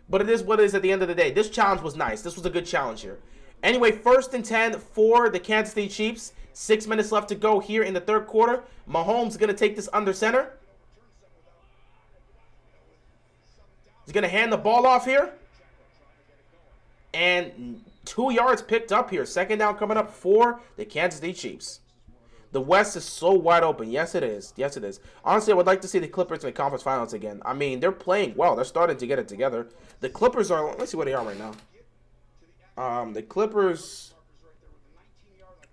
But it is what it is at the end of the day. This challenge was nice. This was a good challenge here. Anyway, 1st and 10 for the Kansas City Chiefs. 6 minutes left to go here in the 3rd quarter. Mahomes is going to take this under center. He's going to hand the ball off here. And 2 yards picked up here. 2nd down coming up for the Kansas City Chiefs. The West is so wide open. Yes, it is. Yes, it is. Honestly, I would like to see the Clippers in the conference finals again. I mean, they're playing well. They're starting to get it together. The Clippers are, let's see where they are right now. The Clippers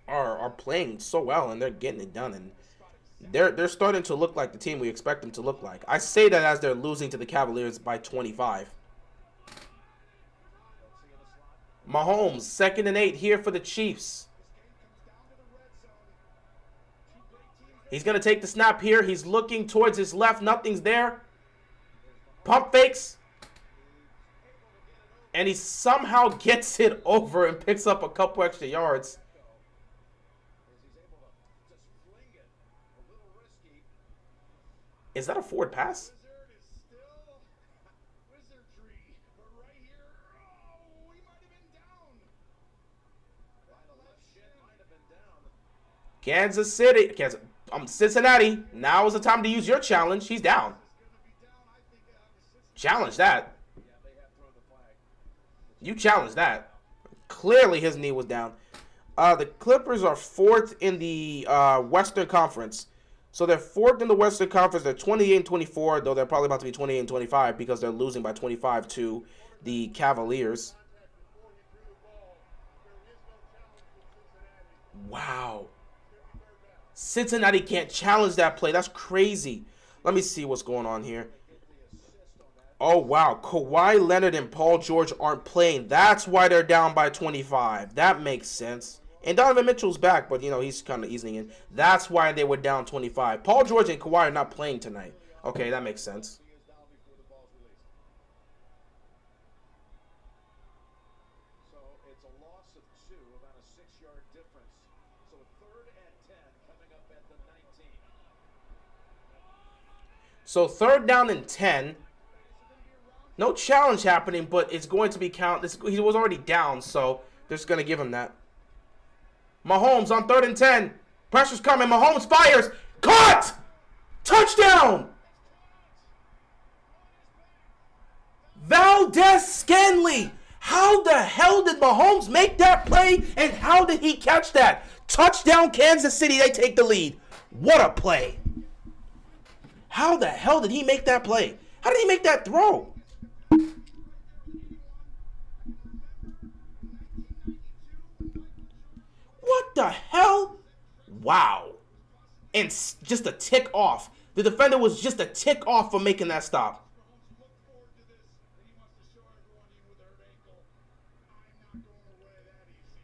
are playing so well, and they're getting it done. And they're starting to look like the team we expect them to look like. I say that as they're losing to the Cavaliers by 25. Mahomes, 2nd and 8 here for the Chiefs. He's going to take the snap here. He's looking towards his left. Nothing's there. Pump fakes. And he somehow gets it over and picks up a couple extra yards. Is that a forward pass?
Wizard is still wizardry. But right here, oh, he might have been down.
Might have been down.
Kansas City. Cincinnati. Now is the time to use your challenge. He's down. Challenge that. You challenge that. Clearly his knee was down. The Clippers are 4th in the Western Conference. So they're 4th in the Western Conference. They're 28-24, though they're probably about to be 28-25 because they're losing by 25 to the Cavaliers. Wow. Cincinnati can't challenge that play. That's crazy. Let me see what's going on here. Oh, wow. Kawhi Leonard and Paul George aren't playing. That's why they're down by 25. That makes sense. And Donovan Mitchell's back, but, you know, he's kind of easing in. That's why they were down 25. Paul George and Kawhi are not playing tonight. Okay, that makes sense.
So it's a loss of 2, about a 6-yard difference. So 3rd and 10 coming up at the 19.
So 3rd down and 10. No challenge happening, but it's going to be count. He was already down, so they're just going to give him that. Mahomes on 3rd and 10. Pressure's coming. Mahomes fires. Caught! Touchdown! Valdez-Scantling. How the hell did Mahomes make that play, and how did he catch that? Touchdown, Kansas City. They take the lead. What a play. How the hell did he make that play? How did he make that throw? What the hell? Wow. And just a tick off. The defender was just a tick off for making that stop.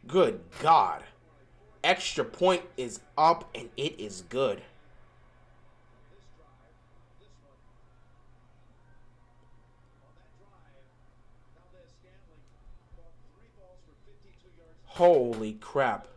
Good God. Extra point is up, and it is good. Holy crap.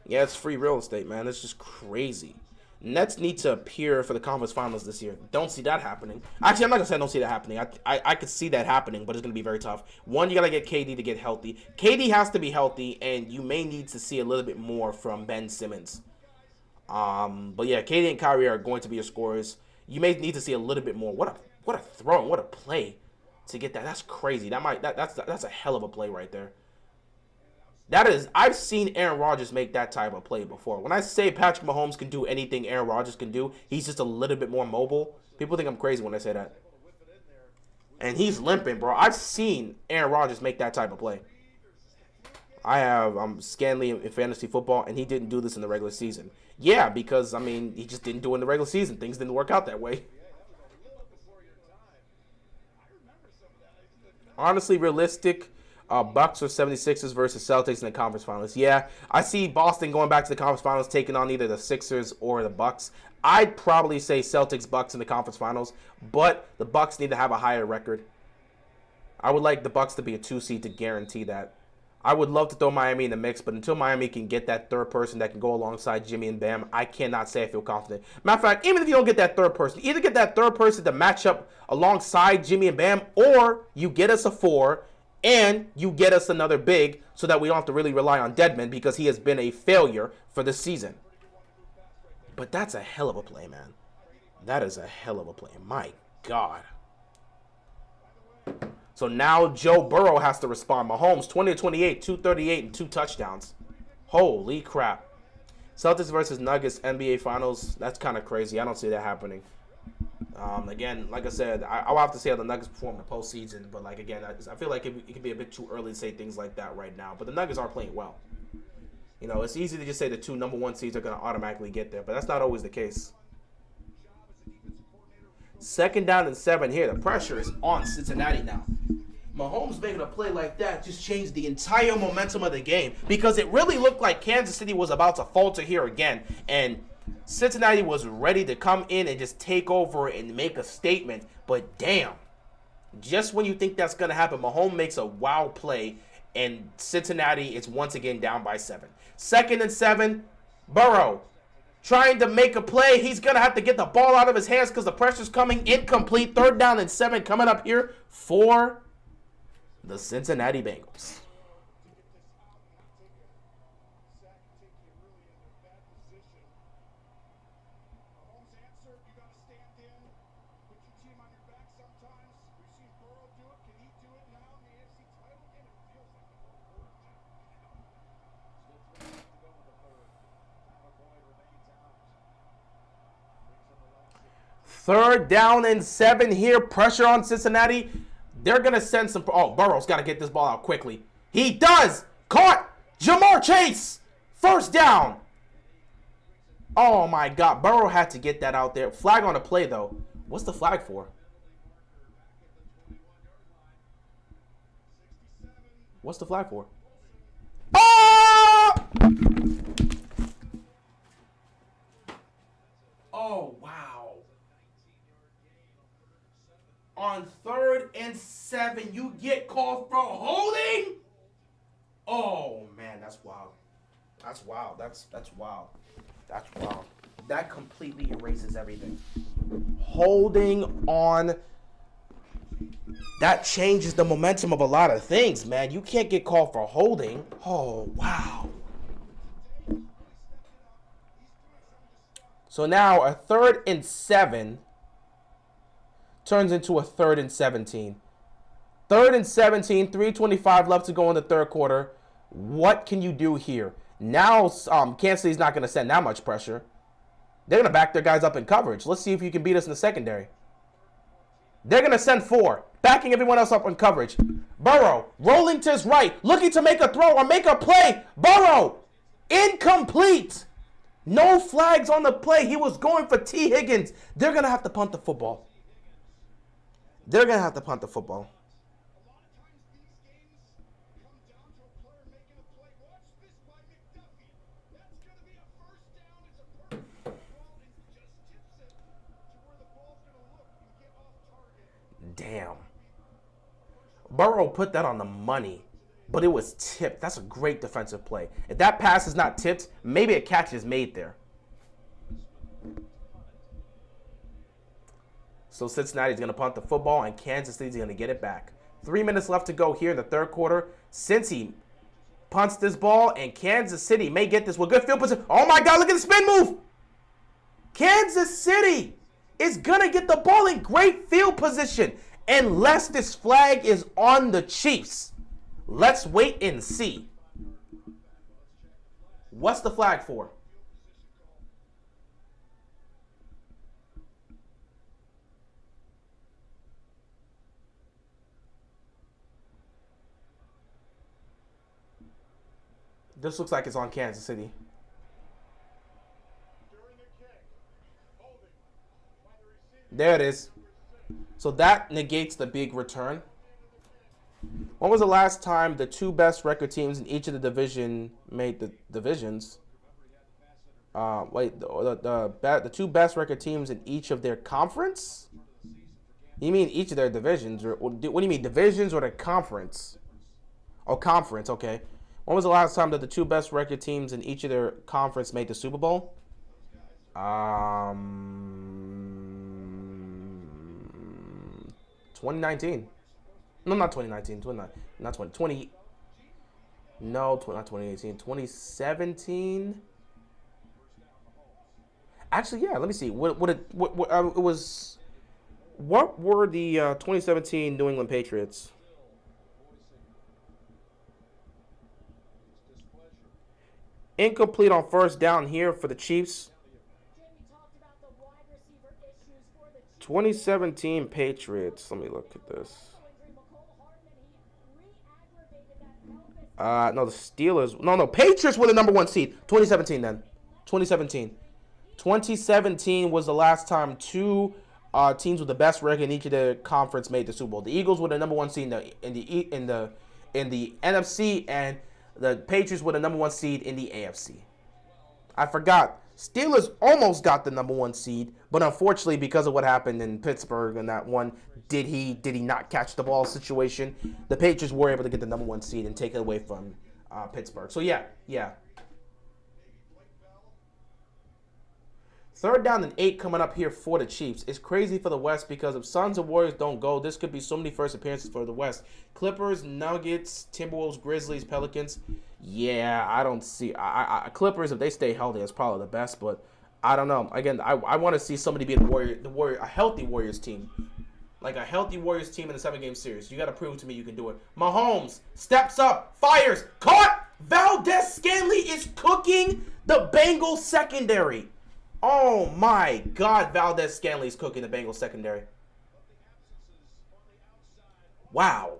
Yeah, it's free real estate, man. It's just crazy. Nets need to appear for the conference finals this year. Don't see that happening. Actually, I'm not going to say I don't see that happening. I could see that happening, but it's going to be very tough. One, you got to get KD to get healthy. KD has to be healthy, and you may need to see a little bit more from Ben Simmons. But yeah, KD and Kyrie are going to be your scorers. You may need to see a little bit more. What a throw, what a play to get that. That's crazy. That's a hell of a play right there. I've seen Aaron Rodgers make that type of play before. When I say Patrick Mahomes can do anything Aaron Rodgers can do, he's just a little bit more mobile. People think I'm crazy when I say that. And he's limping, bro. I've seen Aaron Rodgers make that type of play. I have Scanley in fantasy football, and he didn't do this in the regular season. Yeah, because, I mean, he just didn't do it in the regular season. Things didn't work out that way. Honestly, realistic, Bucks or 76ers versus Celtics in the conference finals. Yeah, I see Boston going back to the conference finals, taking on either the Sixers or the Bucks. I'd probably say Celtics Bucks in the conference finals, but the Bucks need to have a higher record. I would like the Bucks to be a 2 seed to guarantee that. I would love to throw Miami in the mix, but until Miami can get that third person that can go alongside Jimmy and Bam, I cannot say I feel confident. Matter of fact, even if you don't get that third person, either get that third person to match up alongside Jimmy and Bam, or you get us a 4 and you get us another big so that we don't have to really rely on Dedmon because he has been a failure for the season. But that's a hell of a play, man. That is a hell of a play. My God. So now Joe Burrow has to respond. Mahomes, 20-28, 238, and 2 touchdowns. Holy crap. Celtics versus Nuggets, NBA Finals. That's kind of crazy. I don't see that happening. Again, like I said, I'll have to see how the Nuggets perform in the postseason. But, like, again, I feel like it could be a bit too early to say things like that right now. But the Nuggets are playing well. You know, it's easy to just say the 2 number 1 seeds are going to automatically get there. But that's not always the case. 2nd down and 7 here. The pressure is on Cincinnati now. Mahomes making a play like that just changed the entire momentum of the game because it really looked like Kansas City was about to falter here again. And Cincinnati was ready to come in and just take over and make a statement. But damn, just when you think that's going to happen, Mahomes makes a wow play and Cincinnati is once again down by 7. 2nd and 7, Burrow trying to make a play. He's going to have to get the ball out of his hands because the pressure's coming. Incomplete. 3rd down and 7 coming up here for the Cincinnati Bengals. Third down and 7 here. Pressure on Cincinnati. They're going to send some... Oh, Burrow's got to get this ball out quickly. He does. Caught. Jamar Chase. 1st down. Oh, my God. Burrow had to get that out there. Flag on the play, though. What's the flag for? What's the flag for? Oh! Oh, wow. On 3rd and 7, you get called for holding? Oh, man, that's wild. That's wild. That's wild. That's wild. That completely erases everything. Holding on. That changes the momentum of a lot of things, man. You can't get called for holding. Oh, wow. So now a 3rd and 7 turns into a 3rd and 17. 3rd and 17, 3:25 left to go in the 3rd quarter. What can you do here? Now, Kansas City's not going to send that much pressure. They're going to back their guys up in coverage. Let's see if you can beat us in the secondary. They're going to send 4, backing everyone else up in coverage. Burrow, rolling to his right, looking to make a throw or make a play. Burrow, incomplete. No flags on the play. He was going for T. Higgins. They're going to have to punt the football. They're going to have to punt the football. Damn. Burrow put that on the money. but it was tipped. That's a great defensive play. If that pass is not tipped, maybe a catch is made there. So Cincinnati's going to punt the football, and Kansas City's going to get it back. 3 minutes left to go here in the third quarter. Cincy punts this ball, and Kansas City may get this with good field position. Oh, my God, look at the spin move. Kansas City is going to get the ball in great field position unless this flag is on the Chiefs. Let's wait and see. What's the flag for? This looks like it's on Kansas City. There it is. So that negates the big return. When was the last time the two best record teams in each of the division made the divisions? The two best record teams in each of their conference? You mean each of their divisions? Or what do you mean, divisions or the conference? Oh, conference, okay. When was the last time that the two best record teams in each of their conference made the Super Bowl? 2019. No, not 2019. Not 2020. No, not 2018. 2017. Actually, yeah. Let me see. What were the 2017 New England Patriots? Incomplete on first down here for the Chiefs. 2017 Patriots. Let me look at this. No, the Steelers. No, Patriots were the number one seed. 2017 then. 2017. 2017 was the last time two teams with the best record in each of their conference made the Super Bowl. The Eagles were the number one seed in the NFC, and the Patriots were the number one seed in the AFC. I forgot. Steelers almost got the number one seed, but unfortunately, because of what happened in Pittsburgh and that one, did he not catch the ball situation, the Patriots were able to get the number one seed and take it away from Pittsburgh. So yeah. Third down and 8 coming up here for the Chiefs. It's crazy for the West because if Suns and Warriors don't go, this could be so many first appearances for the West. Clippers, Nuggets, Timberwolves, Grizzlies, Pelicans. Yeah, I don't see. Clippers, if they stay healthy, is probably the best, but I don't know. Again, I want to see somebody be a healthy Warriors team. Like a healthy Warriors team in a 7-game series. You got to prove to me you can do it. Mahomes steps up, fires, caught. Valdez-Scantling is cooking the Bengals secondary. Oh my God, Valdez-Scantling is cooking the Bengals secondary. Wow.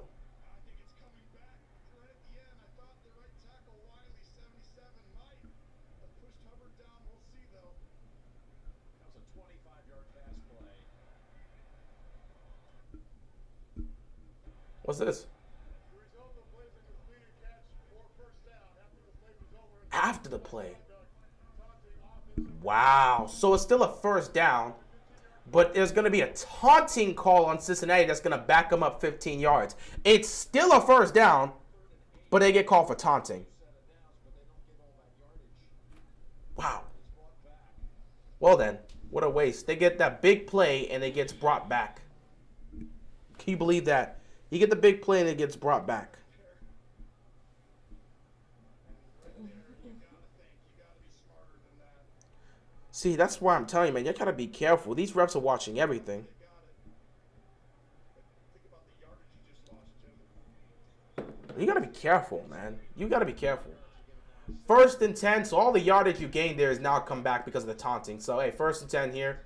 What's this? After the play. Wow. So it's still a first down, but there's going to be a taunting call on Cincinnati that's going to back them up 15 yards. It's still a first down, but they get called for taunting. Wow. Well then, what a waste. They get that big play and it gets brought back. Can you believe that? You get the big play and it gets brought back. See, that's why I'm telling you, man, you gotta be careful. These refs are watching everything. You gotta be careful, man. You gotta be careful. 1st and 10, so all the yardage you gained there is now come back because of the taunting. So, hey, 1st and 10 here.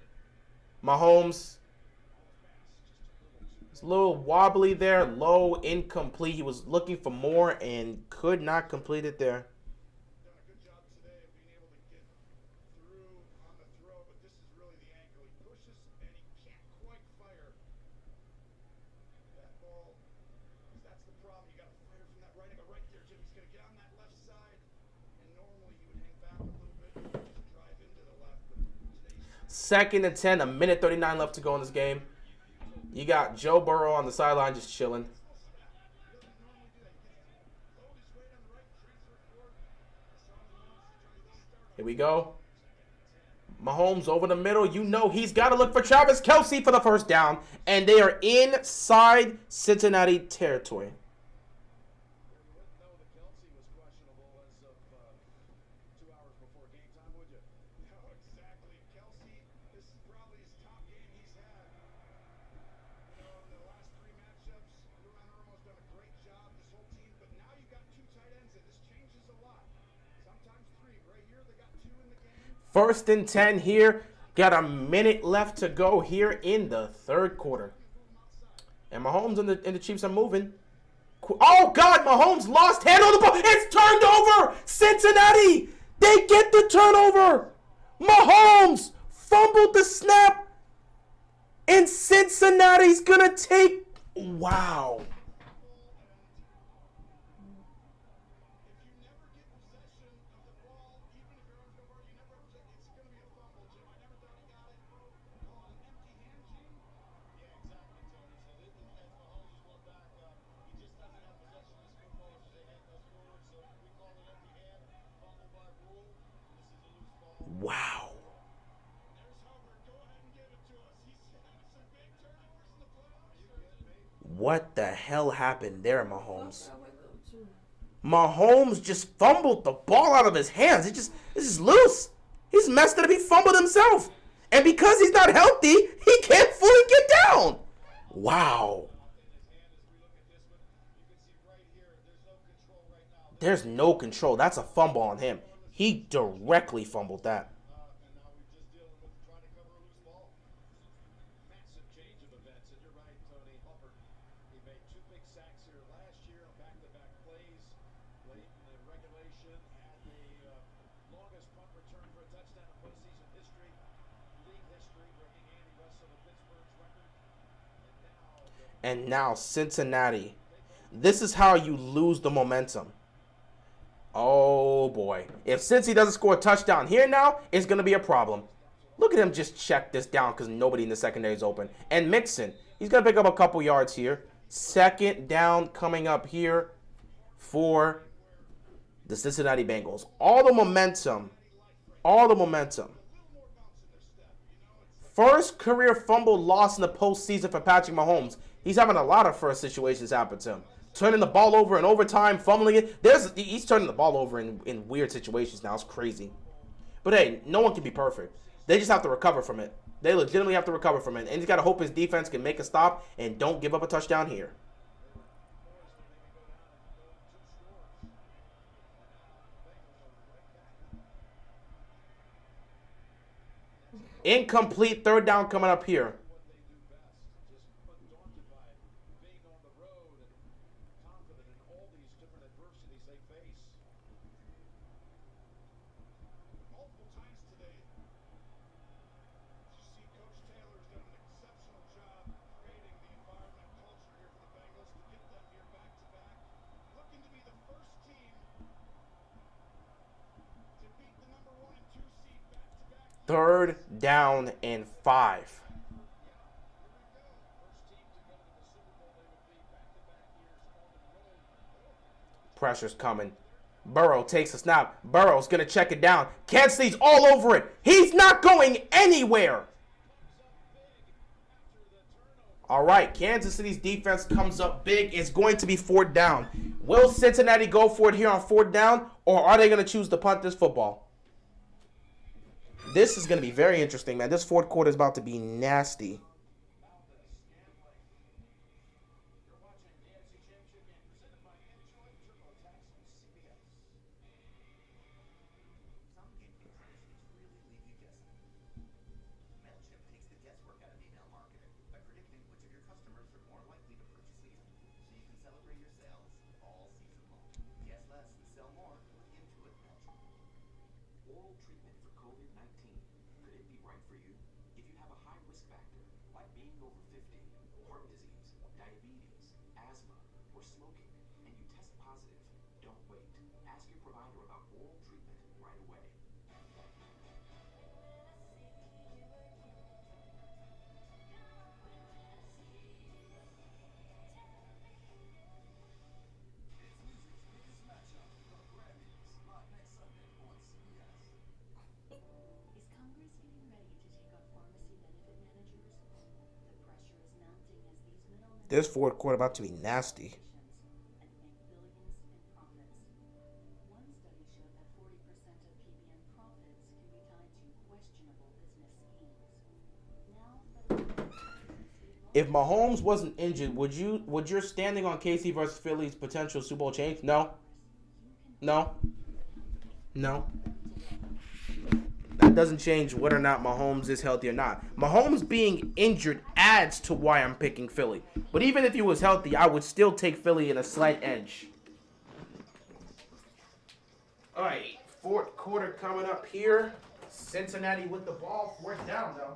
Mahomes. It's a little wobbly there, low, incomplete. He was looking for more and could not complete it there. Second and 10, a minute 39 left to go in this game. You got Joe Burrow on the sideline just chilling. Here we go. Mahomes over the middle. You know he's got to look for Travis Kelce for the first down. And they are inside Cincinnati territory.
You wouldn't know that Kelsey was questionable as of 2 hours before game time, would you?
No, exactly. Kelsey, this is probably his top game he's had. You know, in the last three matchups, Lou Anarumo's done a great job, this whole team, but now you got two tight ends, and this changes a lot. Sometimes three. Right here, they got two in the game.
1st and 10 here. Got a minute left to go here in the third quarter. And Mahomes and the Chiefs are moving. Oh, God, Mahomes lost hand on the ball. It's turned over. Cincinnati, they get the turnover. Mahomes fumbled the snap. And Cincinnati's going to take... Wow. Wow. What the hell happened there, Mahomes? Mahomes just fumbled the ball out of his hands. It's just loose. He's messed it up. He fumbled himself. And because he's not healthy, he can't fully get down. Wow. There's no control. That's a fumble on him. He directly fumbled that.
And now we're just dealing with trying to cover a loose ball. Massive change of events, and you're right, Tony. Hubbard, he made 2 big sacks here last year on back-to-back plays late in the regulation. Had the longest punt return for a touchdown in postseason history, league history, breaking Andy Russell of Pittsburgh's record.
And now Cincinnati. This is how you lose the momentum. Oh, boy. If Cincy doesn't score a touchdown here now, it's going to be a problem. Look at him just check this down because nobody in the secondary is open. And Mixon, he's going to pick up a couple yards here. 2nd down coming up here for the Cincinnati Bengals. All the momentum. First career fumble loss in the postseason for Patrick Mahomes. He's having a lot of first situations happen to him. Turning the ball over in overtime, fumbling it. He's turning the ball over in weird situations now. It's crazy. But hey, no one can be perfect. They just have to recover from it. They legitimately have to recover from it. And he's got to hope his defense can make a stop and don't give up a touchdown here. Incomplete 3rd down coming up here. Third down and 5. Pressure's coming. Burrow takes a snap. Burrow's going to check it down. Kansley's all over it. He's not going anywhere. All right, Kansas City's defense comes up big. It's going to be 4th down. Will Cincinnati go for it here on 4th down, or are they going to choose to punt this football? This is going to be very interesting, man. This 4th quarter is about to be nasty.
Oral treatment for COVID-19. Could it be right for you? If you have a high risk factor, like being over 50, heart disease, diabetes, asthma, or smoking, and you test positive, don't wait. Ask your provider about oral treatment right away.
It's music's biggest matchup, the Grammys, live next Sunday on CBS.
This fourth quarter about to be nasty.
and make billions in profits. One study showed that 40% of PBM profits can be tied to questionable business schemes. Now,
If Mahomes wasn't injured, would your standing on KC versus Philly's potential Super Bowl change? No. No. No. That doesn't change whether or not Mahomes is healthy or not. Mahomes being injured adds to why I'm picking Philly. But even if he was healthy, I would still take Philly in a slight edge. All right, fourth quarter coming up here. Cincinnati with the ball, fourth down though.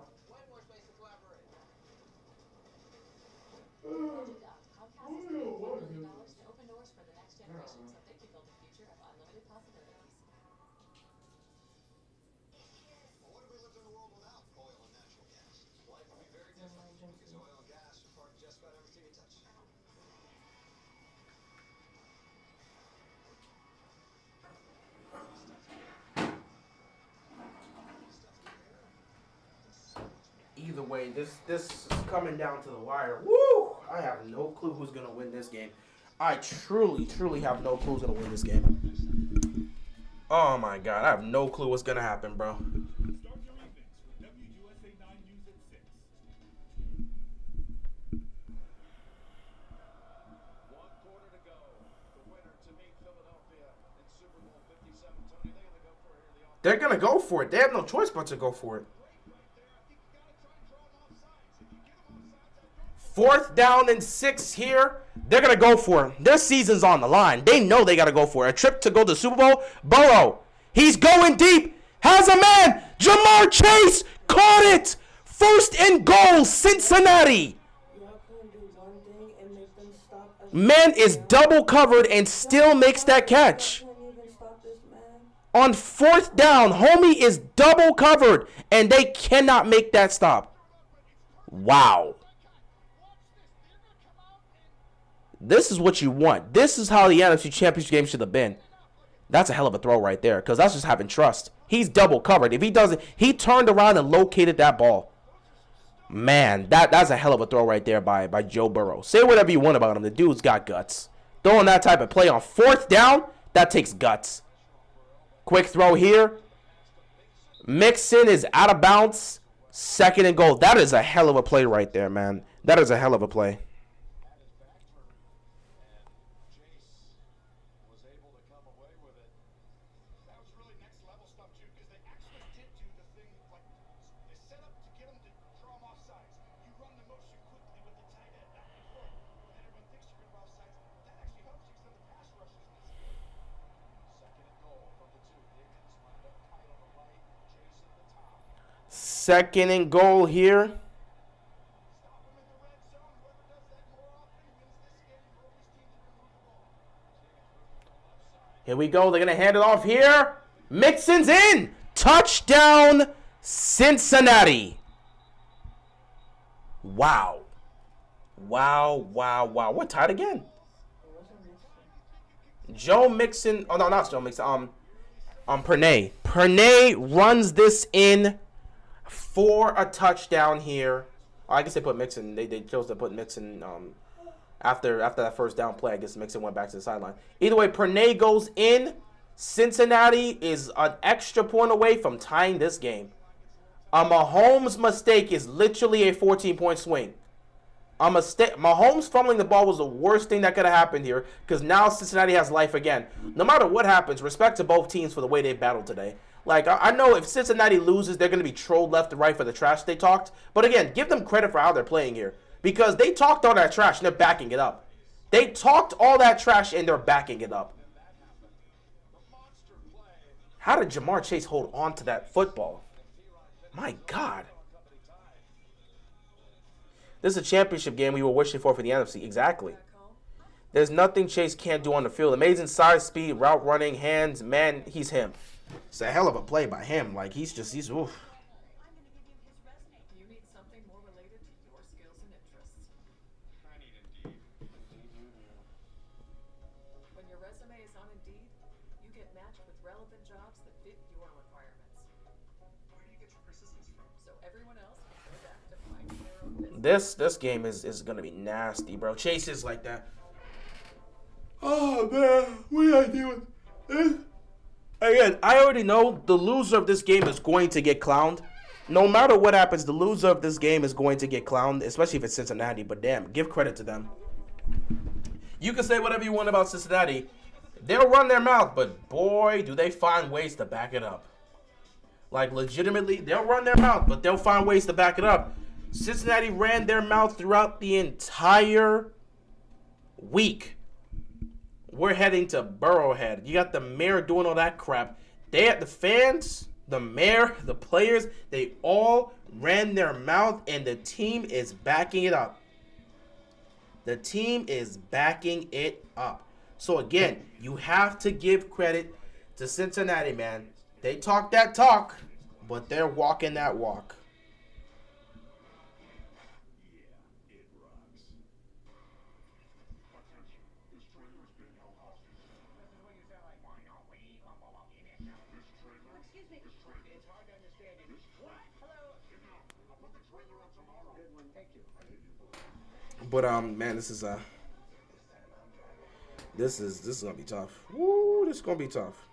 Well, what if we lived in a world without oil and natural gas? Life would be very different because oil and gas are part of just about everything you touch.
Either way, this is coming down to the wire. Woo! I have no clue who's gonna win this game. I truly have no clue who's gonna win this game. Oh my god, I have no clue what's gonna happen, bro.
Start your evenings with WUSA 9 News at 6.
1 quarter to go. The winner to meet Philadelphia in Super Bowl 57. Tony, they're going to go for it here.
They're gonna go for it. They have no choice but to go for it. Fourth down and 6 here. They're going to go for it. Their season's on the line. They know they got to go for it. A trip to go to the Super Bowl. Burrow. He's going deep. Has a man. Jamar Chase caught it. First and goal, Cincinnati. Man is double covered and still makes that catch. On fourth down, homie is double covered and they cannot make that stop. Wow. This is what you want. This is how the NFC Championship game should have been. That's a hell of a throw right there because that's just having trust. He's double covered. If he doesn't, he turned around and located that ball. Man, that's a hell of a throw right there by Joe Burrow. Say whatever you want about him. The dude's got guts. Throwing that type of play on fourth down, that takes guts. Quick throw here. Mixon is out of bounds. Second and goal. That is a hell of a play right there, man. That is a hell of a play.
Was able to come away with it.
That was really next level stuff too, because they actually did do the thing like they set up to get them to draw them off sides. You run the motion quickly with the tight end back and forth, and then everyone thinks you're going to off sides. That actually helps you because then the pass rush is
Second and goal from the 2. Dickens lined up tight on the right. Chase at the top.
Second and goal here.
stop them in the red zone. Whoever does that more often wins this game. Both these teams are going to move the ball.
Here we go. They're going to hand it off here. Mixon's in. Touchdown, Cincinnati. Wow. Wow. We're tied again. Joe Mixon. Oh, no, not Joe Mixon. Pernay. Pernay runs this in for a touchdown here. Oh, I guess they put Mixon. They chose to put Mixon after that first down play. I guess Mixon went back to the sideline. Either way, Pernay goes in. Cincinnati is an extra point away from tying this game. A Mahomes mistake is literally a 14-point swing. A mistake. Mahomes fumbling the ball was the worst thing that could have happened here because now Cincinnati has life again. No matter what happens, respect to both teams for the way they battled today. Like, I know if Cincinnati loses, they're going to be trolled left and right for the trash they talked. But again, give them credit for how they're playing here because they talked all that trash and they're backing it up. They talked all that trash and they're backing it up. How did Jamar Chase hold on to that football? My God. This is a championship game we were wishing for the NFC. Exactly. There's nothing Chase can't do on the field. Amazing size, speed, route running, hands. Man, he's him. It's a hell of a play by him. Like, he's oof.
I'm going to give you his resume. Do you need something more related to your skills and interests?
I need Indeed.
When your resume is on Indeed, you get matched with relevant jobs that fit your requirements.
Where do you get your persistence from?
So everyone else can go back to finding their own business.
This game is gonna be nasty, bro. Chase is like that. Oh man, what I do with this? Again, I already know the loser of this game is going to get clowned. No matter what happens, the loser of this game is going to get clowned, especially if it's Cincinnati. But damn, give credit to them. You can say whatever you want about Cincinnati. They'll run their mouth, but boy, do they find ways to back it up. Like, legitimately, they'll run their mouth, but they'll find ways to back it up. Cincinnati ran their mouth throughout the entire week. We're heading to Burrowhead. You got the mayor doing all that crap. They had the fans, the mayor, the players, they all ran their mouth, and the team is backing it up. The team is backing it up. So, again, you have to give credit to Cincinnati, man. They talk that talk, but they're walking that walk. But man, this is gonna be tough. Woo, this is gonna be tough.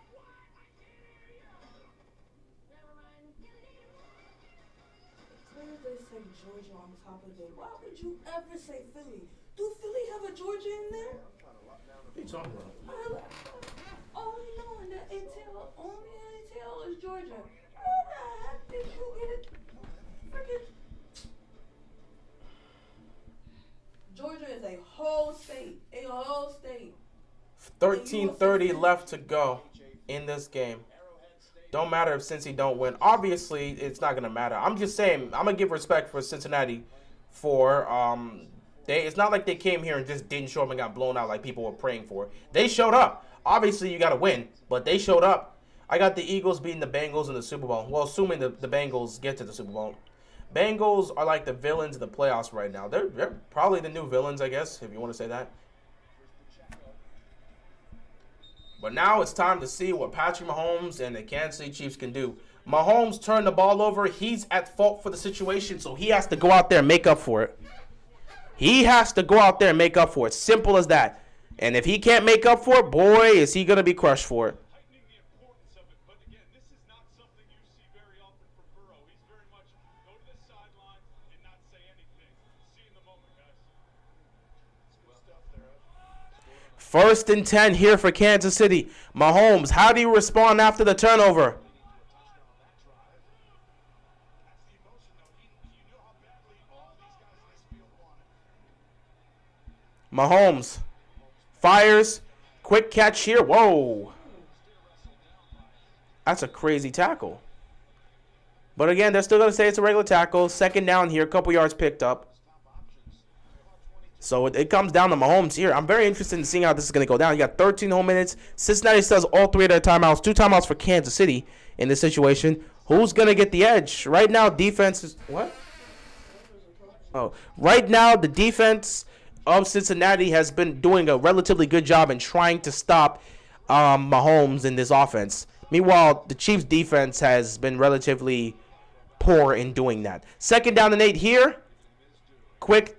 They say Georgia on top of it. Why would you ever say Philly? Do Philly have a Georgia in there?
What are you talking about?
Only knowing that only ATL is Georgia. How the heck did you get it? Freaking Georgia is a whole state. A whole state.
13:30 left to go in this game. Don't matter if Cincy don't win. Obviously, it's not gonna matter. I'm just saying, I'm gonna give respect for Cincinnati for it's not like they came here and just didn't show up and got blown out like people were praying for. They showed up. Obviously, you gotta win, but they showed up. I got the Eagles beating the Bengals in the Super Bowl. Well, assuming the Bengals get to the Super Bowl. Bengals are like the villains of the playoffs right now. They're probably the new villains, I guess, if you want to say that. But now it's time to see what Patrick Mahomes and the Kansas City Chiefs can do. Mahomes turned the ball over. He's at fault for the situation, so he has to go out there and make up for it. He has to go out there and make up for it. Simple as that. And if he can't make up for it, boy, is he going to be crushed for it. First and 10 here for Kansas City. Mahomes, how do you respond after the turnover? Mahomes fires. Quick catch here. Whoa. That's a crazy tackle. But again, they're still going to say it's a regular tackle. Second down here. A couple yards picked up. So it comes down to Mahomes here. I'm very interested in seeing how this is going to go down. You got 13 whole minutes. Cincinnati still has all three of their timeouts. 2 timeouts for Kansas City in this situation. Who's going to get the edge? Right now, defense is... What? Oh, right now, the defense of Cincinnati has been doing a relatively good job in trying to stop Mahomes in this offense. Meanwhile, the Chiefs' defense has been relatively poor in doing that. Second down and 8 here. Quick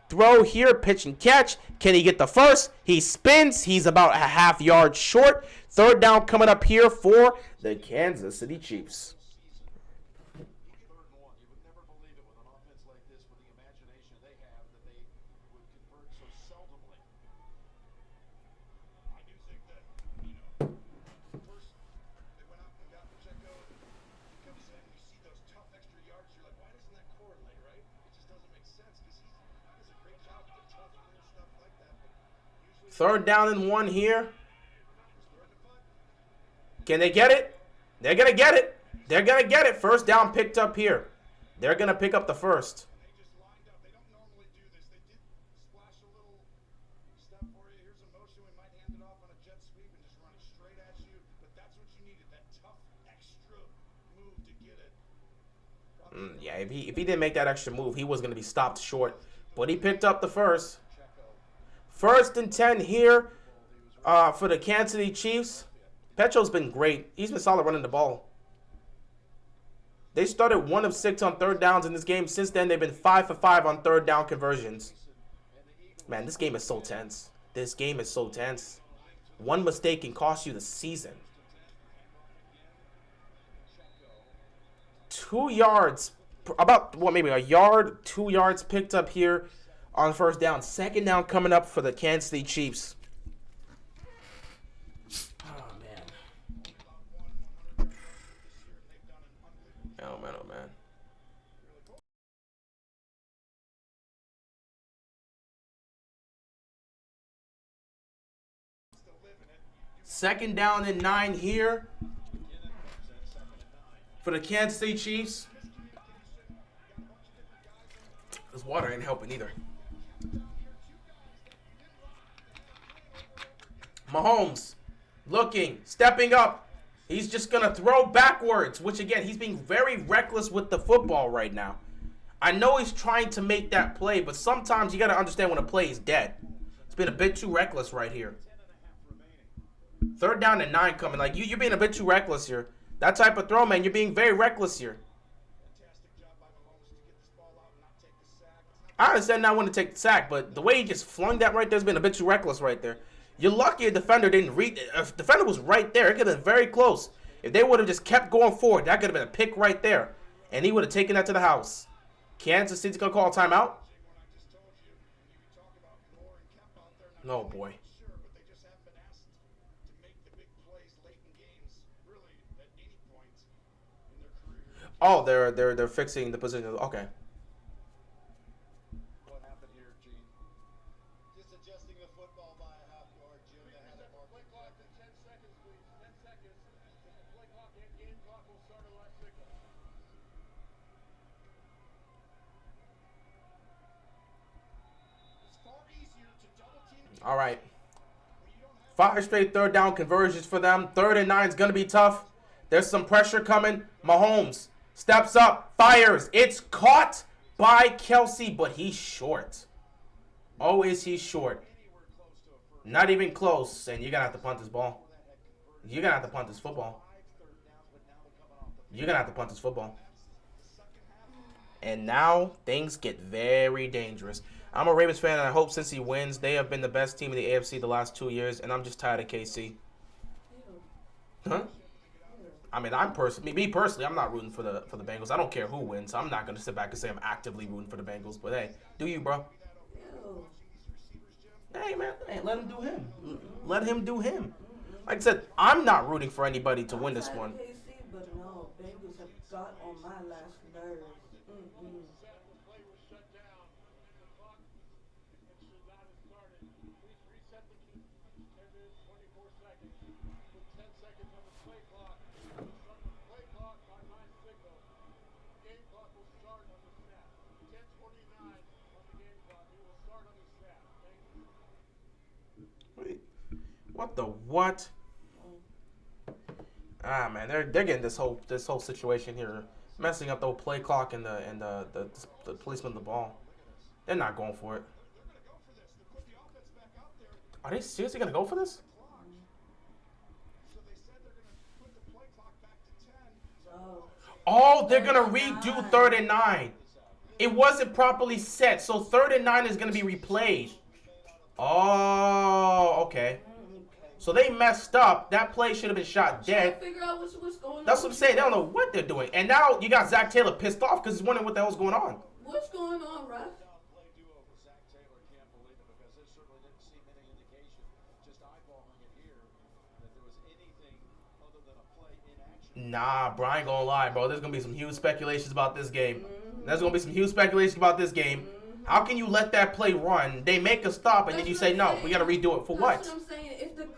throw here, pitch and catch. Can he get the first? He spins. He's about a half yard short. Third down coming up here for the Kansas City Chiefs. Third down and 1 here. Can they get it? They're going to get it. They're going to get it. First down picked up here. They're going to pick up the first. Yeah, if he didn't make that extra move, he was going to be stopped short. But he picked up the first. First and 10 here for the Kansas City Chiefs. Petro's been great. He's been solid running the ball. They started 1 of 6 on third downs in this game. Since then, they've been 5 for 5 on third down conversions. Man, this game is so tense. This game is so tense. One mistake can cost you the season. 2 yards, about what, maybe a yard, 2 yards picked up here on first down. Second down coming up for the Kansas City Chiefs. Oh man. Oh man, oh man. Second down and 9 here for the Kansas City Chiefs. This water ain't helping either. Mahomes looking, stepping up. He's just going to throw backwards, which again, he's being very reckless with the football right now. I know he's trying to make that play, but sometimes you got to understand when a play is dead. It's been a bit too reckless right here. Third down and 9 coming. Like, you're being a bit too reckless here. That type of throw, man, you're being very reckless here. I understand not wanting to take the sack, but the way he just flung that right there has been a bit too reckless right there. You're lucky a defender didn't read. If the defender was right there, it could have been very close. If they would have just kept going forward, that could have been a pick right there. And he would have taken that to the house. Kansas City's going to call a timeout? No, boy. Oh, they're fixing the position. Okay.
What happened here, Gene? Just adjusting the football by a half yard, Jim. They had it marked. Play clock to 10 seconds, please. 10 seconds. The play clock and game clock will start at last signal. It's far easier to double team.
All right. 5 straight third down conversions for them. 3rd and 9 is going to be tough. There's some pressure coming. Mahomes steps up, fires. It's caught by Kelsey, but he's short. Oh, is he short? Not even close. And you're going to have to punt this ball. You're going to have to punt this football. You're going to have to punt this football. And now things get very dangerous. I'm a Ravens fan, and I hope since he wins, they have been the best team in the AFC the last 2 years, and I'm just tired of KC. Huh? I mean, me personally, I'm not rooting for the Bengals. I don't care who wins. I'm not gonna sit back and say I'm actively rooting for the Bengals. But hey, do you, bro? Hey, man, let him do him. Let him do him. Like I said, I'm not rooting for anybody to win this one.
But no, Bengals have got on my last nerves.
What the what? Ah, man, they're getting this whole situation here, messing up the whole play clock and the placement of the ball. They're not going for it. Are they seriously gonna go for this? Oh, they're gonna redo 3rd and 9. It wasn't properly set, so 3rd and 9 is gonna be replayed. Oh, okay. So they messed up. That play should have been shot dead.
Figure out what's going on.
That's what I'm saying. They don't know what they're doing. And now you got Zach Taylor pissed off because he's wondering what the hell's going on.
What's going on, ref?
Nah, bro, I ain't gonna lie, bro. There's gonna be some huge speculations about this game. There's gonna be some huge speculations about this game. How can you let that play run? They make a stop, and then you say, no, we got to redo it. For what?
That's what I'm saying.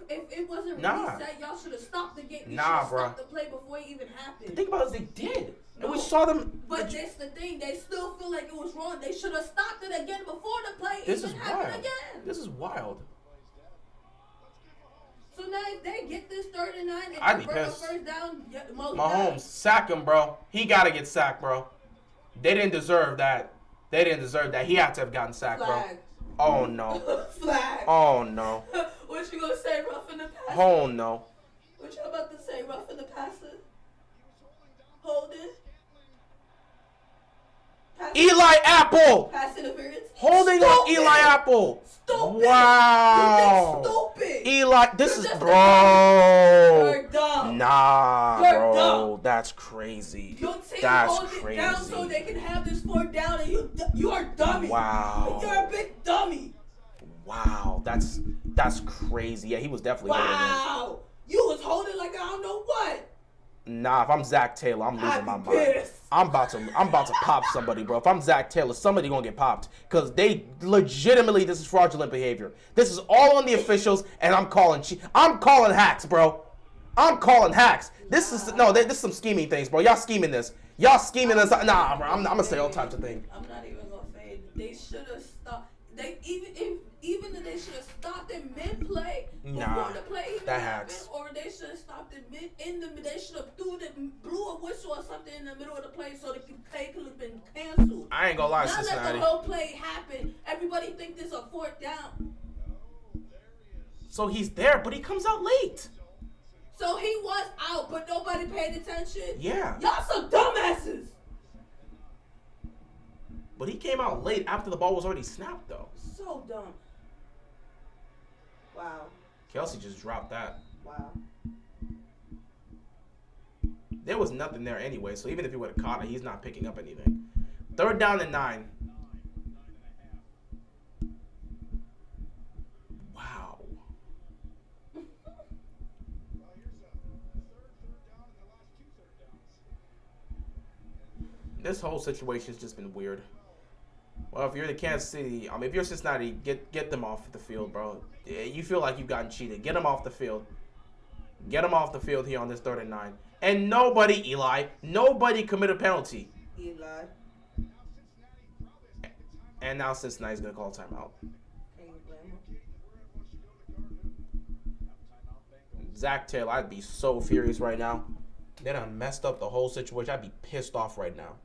If it wasn't reset, y'all should have stopped the game. You
bro.
Stopped the play before it even happened.
The thing about it is they did. And we saw them.
But that's the thing. They still feel like it was wrong. They should have stopped it again before the play
even
happened again.
This is wild.
So now if they get this 3rd and 9 and
I'd be
convert
pissed.
first down,
Mahomes, sack him, bro. He got to get sacked, bro. They didn't deserve that. They didn't deserve that. He had to have gotten sacked,
Flag.
bro. Oh, no.
Flag.
Oh, no.
What you gonna say, rough in the passer?
Oh, no.
What you about to say, rough in the passer? Hold it.
Eli Apple.
Pass interference.
Holding on Eli Apple.
Stupid.
Wow.
You're stupid.
Eli, this
You're
is
just
bro.
You're dumb.
Nah,
You're
bro.
dumb.
That's crazy.
Your team
That's
holds it
crazy.
down so they can have this 4th down, and you are dummy.
Wow.
You're a big dummy.
Wow. That's crazy. Yeah, he was definitely holding it.
Wow. You was holding like I don't know what.
Nah, if I'm Zach Taylor, I'm losing my mind.
Pissed.
I'm about to pop somebody, bro. If I'm Zach Taylor, somebody gonna get popped. Cause they legitimately, this is fraudulent behavior. This is all on the officials, and I'm calling hacks, bro. I'm calling hacks. This is some scheming things, bro. Y'all scheming this. Nah, bro. I'm gonna say all types of things.
I'm not even gonna say it. They should have stopped. Even if they should have stopped in mid-play before the play even
that
happened,
hacks.
or they should have stopped it they should have blew a whistle or something in the middle of the play so the play could have been canceled.
I ain't gonna lie,
Not let
Cincinnati.
the whole play happen. Everybody think this a 4th down.
So he's there, but he comes out late.
So he was out, but nobody paid attention.
Yeah.
Y'all some dumbasses.
But he came out late after the ball was already snapped, though.
So dumb. Wow.
Kelsey just dropped that.
Wow.
There was nothing there anyway, so even if he would have caught it, he's not picking up anything. 3rd down and 9. Wow. This whole situation's just been weird. Well, if you're the Kansas City, if you're Cincinnati, get them off the field, bro. You feel like you've gotten cheated. Get them off the field. Get them off the field here on this 3rd and 9. And nobody committed a penalty.
Eli.
And now Cincinnati's going to call timeout.
Can you blame him?
Zach Taylor, I'd be so furious right now. They done messed up the whole situation. I'd be pissed off right now.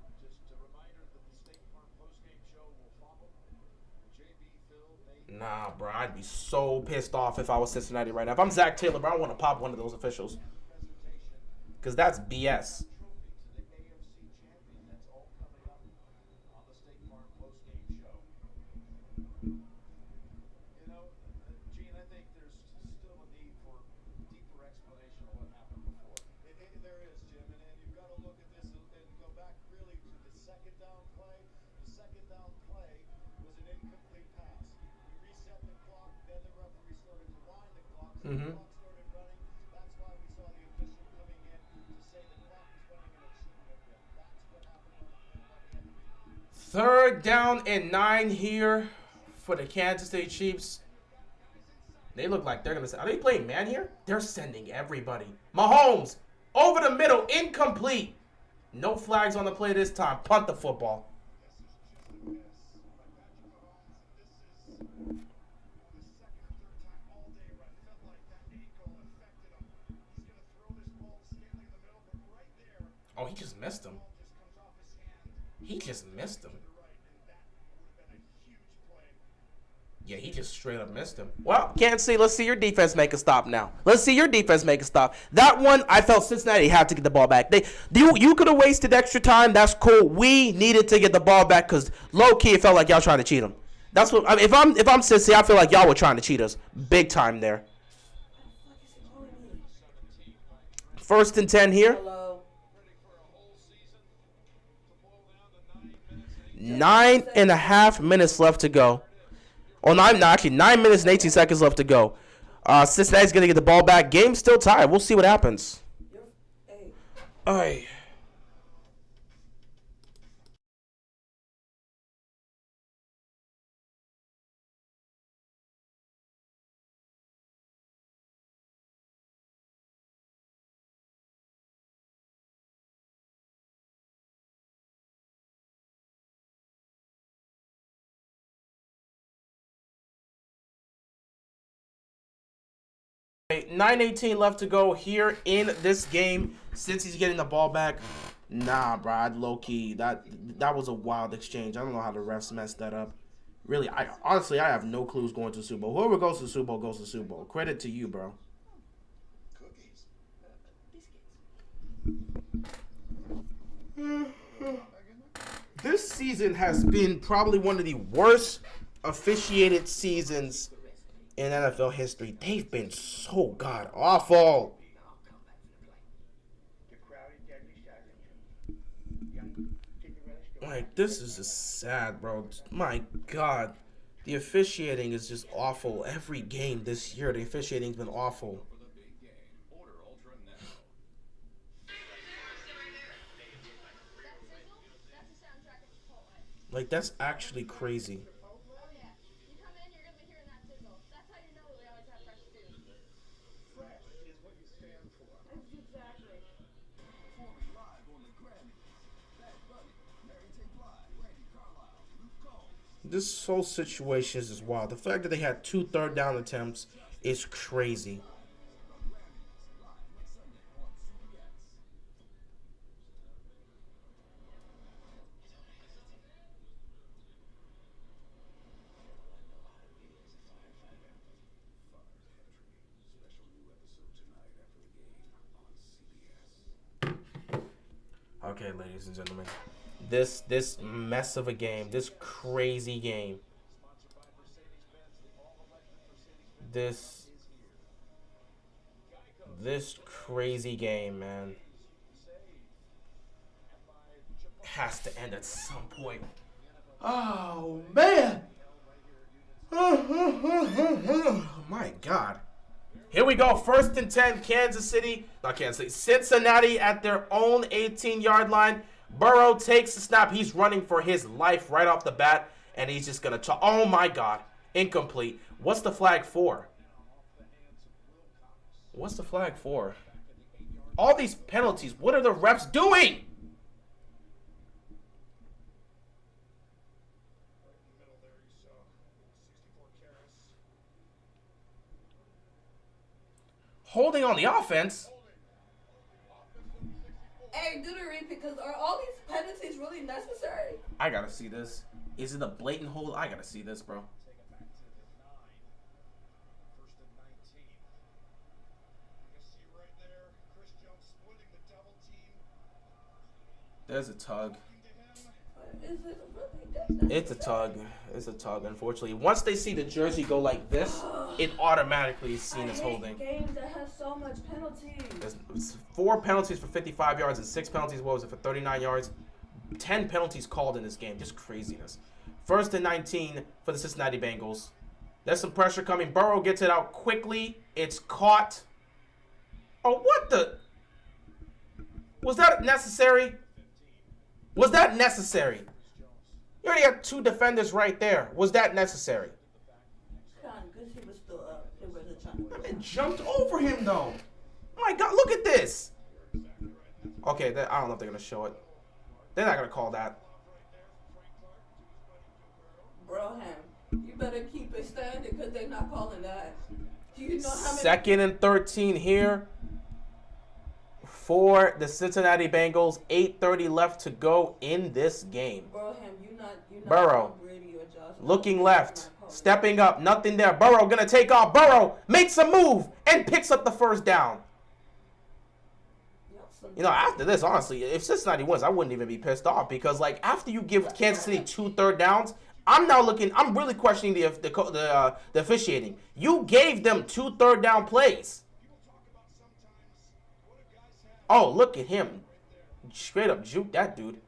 Nah, bro, I'd be so pissed off if I was Cincinnati right now. If I'm Zach Taylor, bro, I want to pop one of those officials. Because that's BS. Mm-hmm. Third down and 9 here for the Kansas City Chiefs. They look like they're going to... Are they playing man here? They're sending everybody. Mahomes, over the middle, incomplete. No flags on the play this time. Punt the football. Oh, he just missed him. He just missed him. Yeah, he just straight up missed him. Well, Kansas City, let's see your defense make a stop now. Let's see your defense make a stop. That one, I felt Cincinnati had to get the ball back. You could have wasted extra time. That's cool. We needed to get the ball back because low key it felt like y'all trying to cheat them. That's what. I mean, if I'm Cincinnati, I feel like y'all were trying to cheat us big time there. 1st and 10 here.
Hello.
9.5 minutes left to go. Oh, actually 9 minutes and 18 seconds left to go. Cincinnati's going to get the ball back. Game's still tied. We'll see what happens. All right. Okay, 9:18 left to go here in this game. Since he's getting the ball back, nah, bro, I'd low key that was a wild exchange. I don't know how the refs messed that up. Really, I have no clues going to the Super Bowl. Whoever goes to the Super Bowl goes to the Super Bowl. Credit to you, bro. This season has been probably one of the worst officiated seasons in NFL history. They've been so god awful. Like, this is just sad, bro. My God. The officiating is just awful. Every game this year, the officiating's been awful. Like, that's actually crazy. This whole situation is just wild. The fact that they had 2 third-down attempts is crazy. Okay, ladies and gentlemen. This mess of a game, this crazy game, this crazy game, man, has to end at some point. Oh, man. My God. Here we go. 1st and 10, Cincinnati at their own 18-yard line. Burrow takes the snap. He's running for his life right off the bat, and he's just going to... Oh, my God. Incomplete. What's the flag for? What's the flag for? All these penalties. What are the refs doing? Holding on the offense.
Hey, do the repeat, because are all these penalties really necessary?
I gotta see this. Is it a blatant hold? I gotta see this, bro. There's a tug.
Is it really
It's a tug. It's a tug, unfortunately. Once they see the jersey go like this, it automatically is seen as holding.
Games that have so much penalties.
There's 4 penalties for 55 yards and 6 penalties, what was it, for 39 yards? 10 penalties called in this game. Just craziness. 1st and 19 for the Cincinnati Bengals. There's some pressure coming. Burrow gets it out quickly. It's caught. Oh, what the? Was that necessary? Was that necessary? You already had 2 defenders right there. Was that necessary?
Because he was still up.
It jumped over him, though. My God, look at this. Okay, I don't know if they're going to show it. They're not going to call that.
Broham, you better keep it standing because they're not calling that. Do you know how many...
2nd and 13 here for the Cincinnati Bengals. 8:30 left to go in this game.
Broham, you're not
Burrow looking left, stepping up, nothing there. Burrow gonna take off. Burrow makes a move and picks up the 1st down. You know, after this, honestly, if Cincinnati wins, I wouldn't even be pissed off because, like, after you give Kansas City 2 third downs, I'm really questioning the officiating. You gave them 2 third down plays. Oh, look at him. Straight up juke that dude.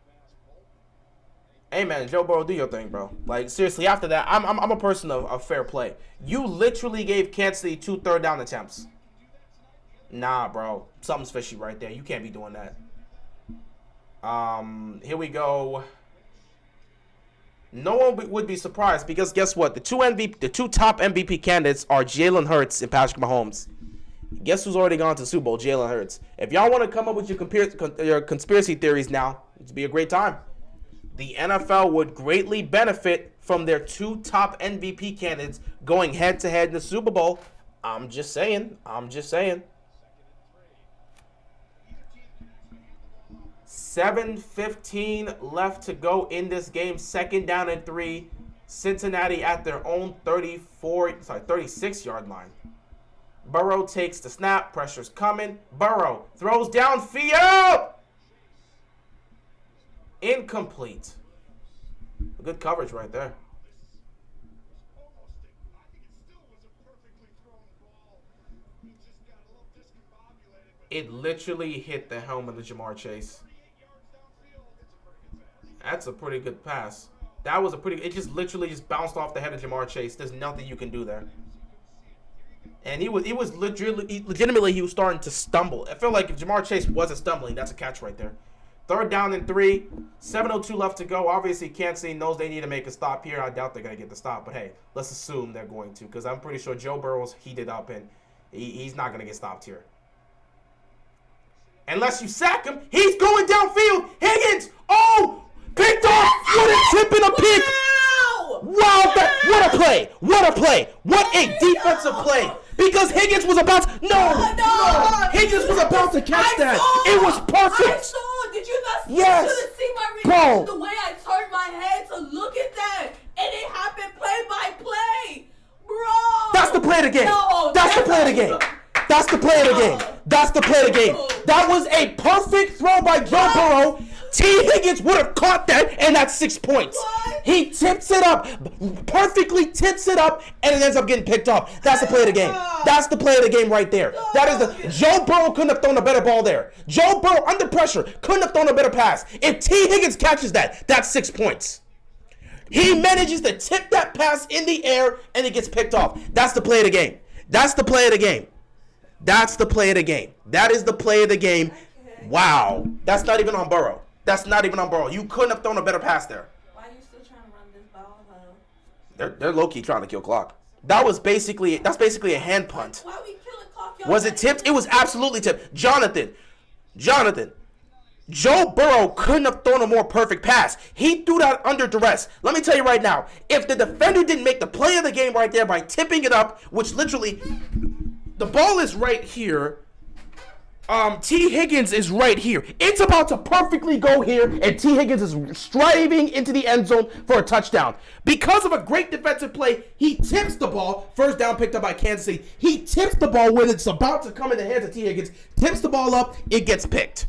Hey, man, Joe Burrow, do your thing, bro. Like, seriously, after that, I'm a person of fair play. You literally gave Kansas City 2 third down attempts. Nah, bro. Something's fishy right there. You can't be doing that. Here we go. No one would be surprised because guess what? The two top MVP candidates are Jalen Hurts and Patrick Mahomes. Guess who's already gone to the Super Bowl? Jalen Hurts. If y'all want to come up with your conspiracy theories now, it'd be a great time. The NFL would greatly benefit from their 2 top MVP candidates going head-to-head in the Super Bowl. I'm just saying. 7:15 left to go in this game. 2nd down and 3. Cincinnati at their own 36-yard line. Burrow takes the snap. Pressure's coming. Burrow throws downfield. Incomplete. Good coverage right there.
Almost, I think it still was a perfectly thrown ball. He just got a little discombobulated with
It literally hit the helmet of Jamar Chase.
38 yards downfield.
That's a pretty good pass. That was a pretty. It just literally just bounced off the head of Jamar Chase. There's nothing you can do there. And he was legitimately he was starting to stumble. I feel like if Jamar Chase wasn't stumbling, that's a catch right there. 3rd down and 3, 7:02 left to go. Obviously, Kansas City knows they need to make a stop here. I doubt they're gonna get the stop, but hey, let's assume they're going to, because I'm pretty sure Joe Burrow's heated up and he's not gonna get stopped here. Unless you sack him, he's going downfield. Higgins, picked off. What a tip and a pick. Wow, what a play. What a play. What a defensive play. Because Higgins was about to, no. Higgins was about to catch that. It was perfect.
I saw. Did you not see?
Yes.
You should have seen my reaction. The way I turned my head to look at that, and it happened play by play, bro.
That's the play of the game.
No,
that's the play of the game. That's the play of the game. That's the play of the game. That was a perfect throw by Joe Burrow. T. Higgins would have caught that, and that's 6 points.
What?
He tips it up, perfectly tips it up, and it ends up getting picked off. That's the play of the game. That's the play of the game right there. That is the Joe Burrow couldn't have thrown a better ball there. Joe Burrow under pressure couldn't have thrown a better pass. If T. Higgins catches that, that's 6 points. He manages to tip that pass in the air, and it gets picked off. That's the play of the game. That's the play of the game. That's the play of the game. That is the play of the game. Wow. That's not even on Burrow. That's not even on Burrow. You couldn't have thrown a better pass there.
Why are you still trying to run this ball, though?
They're low-key trying to kill clock. That's basically a hand punt.
Why we killing clock?
Was it tipped? It was absolutely tipped. Jonathan. Joe Burrow couldn't have thrown a more perfect pass. He threw that under duress. Let me tell you right now, if the defender didn't make the play of the game right there by tipping it up, which literally, the ball is right here. T. Higgins is right here. It's about to perfectly go here, and T. Higgins is striving into the end zone for a touchdown. Because of a great defensive play, he tips the ball. 1st down picked up by Kansas City. He tips the ball when it's about to come in the hands of T. Higgins. Tips the ball up. It gets picked.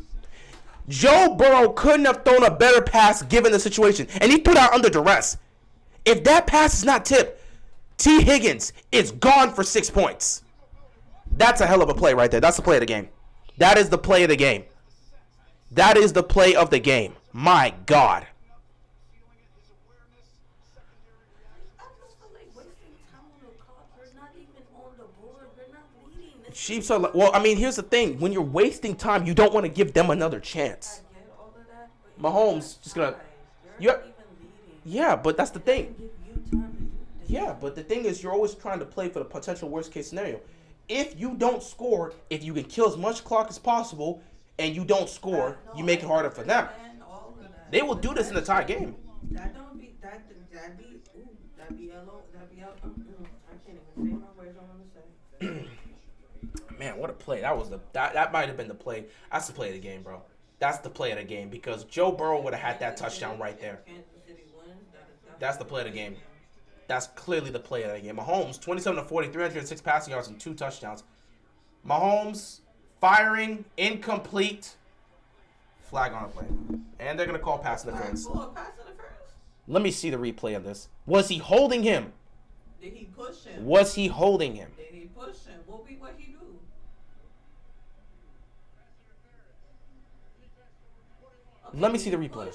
Joe Burrow couldn't have thrown a better pass given the situation, and he threw that under duress. If that pass is not tipped, T. Higgins is gone for 6 points. That's a hell of a play right there. That's the play of the game. That is the play of the game. That is the play of the game. My God. Chiefs are like, well, I mean, here's the thing. When you're wasting time, you don't want to give them another chance. Mahomes just gonna, yeah, but that's the thing. Yeah, but the thing is, you're always trying to play for the potential worst case scenario. If you don't score, if you can kill as much clock as possible, and you don't score, you make it harder for them. They will do this in the tie game.
That don't be that be I can't even say my words. I want to say.
Man, what a play! That might have been the play. That's the play of the game, bro. That's the play of the game because Joe Burrow would have had that touchdown right there. That's the play of the game. That's clearly the play of the game. Mahomes, 27-40, 306 passing yards and 2 touchdowns. Mahomes firing, incomplete. Flag on a play. And they're going to call pass interference. Let me see the replay of this. Was he holding him?
Did he push him?
Was he holding him?
Did he push him? What he do?
Let me see the replay.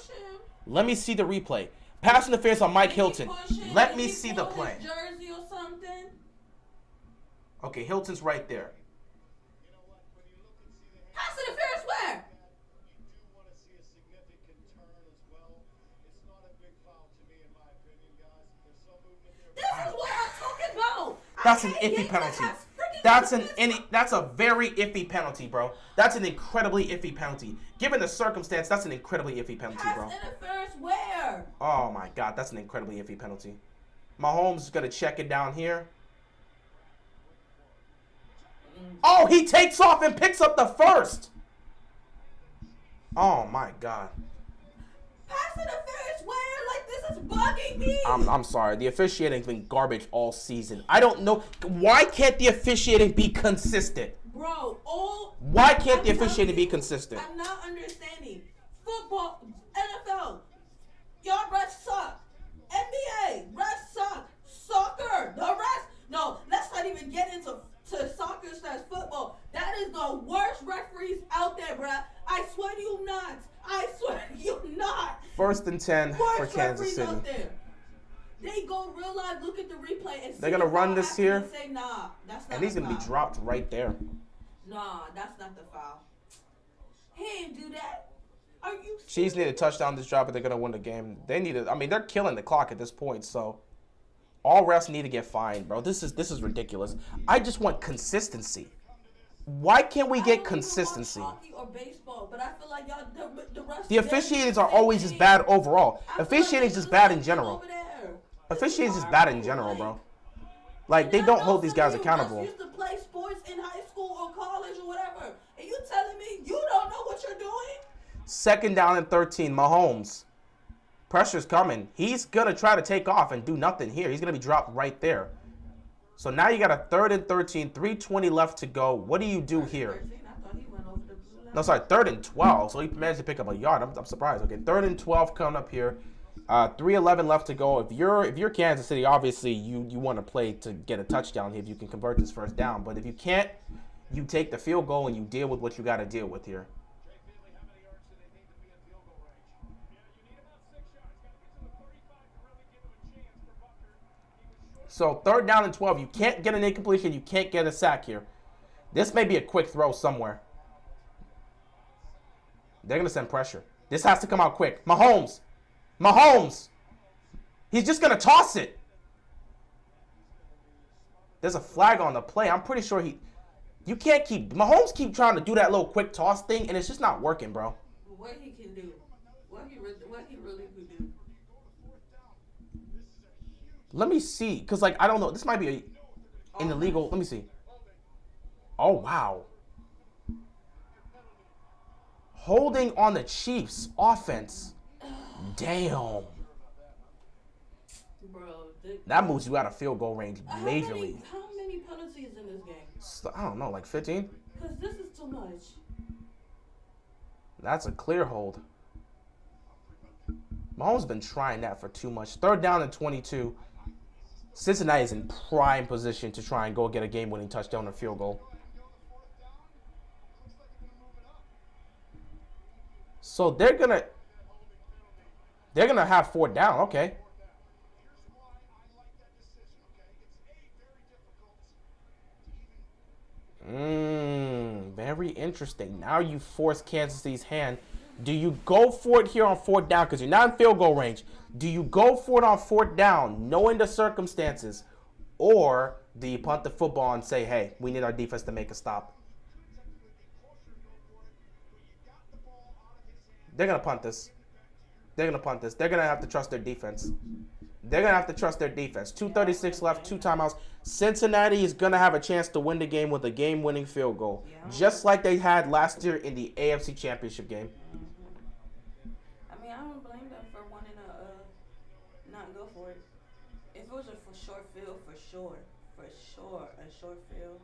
Let me see the replay. Pass interference on Mike Hilton. Let me see the play.
Jersey or something?
Okay, Hilton's right there.
Pass interference where?
You do want to see a significant turn as well. It's not a big foul to me, in my opinion, guys. There's some movement there.
This is what I'm talking about.
That's an iffy penalty. That's a very iffy penalty, bro. That's an incredibly iffy penalty. Given the circumstance, that's an incredibly iffy penalty, bro.
Pass interference where?
Oh my God, that's an incredibly iffy penalty. Mahomes is gonna check it down here. Oh, he takes off and picks up the first. Oh my God.
Pass interference where? Like, this is bugging me.
I'm sorry. The officiating's been garbage all season. I don't know. Why can't the officiating be consistent?
Bro,
why can't the officiating be consistent?
I'm not understanding. Football, NFL, y'all refs suck.
first and 10 for
Watch
Kansas
referees
City.
out there. They go real live, look at the replay, and
They're gonna run this here,
and say, nah, that's not
and he's
a
gonna be
foul.
dropped right there.
Nah, that's not the foul. He didn't do that. Are you
Chiefs need a touchdown this drive, but they're gonna win the game. They need it. I mean, they're killing the clock at this point, so all refs need to get fined, bro. This is ridiculous. I just want consistency. Why can't we get consistency?
hockey or baseball, but I feel like y'all the rest
The officiators are always just bad overall. Officiating is just bad in general. Officiating is just bad in general, bro. Like, they don't hold these guys accountable.
Used to play sports in high school or college or whatever, and you telling me you don't know what you're doing?
Second down and 13, Mahomes. Pressure's coming. He's going to try to take off and do nothing here. He's going to be dropped right there. So now you got a 3rd and 13, 3:20 left to go. What do you do here? No, sorry, 3rd and 12. So he managed to pick up a yard. I'm surprised. Okay, 3rd and 12 coming up here. 3:11 left to go. If you're Kansas City, obviously you want to play to get a touchdown if you can convert this first down. But if you can't, you take the field goal and you deal with what you got to deal with here. So 3rd down and 12. You can't get an incompletion. You can't get a sack here. This may be a quick throw somewhere. They're going to send pressure. This has to come out quick. Mahomes. He's just going to toss it. There's a flag on the play. I'm pretty sure you can't Mahomes keep trying to do that little quick toss thing, and it's just not working, bro.
What he can do. What he really could do.
Let me see, because, like, I don't know. This might be an illegal. Let me see. Oh, wow. Holding on the Chiefs offense. Damn.
Bro,
that moves you out of field goal range majorly.
How many penalties in this game?
I don't know, like 15?
Because this is too much.
That's a clear hold. Mahomes been trying that for too much. 3rd down and 22. Cincinnati is in prime position to try and go get a game-winning touchdown or field goal. So they're gonna have 4th down. Okay. Very interesting. Now you force Kansas City's hand. Do you go for it here on 4th down because you're not in field goal range? Do you go for it on 4th down, knowing the circumstances, or do you punt the football and say, "Hey, we need our defense to make a stop"? They're gonna punt this. They're gonna have to trust their defense. 2:36 left, 2 timeouts. Cincinnati is going to have a chance to win the game with a game-winning field goal, just like they had last year in the AFC Championship game.
I mean, I don't blame them for wanting to not go for it. If it was a short field, for sure, a short field.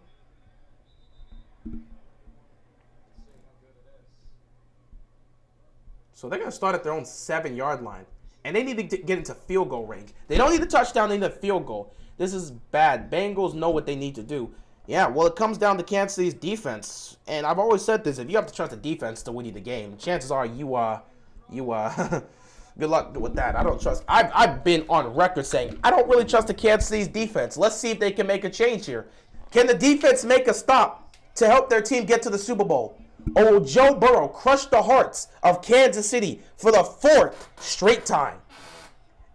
So they're going to start at their own 7-yard line. And they need to get into field goal range. They don't need a touchdown, they need a field goal. This is bad. Bengals know what they need to do. Yeah, well, it comes down to Kansas City's defense. And I've always said this, if you have to trust the defense to win the game, chances are you good luck with that. I don't trust. I've been on record saying, I don't really trust the Kansas City's defense. Let's see if they can make a change here. Can the defense make a stop to help their team get to the Super Bowl? Or will Joe Burrow crush the hearts of Kansas City for the 4th straight time?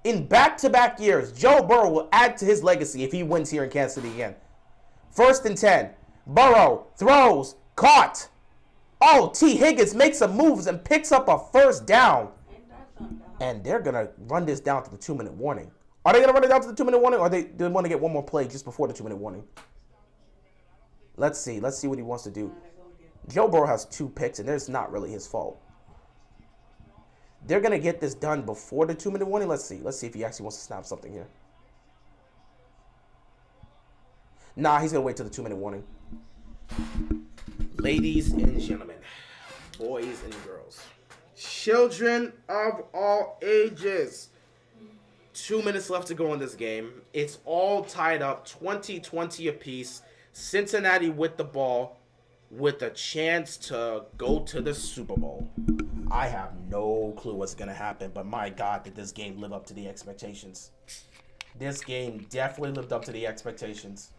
In back-to-back years, Joe Burrow will add to his legacy if he wins here in Kansas City again. 1st and 10. Burrow throws. Caught. Oh, T. Higgins makes some moves and picks up a 1st down. And they're going to run this down to the 2-minute warning. Are they going to run it down to the 2-minute warning, or do they want to get one more play just before the 2-minute warning? Let's see. Let's see what he wants to do. Joe Burrow has 2 picks, and it's not really his fault. They're going to get this done before the 2-minute warning. Let's see. Let's see if he actually wants to snap something here. Nah, he's going to wait till the 2-minute warning. Ladies and gentlemen, boys and girls, children of all ages, 2 minutes left to go in this game. It's all tied up, 20-20 apiece. Cincinnati with the ball, with a chance to go to the Super Bowl. I have no clue what's going to happen, but my God, did this game live up to the expectations. This game definitely lived up to the expectations.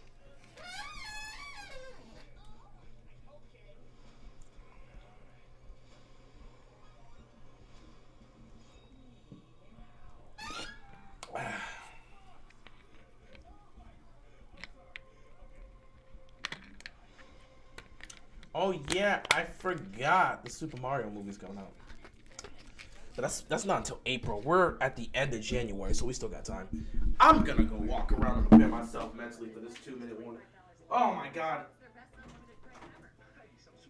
Oh yeah, I forgot the Super Mario movie's coming out. But that's not until April. We're at the end of January, so we still got time. I'm gonna go walk around and prepare myself mentally for this 2-minute warning. Oh my God.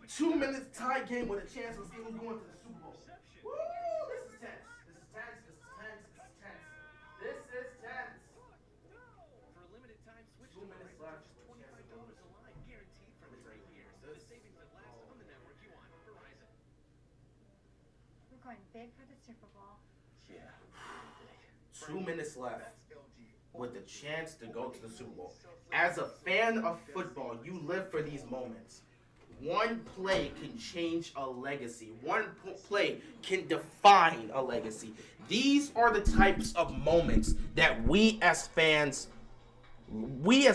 2 minutes tie game with a chance of still going to the Super Bowl. Woo! This is tense. This is tense. This is tense. This is tense. This is tense.
For a limited time, switch
2 minutes left.
just $25 a line, guaranteed for 3 years. The savings that last on the network you want. Verizon.
We're going big for the Super Bowl.
Yeah. 2 minutes left with the chance to go to the Super Bowl. As a fan of football, you live for these moments. One play can change a legacy. One play can define a legacy. These are the types of moments that we as fans, we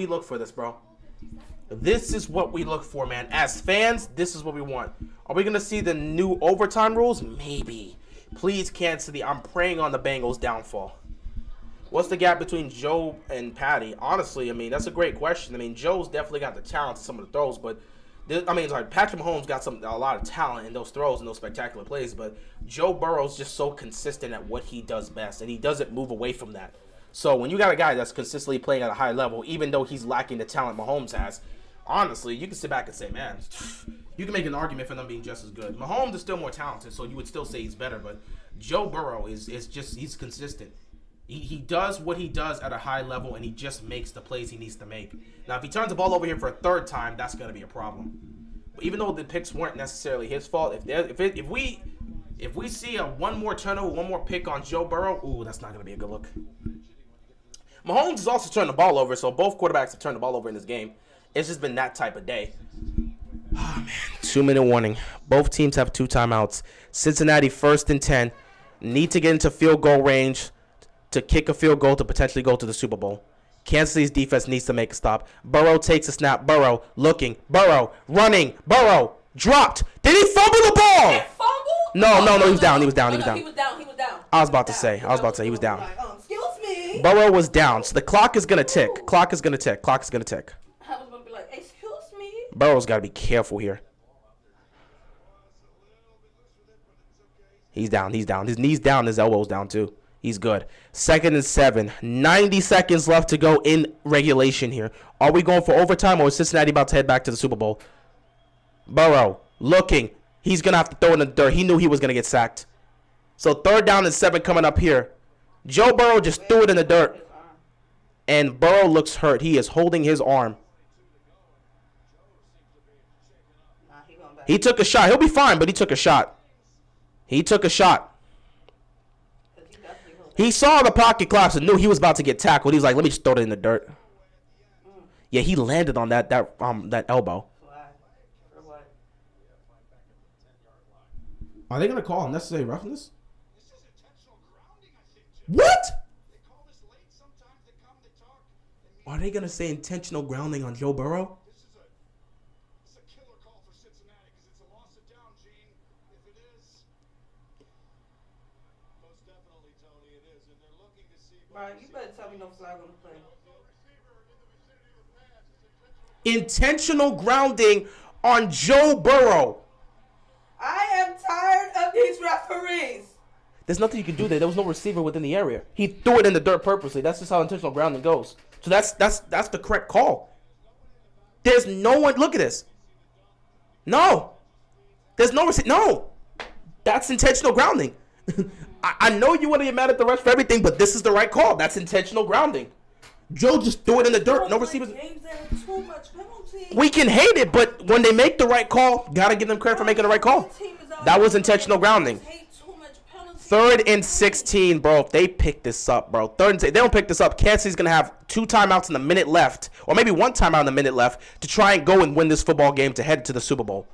look for this, bro. This is what we look for, man. As fans, this is what we want. Are we going to see the new overtime rules? Maybe. Please cancel I'm praying on the Bengals' downfall. What's the gap between Joe and Patty? Honestly, I mean, that's a great question. I mean, Joe's definitely got the talent to some of the throws, but Patrick Mahomes got a lot of talent in those throws and those spectacular plays, but Joe Burrow's just so consistent at what he does best, and he doesn't move away from that. So when you got a guy that's consistently playing at a high level, even though he's lacking the talent Mahomes has, honestly, you can sit back and say, man, you can make an argument for them being just as good. Mahomes is still more talented, so you would still say he's better, but Joe Burrow is he's consistent. He does what he does at a high level, and he just makes the plays he needs to make. Now, if he turns the ball over here for a third time, that's going to be a problem. But even though the picks weren't necessarily his fault, if we see one more turnover, one more pick on Joe Burrow, ooh, that's not going to be a good look. Mahomes has also turned the ball over, so both quarterbacks have turned the ball over in this game. It's just been that type of day. Oh, man. 2-minute warning. Both teams have 2 timeouts. Cincinnati 1st and 10. Need to get into field goal range to kick a field goal to potentially go to the Super Bowl. Kansas City's defense needs to make a stop. Burrow takes a snap. Burrow looking. Burrow running. Burrow dropped. Did he fumble the ball?
He fumbled?
No, he was down. He was down.
He was down.
I was about to say he was down.
Excuse me.
Burrow was down, so the clock is going to tick. Clock is going to tick.
I was going to be like, excuse me.
Burrow's got to be careful here. He's down. His knee's down. His elbow's down, too. He's good. 2nd and 7. 90 seconds left to go in regulation here. Are we going for overtime, or is Cincinnati about to head back to the Super Bowl? Burrow looking. He's going to have to throw in the dirt. He knew he was going to get sacked. So 3rd down and 7 coming up here. Joe Burrow just threw it in the dirt. And Burrow looks hurt. He is holding his arm. He took a shot. He'll be fine, but he took a shot. He saw the pocket collapse and knew he was about to get tackled. He was like, let me just throw it in the dirt. Yeah, he landed on that elbow. Are they going to call unnecessary roughness? What? Are they going to say intentional grounding on Joe Burrow?
It's a killer call for Cincinnati because it's a loss of down, Gene. If it is, most definitely, Tony, it is. And they're looking to see.
Right, you better tell me no flag on the play.
Intentional grounding on Joe Burrow.
I am tired of these referees.
There's nothing you can do there. There was no receiver within the area. He threw it in the dirt purposely. That's just how intentional grounding goes. So that's the correct call. There's no one. Look at this. No. There's no receiver. No. That's intentional grounding. I know you want to get mad at the refs for everything, but this is the right call. That's intentional grounding. Joe just threw it in the dirt. No receivers.
Too much penalty.
We can hate it, but when they make the right call, gotta give them credit for making the right call. That was intentional grounding. 3rd and 16, bro. If they pick this up, bro. 3rd and 16, they don't pick this up. Kansas City's gonna have 2 timeouts in a minute left, or maybe 1 timeout in a minute left to try and go and win this football game to head to the Super Bowl.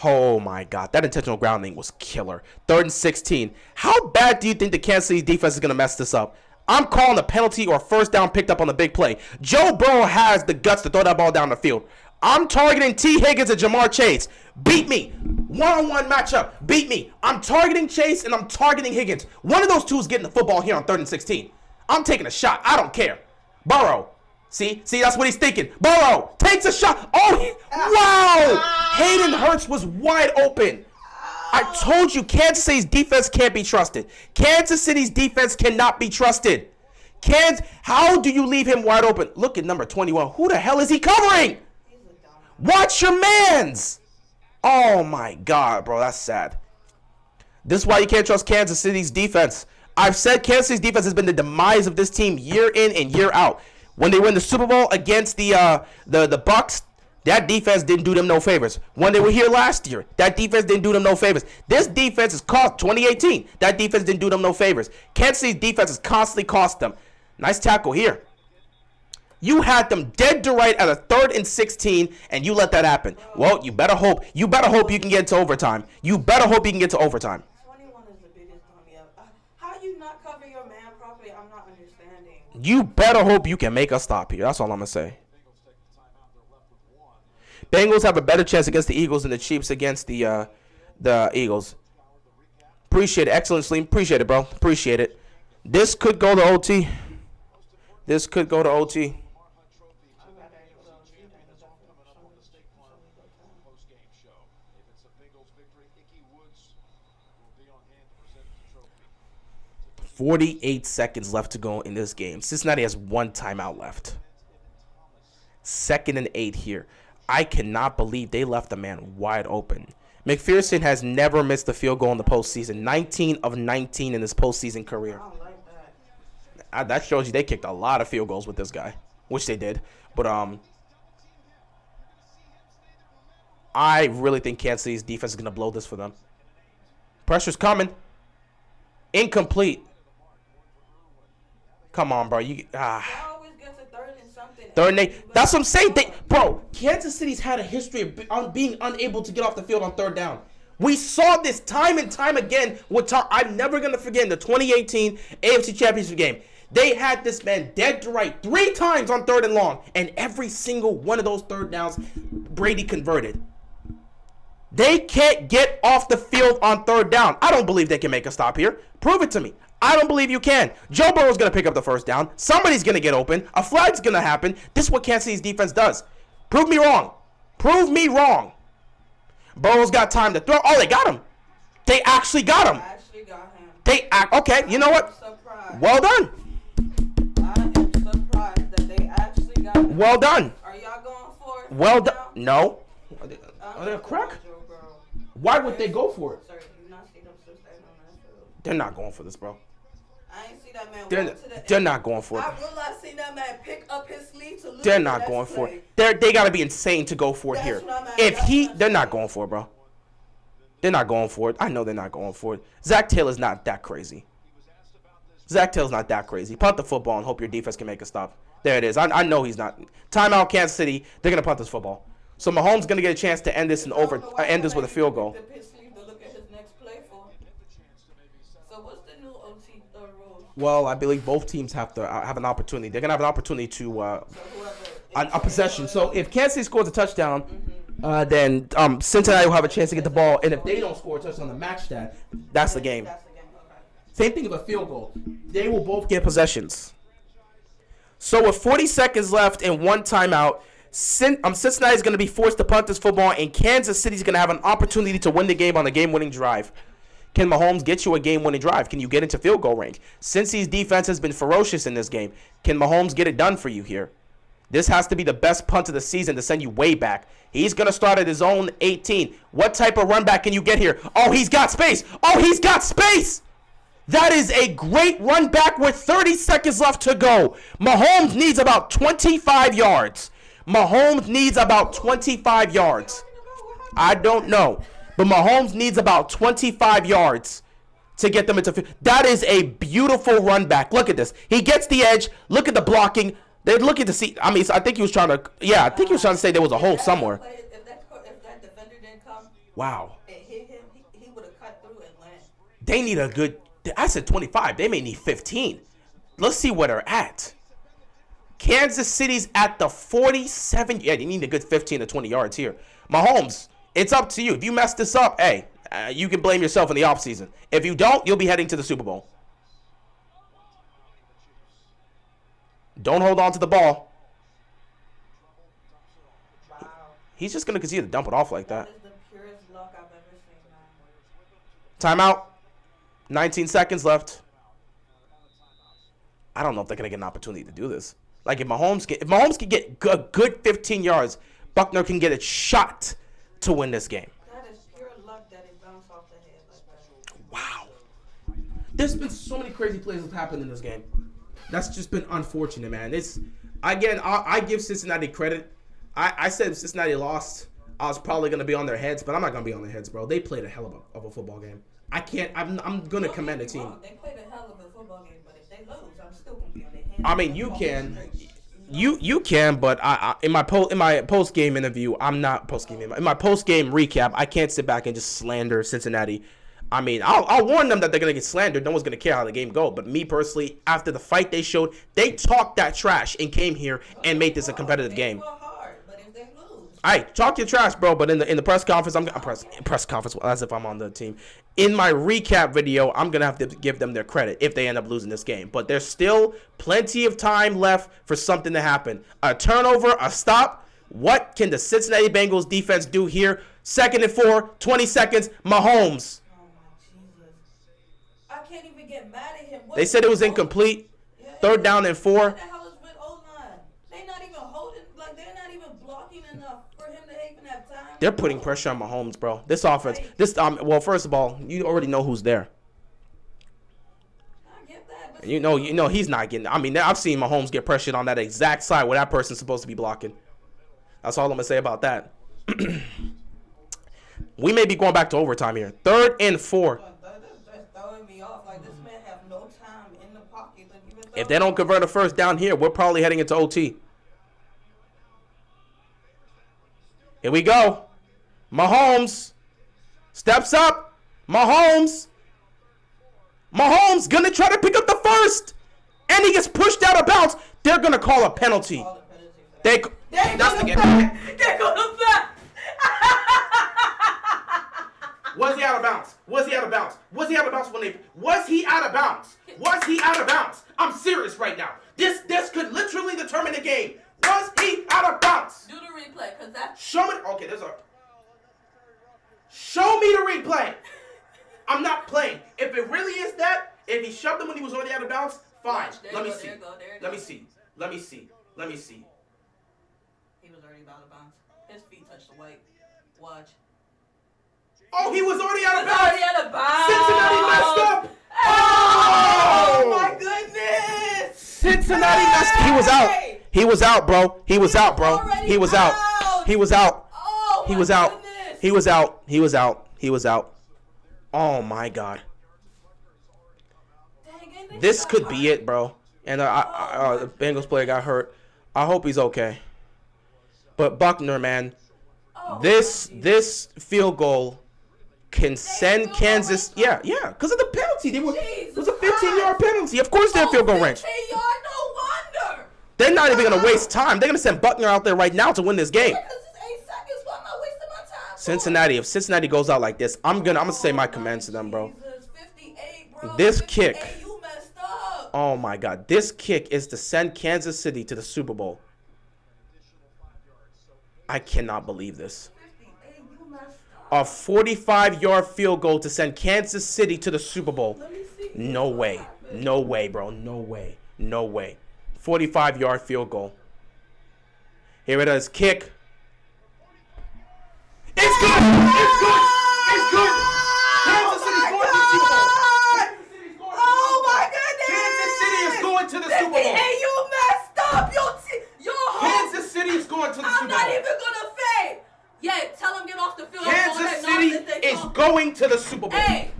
Oh, my God. That intentional grounding was killer. 3rd and 16. How bad do you think the Kansas City defense is going to mess this up? I'm calling a penalty or first down picked up on the big play. Joe Burrow has the guts to throw that ball down the field. I'm targeting T. Higgins and Jamar Chase. Beat me. One-on-one matchup. Beat me. I'm targeting Chase and I'm targeting Higgins. One of those two is getting the football here on 3rd and 16. I'm taking a shot. I don't care. Burrow. See, that's what he's thinking. Burrow takes a shot. Oh, wow. Hayden Hurst was wide open. I told you, Kansas City's defense can't be trusted. Kansas City's defense cannot be trusted. How do you leave him wide open? Look at number 21. Who the hell is he covering? Watch your mans. Oh, my God, bro. That's sad. This is why you can't trust Kansas City's defense. I've said Kansas City's defense has been the demise of this team year in and year out. When they win the Super Bowl against the Bucs, that defense didn't do them no favors. When they were here last year, that defense didn't do them no favors. This defense is cost 2018. That defense didn't do them no favors. Kansas City's defense has constantly cost them. Nice tackle here. You had them dead to right at a 3rd and 16, and you let that happen. Well, you better hope you can get to overtime. You better hope you can get to overtime.
21 is the biggest dummy ever. How you not cover your man properly? I'm not understanding.
You better hope you can make a stop here. That's all I'm going to say. Bengals have a better chance against the Eagles than the Chiefs against the Eagles. Appreciate it. Excellent, Slim. Appreciate it, bro. Appreciate it. This could go to OT. This could go to OT.
Post-game show. If it's a Bengals victory, Ickey Woods will be on hand to present the trophy.
48 seconds left to go in this game. Cincinnati has 1 timeout left. 2nd and 8 here. I cannot believe they left the man wide open. McPherson has never missed a field goal in the postseason. 19 of 19 in his postseason career.
I don't like that.
That shows you they kicked a lot of field goals with this guy, which they did. But I really think Kansas City's defense is going to blow this for them. Pressure's coming. Incomplete. Come on, bro.
They always get to 3rd and something.
3rd and 8. That's what I'm saying. Bro, Kansas City's had a history of being unable to get off the field on 3rd down. We saw this time and time again. I'm never going to forget the 2018 AFC Championship game. They had this man dead to right 3 times on 3rd and long. And every single one of those 3rd downs, Brady converted. They can't get off the field on 3rd down. I don't believe they can make a stop here. Prove it to me. I don't believe you can. Joe Burrow's going to pick up the 1st down. Somebody's going to get open. A flag's going to happen. This is what Kansas City's defense does. Prove me wrong. Prove me wrong. Burrow's got time to throw. Oh, they got him. They actually got him. Okay, you know what? Well done.
I am surprised that they actually got him.
Well done.
Are y'all going for it?
Well done. No. Are they a crack? Why would they go for it?
Sir, you not see them still standing on that field?
They're not going for this, bro.
I ain't see that man walk to the
They're not going for it.
I realized seeing that man pick up his sleeve to look
They're
at
not
the
going
next
for
play.
it. They got to be insane to go for it here. They're not going for it, bro. They're not going for it. I know they're not going for it. Zach Taylor's not that crazy. Zach Taylor's not that crazy. Punt the football and hope your defense can make a stop. There it is. I know he's not. Timeout, Kansas City. They're going to punt this football. So Mahomes going to get a chance to end this with a field goal.
So what's the new OT rule?
Well, I believe both teams have to have an opportunity. They're going to have an opportunity to a possession. So if Kansas City scores a touchdown, then Cincinnati will have a chance to get the ball. And if they don't score a touchdown to match that, that's the game. Same thing with a field goal. They will both get possessions. So with 40 seconds left and 1 timeout, Cincinnati is going to be forced to punt this football, and Kansas City is going to have an opportunity to win the game on the game-winning drive. Can Mahomes get you a game-winning drive? Can you get into field goal range? Cincy's defense has been ferocious in this game. Can Mahomes get it done for you here? This has to be the best punt of the season to send you way back. He's going to start at his own 18. What type of run back can you get here? Oh, he's got space. Oh, he's got space. That is a great run back with 30 seconds left to go. Mahomes needs about 25 yards. Mahomes needs about 25 yards. I don't know. But Mahomes needs about 25 yards to get them into field. That is a beautiful run back. Look at this. He gets the edge. Look at the blocking. They're looking to see. I think he was trying to. Yeah, I think he was trying to say there was a hole somewhere.
If that defender didn't come.
Wow.
It hit him. He would have cut through and went.
They need a good. I said 25. They may need 15. Let's see where they're at. Kansas City's at the 47. Yeah, they need a good 15 to 20 yards here. Mahomes, it's up to you. If you mess this up, hey, you can blame yourself in the offseason. If you don't, you'll be heading to the Super Bowl. Don't hold on to the ball.
Wow.
He's just going to continue to dump it off like that.
That is the purest luck I've ever seen, man.
Timeout. 19 seconds left. I don't know if they're going to get an opportunity to do this. Like, if Mahomes can get a good 15 yards, Buckner can get a shot to win this game.
That is pure luck that it bounced off the head like that.
Wow. There's been so many crazy plays that happened in this game. That's just been unfortunate, man. I give Cincinnati credit. I said if Cincinnati lost, I was probably going to be on their heads, but I'm not going to be on their heads, bro. They played a hell of a football game. I'm going to commend the team.
They played a hell of a football game, but if they lose, I'm still going to be on their heads.
I mean, you can. You can, but in my post game interview, I'm not post game. In my post game recap, I can't sit back and just slander Cincinnati. I mean, I'll warn them that they're gonna get slandered. No one's gonna care how the game go. But me personally, after the fight they showed, they talked that trash and came here and made this a competitive game. All right, talk your trash, bro. But in the press conference, press conference as if I'm on the team. In my recap video, I'm gonna have to give them their credit if they end up losing this game. But there's still plenty of time left for something to happen. A turnover, a stop. What can the Cincinnati Bengals defense do here? 2nd and 4, 20 seconds. Mahomes.
Oh my Jesus! I can't even get mad at him.
They said it was incomplete. 3rd down and 4.
What the hell is with O-line? They're not even holding. Like they're not even blocking enough for him to even have time.
They're putting pressure on Mahomes, bro. This offense, well, first of all, you already know who's there.
I get that, but
You know he's not getting. I mean, I've seen Mahomes get pressured on that exact side where that person's supposed to be blocking. That's all I'm gonna say about that. We may be going back to overtime here. 3rd and 4.
That's throwing me off. Like this man have no time in the pocket. Like, even
If they don't convert a first down here, we're probably heading into OT. Here we go. Mahomes steps up. Mahomes gonna try to pick up the first, and he gets pushed out of bounds. They're gonna call a penalty. That's the game.
They're gonna back.
Was he out of bounds? Was he out of bounds? Was he out of bounds when they? Was he out of bounds? Was he out of bounds? I'm serious right now. This could literally determine the game. Was he out of bounds?
Do the replay, cause that's.
Show me. Okay, show me the replay. I'm not playing. If it really is that, if he shoved him when he was already out of bounds, fine. Let me see. Let me see. Let me see. Let me see.
He was already out of bounds. His feet touched the white. Watch.
Oh, he was already out of bounds.
Already out of bounds.
Cincinnati messed up.
Oh my goodness.
Cincinnati messed. He was out. He was out, bro. He was out, bro. He was out. He was out.
Oh
He was out. He was out. He was out. He was out. Oh my God. This could be it, bro. And the Bengals player got hurt. I hope he's okay. But Buckner, man, this field goal can send Kansas. Yeah, because of the penalty. It was a 15-yard penalty. Of course, they're field goal range.
15-yard, no wonder.
They're not even gonna waste time. They're gonna send Buckner out there right now to win this game.
Because it's 8 seconds. Why am I wasting my time?
Cincinnati. If Cincinnati goes out like this, I'm gonna say my commends to them, bro.
58, bro.
This kick.
58, you messed up.
Oh my God, this kick is to send Kansas City to the Super Bowl. I cannot believe this.
58, you messed up.
A 45-yard field goal to send Kansas City to the Super Bowl. No way. No way, bro. No way. No way. 45-yard field goal. Here it is. Kick. It's good. It's good. It's good. Kansas City's going to the Super Bowl.
Oh my goodness.
Kansas City is going to the Super Bowl.
Hey, you messed up.
Kansas City is going to the Super Bowl.
I'm not even gonna fade. Yeah, tell him get off the field.
Kansas City is going to the Super Bowl.
Hey,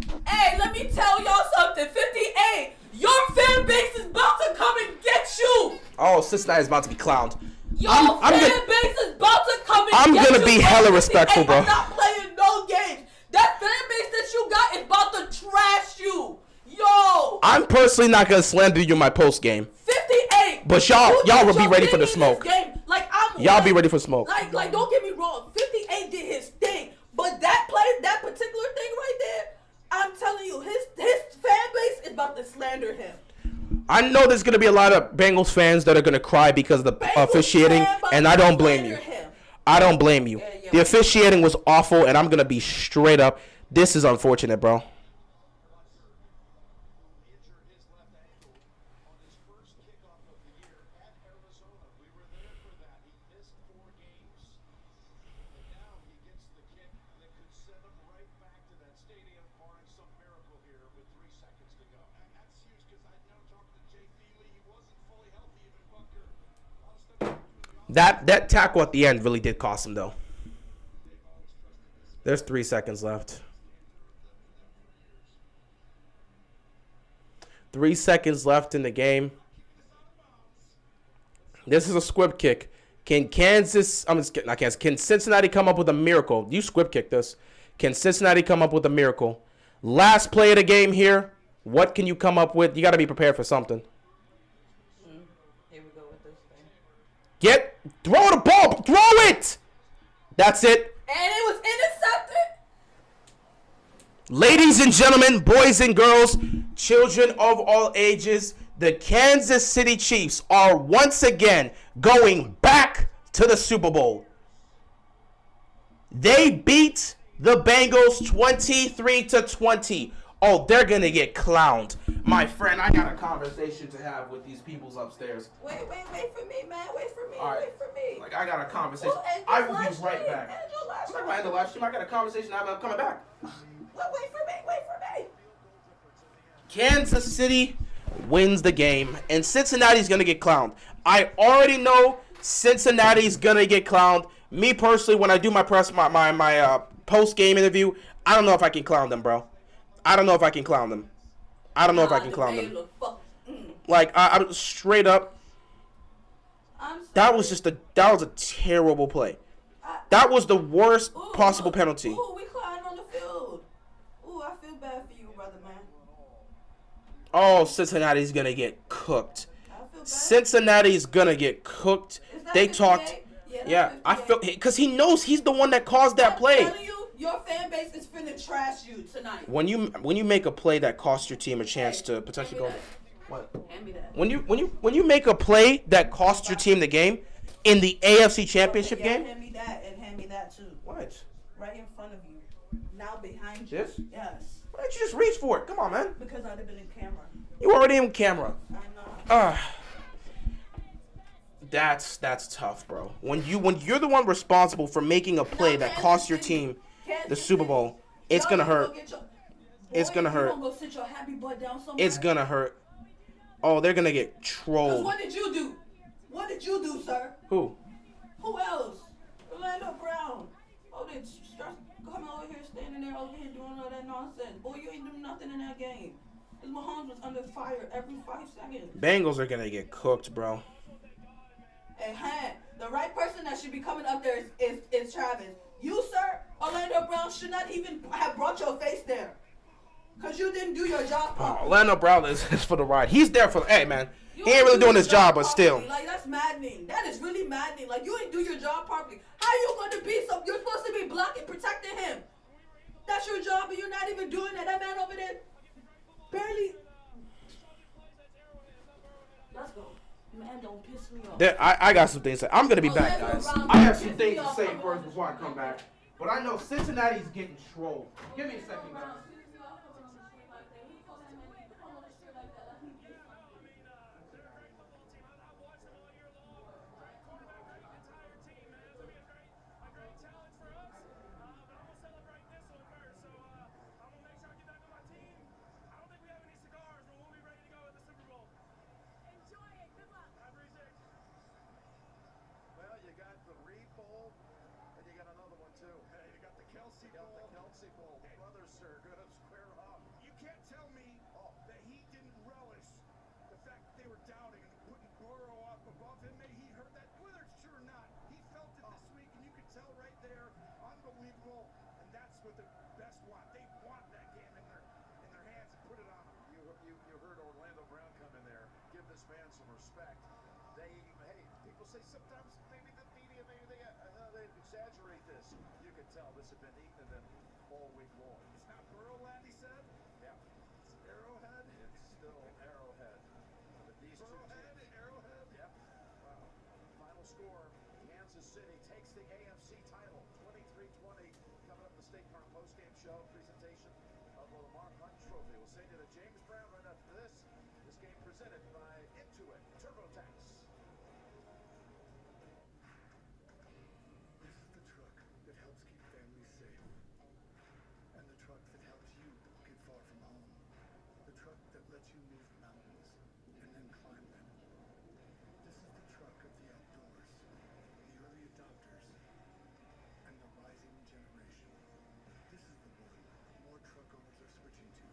let me tell y'all something. 58, your fan base is about to come and get you.
Oh, Cincinnati is about to be clowned.
Your fan base is about to come and get you.
I'm gonna be hella respectful, bro.
I'm not playing no game.
I'm personally not gonna slander you in my post game.
58.
But y'all will be ready for the smoke. Y'all be ready for smoke.
Like, don't get me wrong. 58 did his thing, but that particular thing right there, I'm telling you, his fan base is about to slander him.
I know there's gonna be a lot of Bengals fans that are gonna cry because of the officiating, and I don't blame you. I don't blame you. The officiating was awful, and I'm gonna be straight up. This is unfortunate, bro. That tackle at the end really did cost him, though. There's 3 seconds left. 3 seconds left in the game. This is a squib kick. Can Cincinnati come up with a miracle? You squib kick this. Can Cincinnati come up with a miracle? Last play of the game here. What can you come up with? You got to be prepared for something.
Here we go with this thing.
Throw the ball. Throw it. That's it.
And it was intercepted.
Ladies and gentlemen, boys and girls, children of all ages, the Kansas City Chiefs are once again going back to the Super Bowl. They beat the Bengals 23-20. Oh, they're going to get clowned. My friend, I got a conversation to have with these peoples upstairs.
Wait for me, man. Wait for me.
All right.
Wait for me.
Like, I got a conversation. I will be right back. I'm not going to end the live stream. I got a conversation. I'm coming back.
Wait for me.
Kansas City wins the game, and Cincinnati's going to get clowned. I already know Cincinnati's going to get clowned. Me personally, when I do my post-game interview, I don't know if I can clown them, bro. I don't know if I can clown them. Like, I'm straight up. That was a terrible play. That was the worst possible penalty.
Ooh, we climbed on the field. Ooh, I feel bad for you, brother, man.
Oh, Cincinnati's gonna get cooked. Cincinnati's gonna get cooked. They talked. Yeah, I feel because he knows he's the one that caused that play.
I'm telling you, your fan base is finna trash you tonight.
When you make a play that costs your team a chance to potentially go. What?
Hand me that.
When you make a play that costs your team the game in the AFC Championship game.
Hand me that and hand me that too.
What?
Right in front of you. Now behind you.
This?
Yes.
Why don't you just reach for it? Come on, man.
Because I'd have been in camera.
You already in camera.
I know.
That's tough, bro. When you're the one responsible for making a play that costs your team the Super Bowl, it's gonna hurt. It's gonna hurt. It's gonna hurt. Oh, they're gonna get trolled.
What did you do? What did you do, sir?
Who?
Who else? Orlando Brown. Oh, they coming over here, standing there over here doing all that nonsense. Boy, you ain't doing nothing in that game. Because Mahomes was under fire every 5 seconds.
Bengals are gonna get cooked, bro.
And the right person that should be coming up there is Travis. You, sir, Orlando Brown should not even have brought your face there. Because you didn't do your job properly.
Orlando Brown is for the ride. He's there for, hey, man. He ain't really doing his job, but still.
Like, that's maddening. That is really maddening. Like, you didn't do your job properly. How you going to be so? You're supposed to be blocking, protecting him. That's your job, but you're not even doing that. That man over there barely. Let's go. Man, don't piss me off.
I got some things to say. I'm going to be back, guys. I have some things to say first before I come back. But I know Cincinnati's getting trolled. Give me a second, guys.
Bowl, and you got another one too. Hey, you got the Kelsey Bowl. Brothers are good at fans some respect. Hey, people say sometimes maybe the media, maybe they exaggerate this. You can tell this had been eating at them all week long.
It's not Burrowland, he said?
Yeah.
It's Arrowhead?
It's still Arrowhead. But these
Burrowhead,
two teams.
Arrowhead?
Yep. Wow. Final score, Kansas City takes the AFC title, 23-20. Coming up the State Farm postgame show presentation of the Lamar Hunt Trophy. We'll send you to James Brown right after this. This game presented by Intuit TurboTax.
This is the truck that helps keep families safe. And the truck that helps you get far from home. The truck that lets you move mountains and then climb them. This is the truck of the outdoors, the early adopters, and the rising generation. This is the one more truck owners are switching to.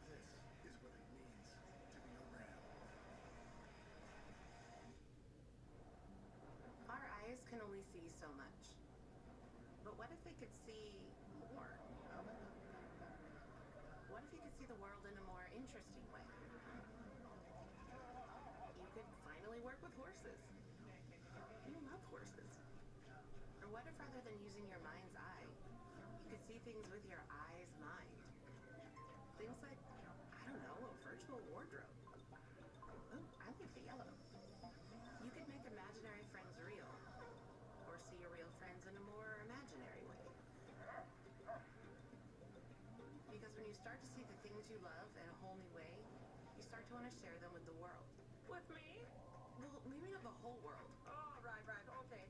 This is what it means to be a Ram.
Our eyes can only see so much. But what if they could see more? What if you could see the world in a more interesting way? You could finally work with horses. You love horses. Or what if rather than using your mind's eye, you could see things with your eye's mind? Things like, I don't know, a virtual wardrobe. Oh, I like the yellow. You could make imaginary friends real, or see your real friends in a more imaginary way. Because when you start to see the things you love in a whole new way, you start to want to share them with the world. With me? Well, maybe not the whole world. Oh, right, okay.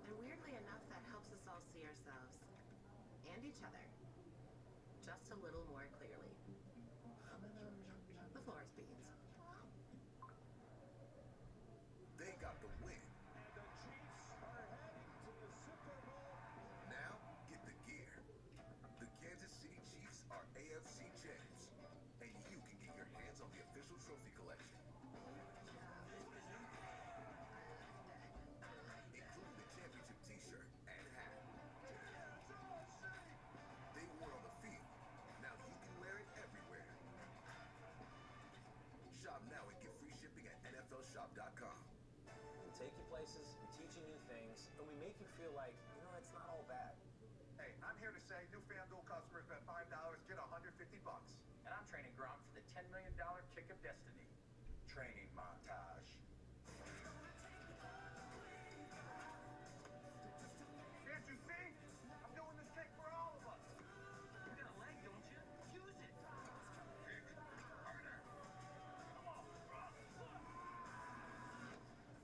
And weirdly enough, that helps us all see ourselves and each other just a little more clearly. The floor is beans.
They got the win.
And the Chiefs are heading to the Super Bowl.
Now, get the gear. The Kansas City Chiefs are AFC champs, and you can get your hands on the official trophy collection. Including the championship t-shirt and hat. They won on the field. Now you can wear it everywhere. Shop now and get free shipping at NFLshop.com.
We take you places, we teach you new things, and we make you feel like, it's not all bad.
Hey, I'm here to say new FanDuel customers bet $5, get $150.
And I'm training Gronk for the $10 million kick of destiny.
Training montage.
Can't you see? I'm doing this kick for all of us. You got a leg, don't you? Use it.
Kick harder.
Come on, Gronk.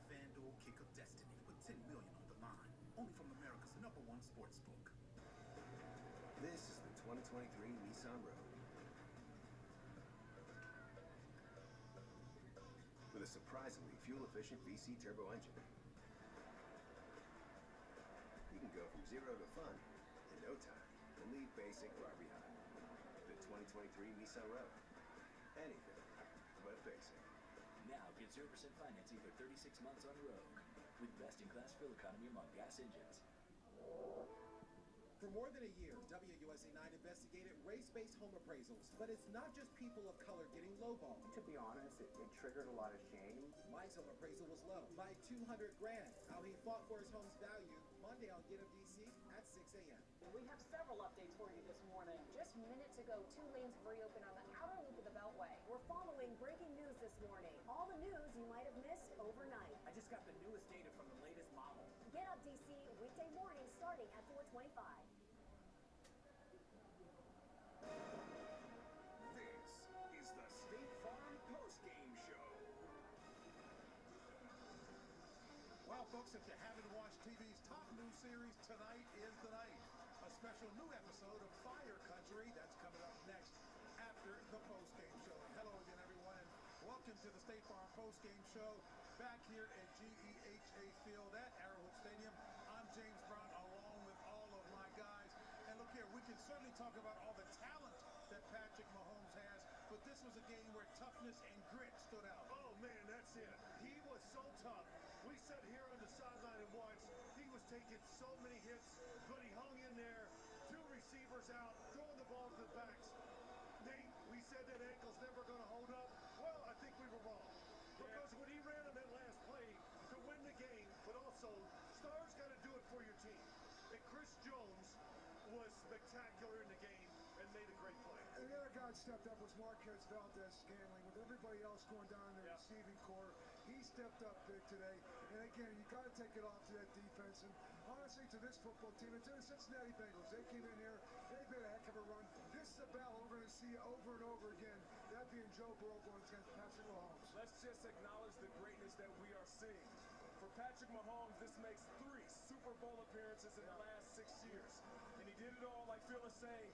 FanDuel Kick of Destiny. Put $10 million on the line. Only from America's #1 sportsbook.
This is the 2023 Nissan Rogue. With a surprisingly fuel-efficient VC turbo engine. You can go from 0 to fun in no time and leave basic far behind. The 2023 Nissan Rogue. Anything but basic.
Now get 0% financing for 36 months on Rogue. With best-in-class fuel economy among gas engines.
For more than a year, WUSA 9 investigated race-based home appraisals. But it's not just people of color getting lowballed.
To be honest, it triggered a lot of shame.
Mike's home appraisal was low by $200,000. How he fought for his home's value. Monday on Get Up DC at 6 a.m.
We have several updates for you this morning. Just minutes ago, 2 lanes have reopened on the outer loop of the Beltway. We're following breaking news this morning. All the news you might have missed overnight.
I just got the newest data from the latest model.
Get Up DC, weekday morning starting at 4:25.
This is the State Farm postgame show.
Well, folks, if you haven't watched TV's top new series, tonight is the night. A special new episode of Fire Country that's coming up next after the postgame show. And hello again, everyone, and welcome to the State Farm postgame show back here at GEHA Field at Arrowhead Stadium. I'm James Brown, along with all of my guys. And look here, we can certainly talk about all the talent that Patrick Mahomes has, but this was a game where toughness and grit stood out. Oh, man, that's it. He was so tough. We sat here on the sideline and watched. He was taking so many hits, but he hung in there. 2 receivers out, throwing the ball to the backs. Nate, we said that ankle's never going to hold also, stars got to do it for your team. And Chris Jones was spectacular in the game and made a great play.
And the other guy that stepped up was Marquez Valdez-Scantling. With everybody else going down in the receiving core, he stepped up big today. And again, you got to take it off to that defense. And honestly, to this football team, and to the Cincinnati Bengals, they came in here, they made a heck of a run. This is a battle we're going to see over and over again. That being Joe Burrow going against Patrick Mahomes.
Let's just acknowledge the greatness that we are seeing. For Patrick Mahomes, this makes 3 Super Bowl appearances in the last 6 years. And he did it all, like Phil is saying,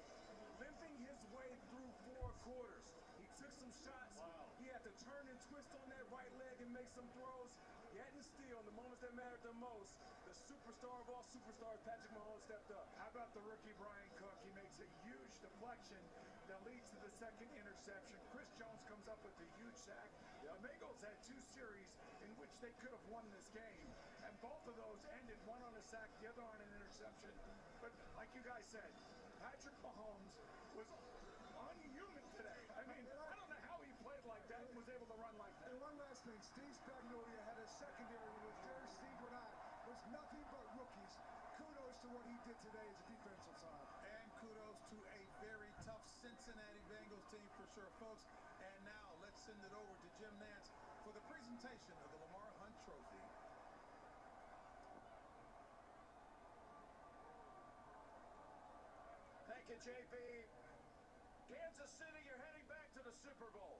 limping his way through 4 quarters. He took some shots. Wow. He had to turn and twist on that right leg and make some throws. Yet and still, in the moments that mattered the most, the superstar of all superstars, Patrick Mahomes, stepped up.
How about the rookie Brian Cook? He makes a huge deflection that leads to the second interception. Chris Jones comes up with a huge sack. The Bengals had 2 series in which they could have won this game, and both of those ended, one on a sack, the other on an interception. But like you guys said, Patrick Mahomes was unhuman today. I mean, I don't know how he played like that and was able to run like that.
And one last thing, Steve Spagnuolo had a secondary with Jerry Steve Bernard was nothing but rookies. Kudos to what he did today as a defensive side.
And kudos to a very tough Cincinnati Bengals team for sure, folks. And now let's send it over to Jim Nantz for the presentation of the Lamar Hunt Trophy.
Thank you, JB. Kansas City, you're heading back to the Super Bowl.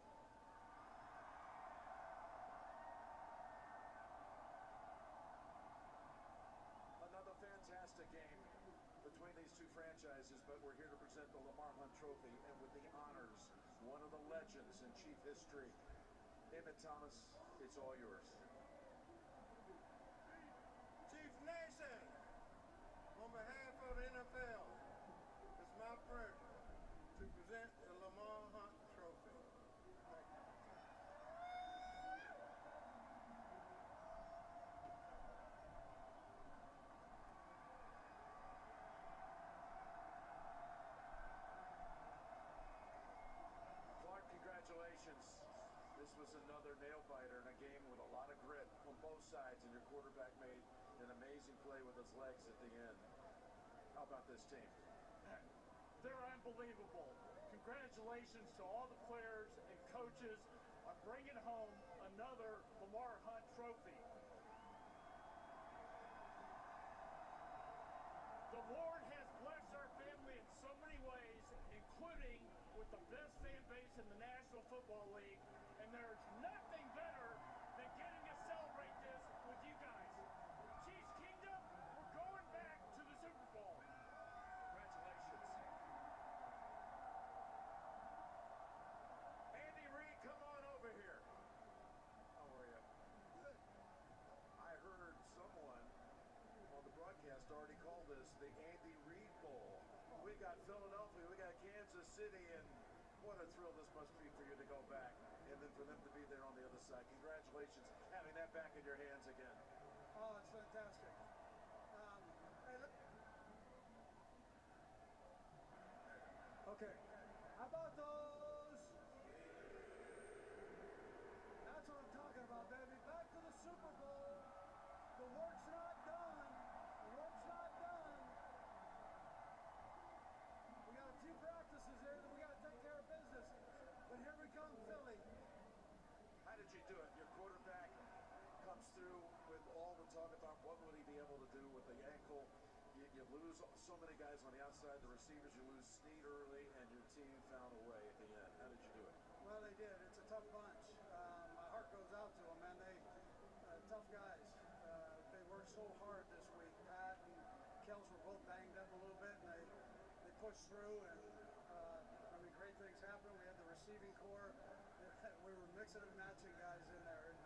Another fantastic game between these 2 franchises, but we're here to present the Lamar Hunt Trophy, and with the honors, one of the legends in Chief history, Emmett Thomas, it's all yours.
Chief Nation, on behalf of the NFL, it's my pleasure to present the Lamar Hunt Trophy. Thank you.
Clark, congratulations. This was another nail-biter in a game with a lot of grit on both sides, and your quarterback made an amazing play with his legs at the end. How about this team?
They're unbelievable. Congratulations to all the players and coaches on bringing home another Lamar Hunt Trophy. The Lord has blessed our family in so many ways, including with the best fan base in the National Football League, and there's nothing better than getting to celebrate this with you guys. Chiefs Kingdom, we're going back to the Super Bowl.
Congratulations. Andy Reid, come on over here. How are you? Good. I heard someone on the broadcast already called this the Andy Reid Bowl. We got Philadelphia, we got Kansas City, and what a thrill this must be for you to go back, and then for them to be there on the other side. Congratulations, having that back in your hands again.
Oh, it's fantastic. Hey, look. Okay. How about those? That's what I'm talking about, baby. Back to the Super Bowl. The work's not done. The work's not done. We got a few practices here that we got to take care of business. But here we come, Philly.
How did you do it? Your quarterback comes through with all the talk about what would he be able to do with the ankle. You lose so many guys on the outside, the receivers, you lose Snead early, and your team found a way at the end. How did you do it?
Well, they did. It's a tough bunch. My heart goes out to them, man. They tough guys. They worked so hard this week. Pat and Kels were both banged up a little bit, and they pushed through, and I mean, great things happened. We had the receiving core. We were mixing and matching guys in there, and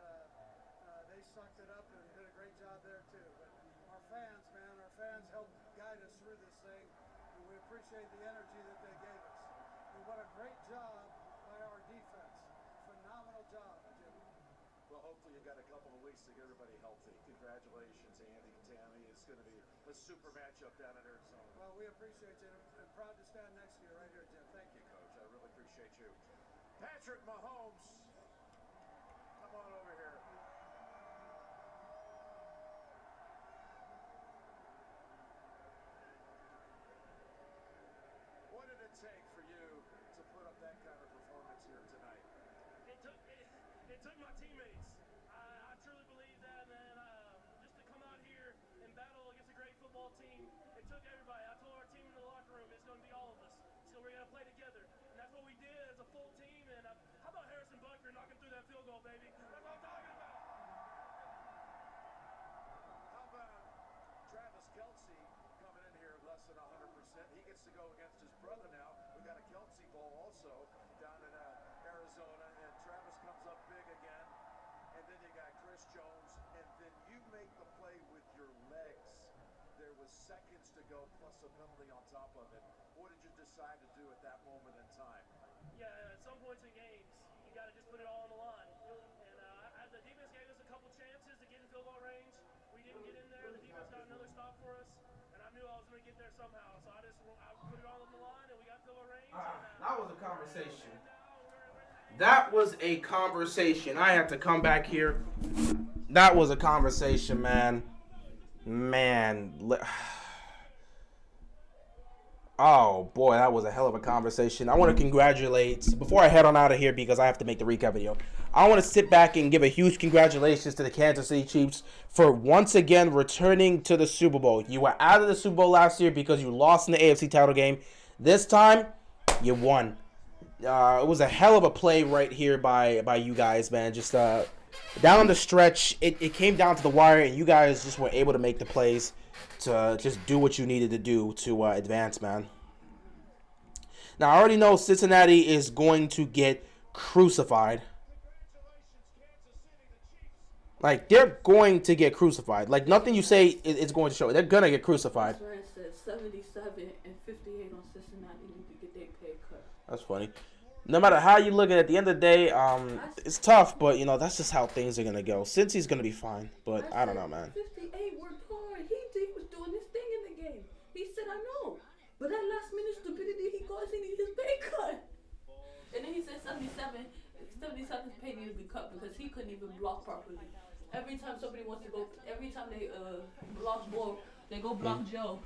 they sucked it up and did a great job there too. But our fans, man, our fans helped guide us through this thing, and we appreciate the energy that they gave us. And what a great job by our defense. Phenomenal job, Jim.
Well, hopefully you got a couple of weeks to get everybody healthy. Congratulations, Andy and Tammy. It's going to be a super matchup down in Arizona.
Well, we appreciate you, and proud to stand next to you right here, Jim. Thank you.
Coach, I really appreciate you. Patrick Mahomes, come on over here.
took my teammates. I truly believe that, man. Just to come out here and battle against a great football team, it took everybody. I told our team in the locker room, it's going to be all of us. So we're going to play together. And that's what we did as a full team. And how about Harrison Butker knocking through that field goal, baby? That's what I'm talking about.
How about Travis Kelce coming in here less than 100%? He gets to go against his brother now. We got a Kelce Bowl also down in Arizona, and Travis comes up big again. And then you got Chris Jones, and then you make the play with your legs. There was seconds to go plus a penalty on top of it. What did you decide to do at that moment in time?
Yeah, at some points in games, you got to just put it all on the line. And the defense gave us a couple chances to get in field goal range. We didn't get in there. The defense got another stop for us, and I knew I was going to get there somehow. So I put it all on the line, and we got field goal range.
That was a conversation. That was a conversation. I had to come back here. That was a conversation, man. Oh, boy, that was a hell of a conversation. I want to congratulate, before I head on out of here because I have to make the recap video, I want to sit back and give a huge congratulations to the Kansas City Chiefs for once again returning to the Super Bowl. You were out of the Super Bowl last year because you lost in the AFC title game. This time, you won. It was a hell of a play right here by you guys, man. Just down the stretch, it came down to the wire, and you guys just were able to make the plays to just do what you needed to do to advance, man. Now, I already know Cincinnati is going to get crucified. Like, they're going to get crucified. Like, nothing you say is going to show. They're going to get crucified.
That's where it says 77 and 58 on Cincinnati need to get their pay cut.
That's funny. No matter how you look at it, at the end of the day, it's tough, but, you know, that's just how things are going to go. Cincy's going to be fine, but I don't know, man.
58 worked hard. He was doing his thing in the game. He said, I know. But that last minute stupidity he caused, he needed his pay cut. And then he said 77's pay needed to be cut because he couldn't even block properly. Every time somebody wants to go, every time they block ball, they go block Joe.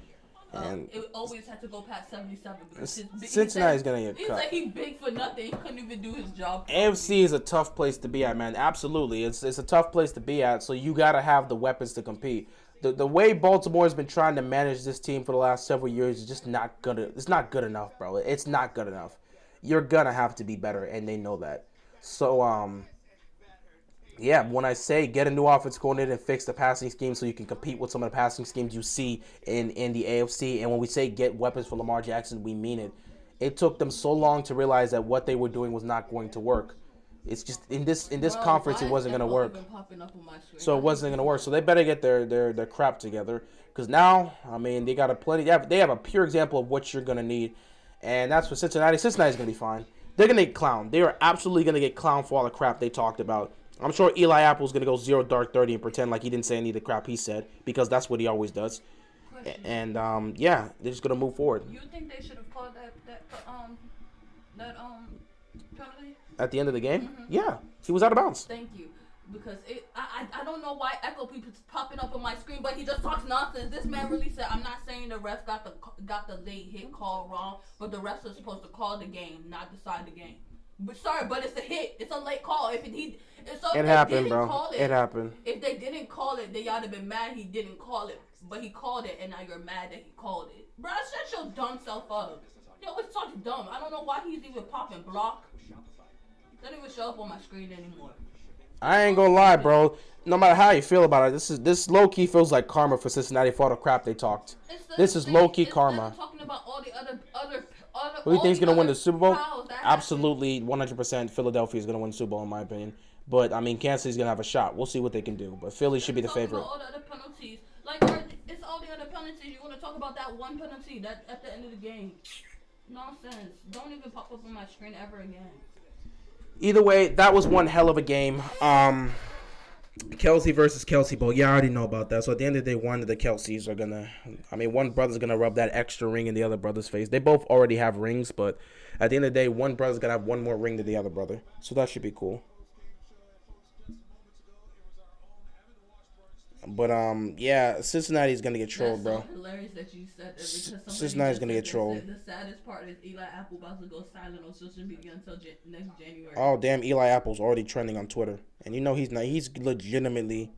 And
it always had to go past 77 because
Cincinnati's going to get cut.
He's like, he big for nothing. He couldn't even do his job.
AFC is a tough place to be at, man. Absolutely. It's a tough place to be at, so you got to have the weapons to compete. The way Baltimore has been trying to manage this team for the last several years is just not good. It's not good enough, bro. It's not good enough. You're going to have to be better, and they know that. So, yeah, when I say get a new offense coordinator and fix the passing scheme so you can compete with some of the passing schemes you see in the AFC, and when we say get weapons for Lamar Jackson, we mean it. It took them so long to realize that what they were doing was not going to work. It's just in this conference it wasn't going to work. So it wasn't going to work. So they better get their crap together because now, I mean, they got a plenty. They have a pure example of what you're going to need, and that's for Cincinnati. Cincinnati's going to be fine. They're going to get clowned. They are absolutely going to get clowned for all the crap they talked about. I'm sure Eli Apple's going to go 0 dark 30 and pretend like he didn't say any of the crap he said because that's what he always does. And yeah, they're just going to move forward.
You think they should have called that penalty?
At the end of the game? Mm-hmm. Yeah, he was out of bounds.
Thank you. Because I don't know why Echo People's popping up on my screen, but he just talks nonsense. This man really said, I'm not saying the refs got the late hit call wrong, but the refs are supposed to call the game, not decide the game. But sorry, but it's a hit. It's a late call. It happened, bro. It happened. If they didn't call it, then y'all have been mad he didn't call it. But he called it, and now you're mad that he called it. Bro, shut your dumb self up. Yo, it's talking dumb. I don't know why he's even popping block. Doesn't even show up on my screen anymore.
I ain't gonna lie, bro. No matter how you feel about it, this low key feels like karma for Cincinnati for all the crap they talked. This is low key karma.
Talking about all the other
Who do you think is gonna win the Super Bowl? Absolutely, 100%. Philadelphia is gonna win the Super Bowl in my opinion. But I mean, Kansas City's gonna have a shot. We'll see what they can do. But Philly should be the favorite.
All the other penalties, it's all the other penalties. You want to talk about that one penalty that at the end of the game? Nonsense. Don't even pop up on my screen ever again.
Either way, that was one hell of a game. Kelsey versus Kelsey Bowl. Yeah, I already know about that. So at the end of the day, one of the Kelseys are gonna. I mean, one brother's gonna rub that extra ring in the other brother's face. They both already have rings, but at the end of the day, one brother's gonna have one more ring than the other brother. So that should be cool. But yeah, Cincinnati's gonna get trolled,
That's
bro.
so hilarious that you said that because somebody
Cincinnati's
just
gonna
said
get trolled.
the saddest part is Eli Apple about to go silent on social media until next January.
Oh damn, Eli Apple's already trending on Twitter, and you know he's not. He's legitimately.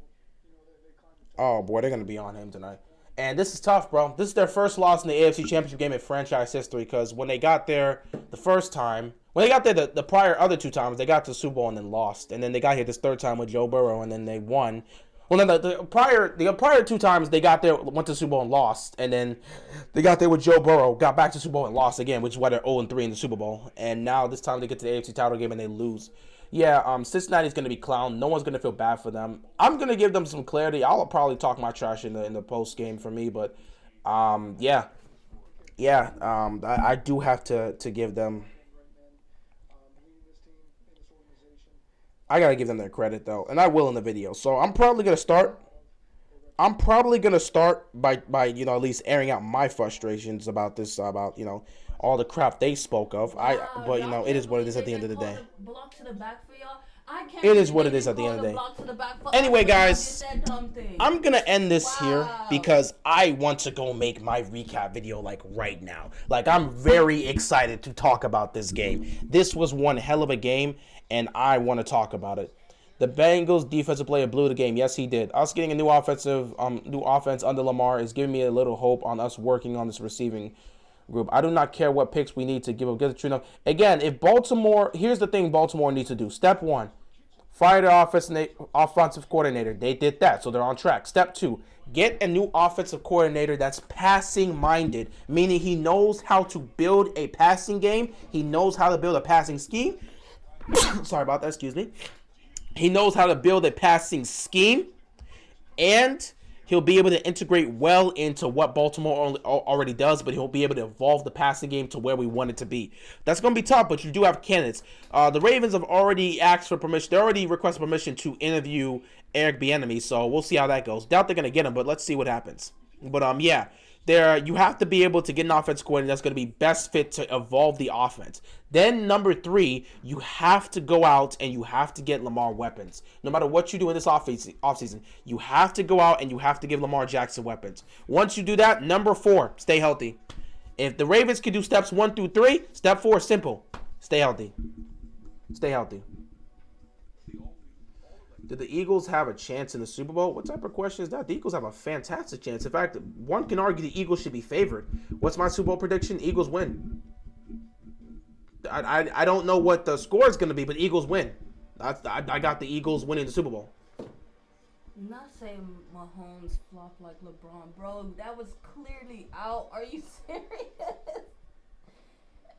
Oh boy, they're gonna be on him tonight. And this is tough, bro. This is their first loss in the AFC Championship game in franchise history because when they got there the first time, when they got there the prior other 2 times, they got to the Super Bowl and then lost. And then they got here this 3rd time with Joe Burrow and then they won. Well, no, the prior 2 times they got there, went to the Super Bowl and lost. And then they got there with Joe Burrow, got back to the Super Bowl and lost again, which is why they're 0-3 in the Super Bowl. And now this time they get to the AFC title game and they lose. Yeah, Cincinnati's going to be clowned. No one's going to feel bad for them. I'm going to give them some clarity. I'll probably talk my trash in the post game for me, but I do have to give them. I got to give them their credit though, and I will in the video. So I'm probably going to start by at least airing out my frustrations about this, about all the crap they spoke of. But it is what it is at the end of the day.
Block to the back for y'all.
It is what it is at the end of the day. Anyway, guys, I'm going to end this here because I want to go make my recap video like right now. Like, I'm very excited to talk about this game. This was one hell of a game, and I want to talk about it. The Bengals defensive player blew the game. Yes, he did. Us getting a new offense under Lamar is giving me a little hope on us working on this receiving group. I do not care what picks we need to give up. Get the true enough. Again, if Baltimore, here's the thing Baltimore needs to do. Step 1, fire their offensive coordinator. They did that, so they're on track. Step 2, get a new offensive coordinator that's passing minded, meaning he knows how to build a passing game. He knows how to build a passing scheme. Sorry about that, excuse me. He knows how to build a passing scheme, and he'll be able to integrate well into what Baltimore already does, but he'll be able to evolve the passing game to where we want it to be. That's going to be tough, but you do have candidates. The Ravens have already asked for permission. They already requested permission to interview Eric Bieniemy, so we'll see how that goes. Doubt they're going to get him, but let's see what happens. But, yeah. You have to be able to get an offense coordinator that's going to be best fit to evolve the offense. Then number 3, you have to go out and you have to get Lamar weapons. No matter what you do in this offseason, you have to go out and you have to give Lamar Jackson weapons. Once you do that, number 4, stay healthy. If the Ravens can do steps 1 through 3, step 4 is simple. Stay healthy. Stay healthy. Did the Eagles have a chance in the Super Bowl? What type of question is that? The Eagles have a fantastic chance. In fact, one can argue the Eagles should be favored. What's my Super Bowl prediction? Eagles win. I don't know what the score is going to be, but Eagles win. I got the Eagles winning the Super Bowl.
Not saying Mahomes flopped like LeBron. Bro, that was clearly out. Are you serious?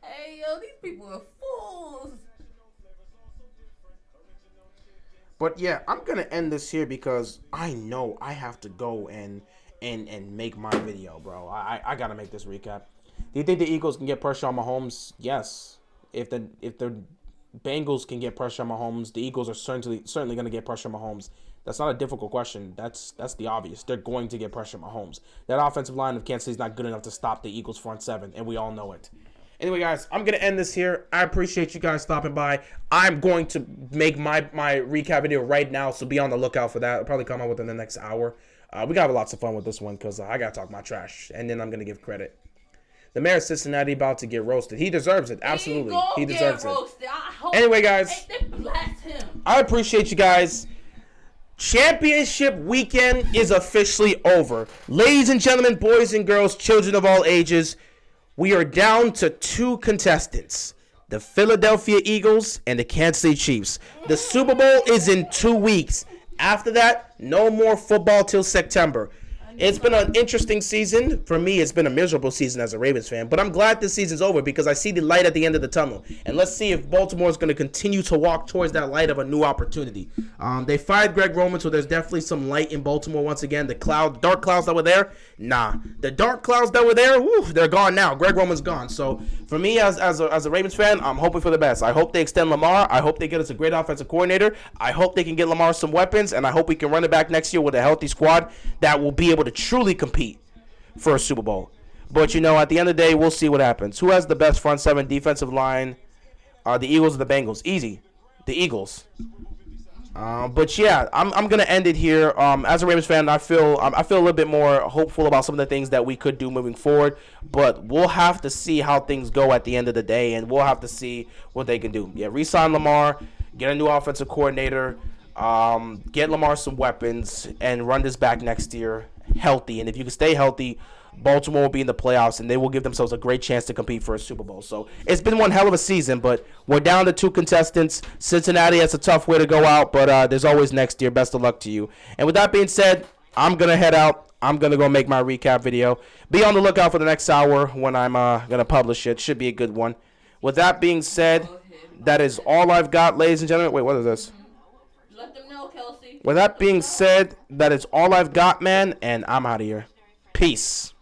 Hey, yo, these people are fools.
But yeah, I'm gonna end this here because I know I have to go and make my video, bro. I gotta make this recap. Do you think the Eagles can get pressure on Mahomes? Yes. If the Bengals can get pressure on Mahomes, the Eagles are certainly gonna get pressure on Mahomes. That's not a difficult question. That's the obvious. They're going to get pressure on Mahomes. That offensive line of Kansas City is not good enough to stop the Eagles' front 7, and we all know it. Anyway, guys, I'm going to end this here. I appreciate you guys stopping by. I'm going to make my recap video right now, so be on the lookout for that. It'll probably come out within the next hour. We got to have lots of fun with this one because I got to talk my trash, and then I'm going to give credit. The mayor of Cincinnati about to get roasted. He deserves it. Absolutely. He deserves it. Anyway, guys, I appreciate you guys. Championship weekend is officially over. Ladies and gentlemen, boys and girls, children of all ages, we are down to 2 contestants, the Philadelphia Eagles and the Kansas City Chiefs. The Super Bowl is in 2 weeks. After that, no more football till September. It's been an interesting season. For me, it's been a miserable season as a Ravens fan. But I'm glad this season's over because I see the light at the end of the tunnel. And let's see if Baltimore is going to continue to walk towards that light of a new opportunity. They fired Greg Roman, so there's definitely some light in Baltimore once again. The dark clouds that were there, nah. The dark clouds that were there, they're gone now. Greg Roman's gone. So for me as a Ravens fan, I'm hoping for the best. I hope they extend Lamar. I hope they get us a great offensive coordinator. I hope they can get Lamar some weapons. And I hope we can run it back next year with a healthy squad that will be able to truly compete for a Super Bowl. But, at the end of the day, we'll see what happens. Who has the best front 7 defensive line? The Eagles or the Bengals? Easy. The Eagles. But yeah, I'm gonna end it here. As a Ravens fan, I feel a little bit more hopeful about some of the things that we could do moving forward. But we'll have to see how things go at the end of the day, and we'll have to see what they can do. Yeah, re-sign Lamar, get a new offensive coordinator, get Lamar some weapons, and run this back next year healthy. And if you can stay healthy, Baltimore will be in the playoffs, and they will give themselves a great chance to compete for a Super Bowl. So it's been one hell of a season, but we're down to 2 contestants. Cincinnati has a tough way to go out, but there's always next year. Best of luck to you. And with that being said, I'm going to head out. I'm going to go make my recap video. Be on the lookout for the next hour when I'm going to publish it. Should be a good one. With that being said, that is all I've got, ladies and gentlemen. Wait, what is this?
Let them know, Kelsey.
With that being said, that is all I've got, man, and I'm out of here. Peace.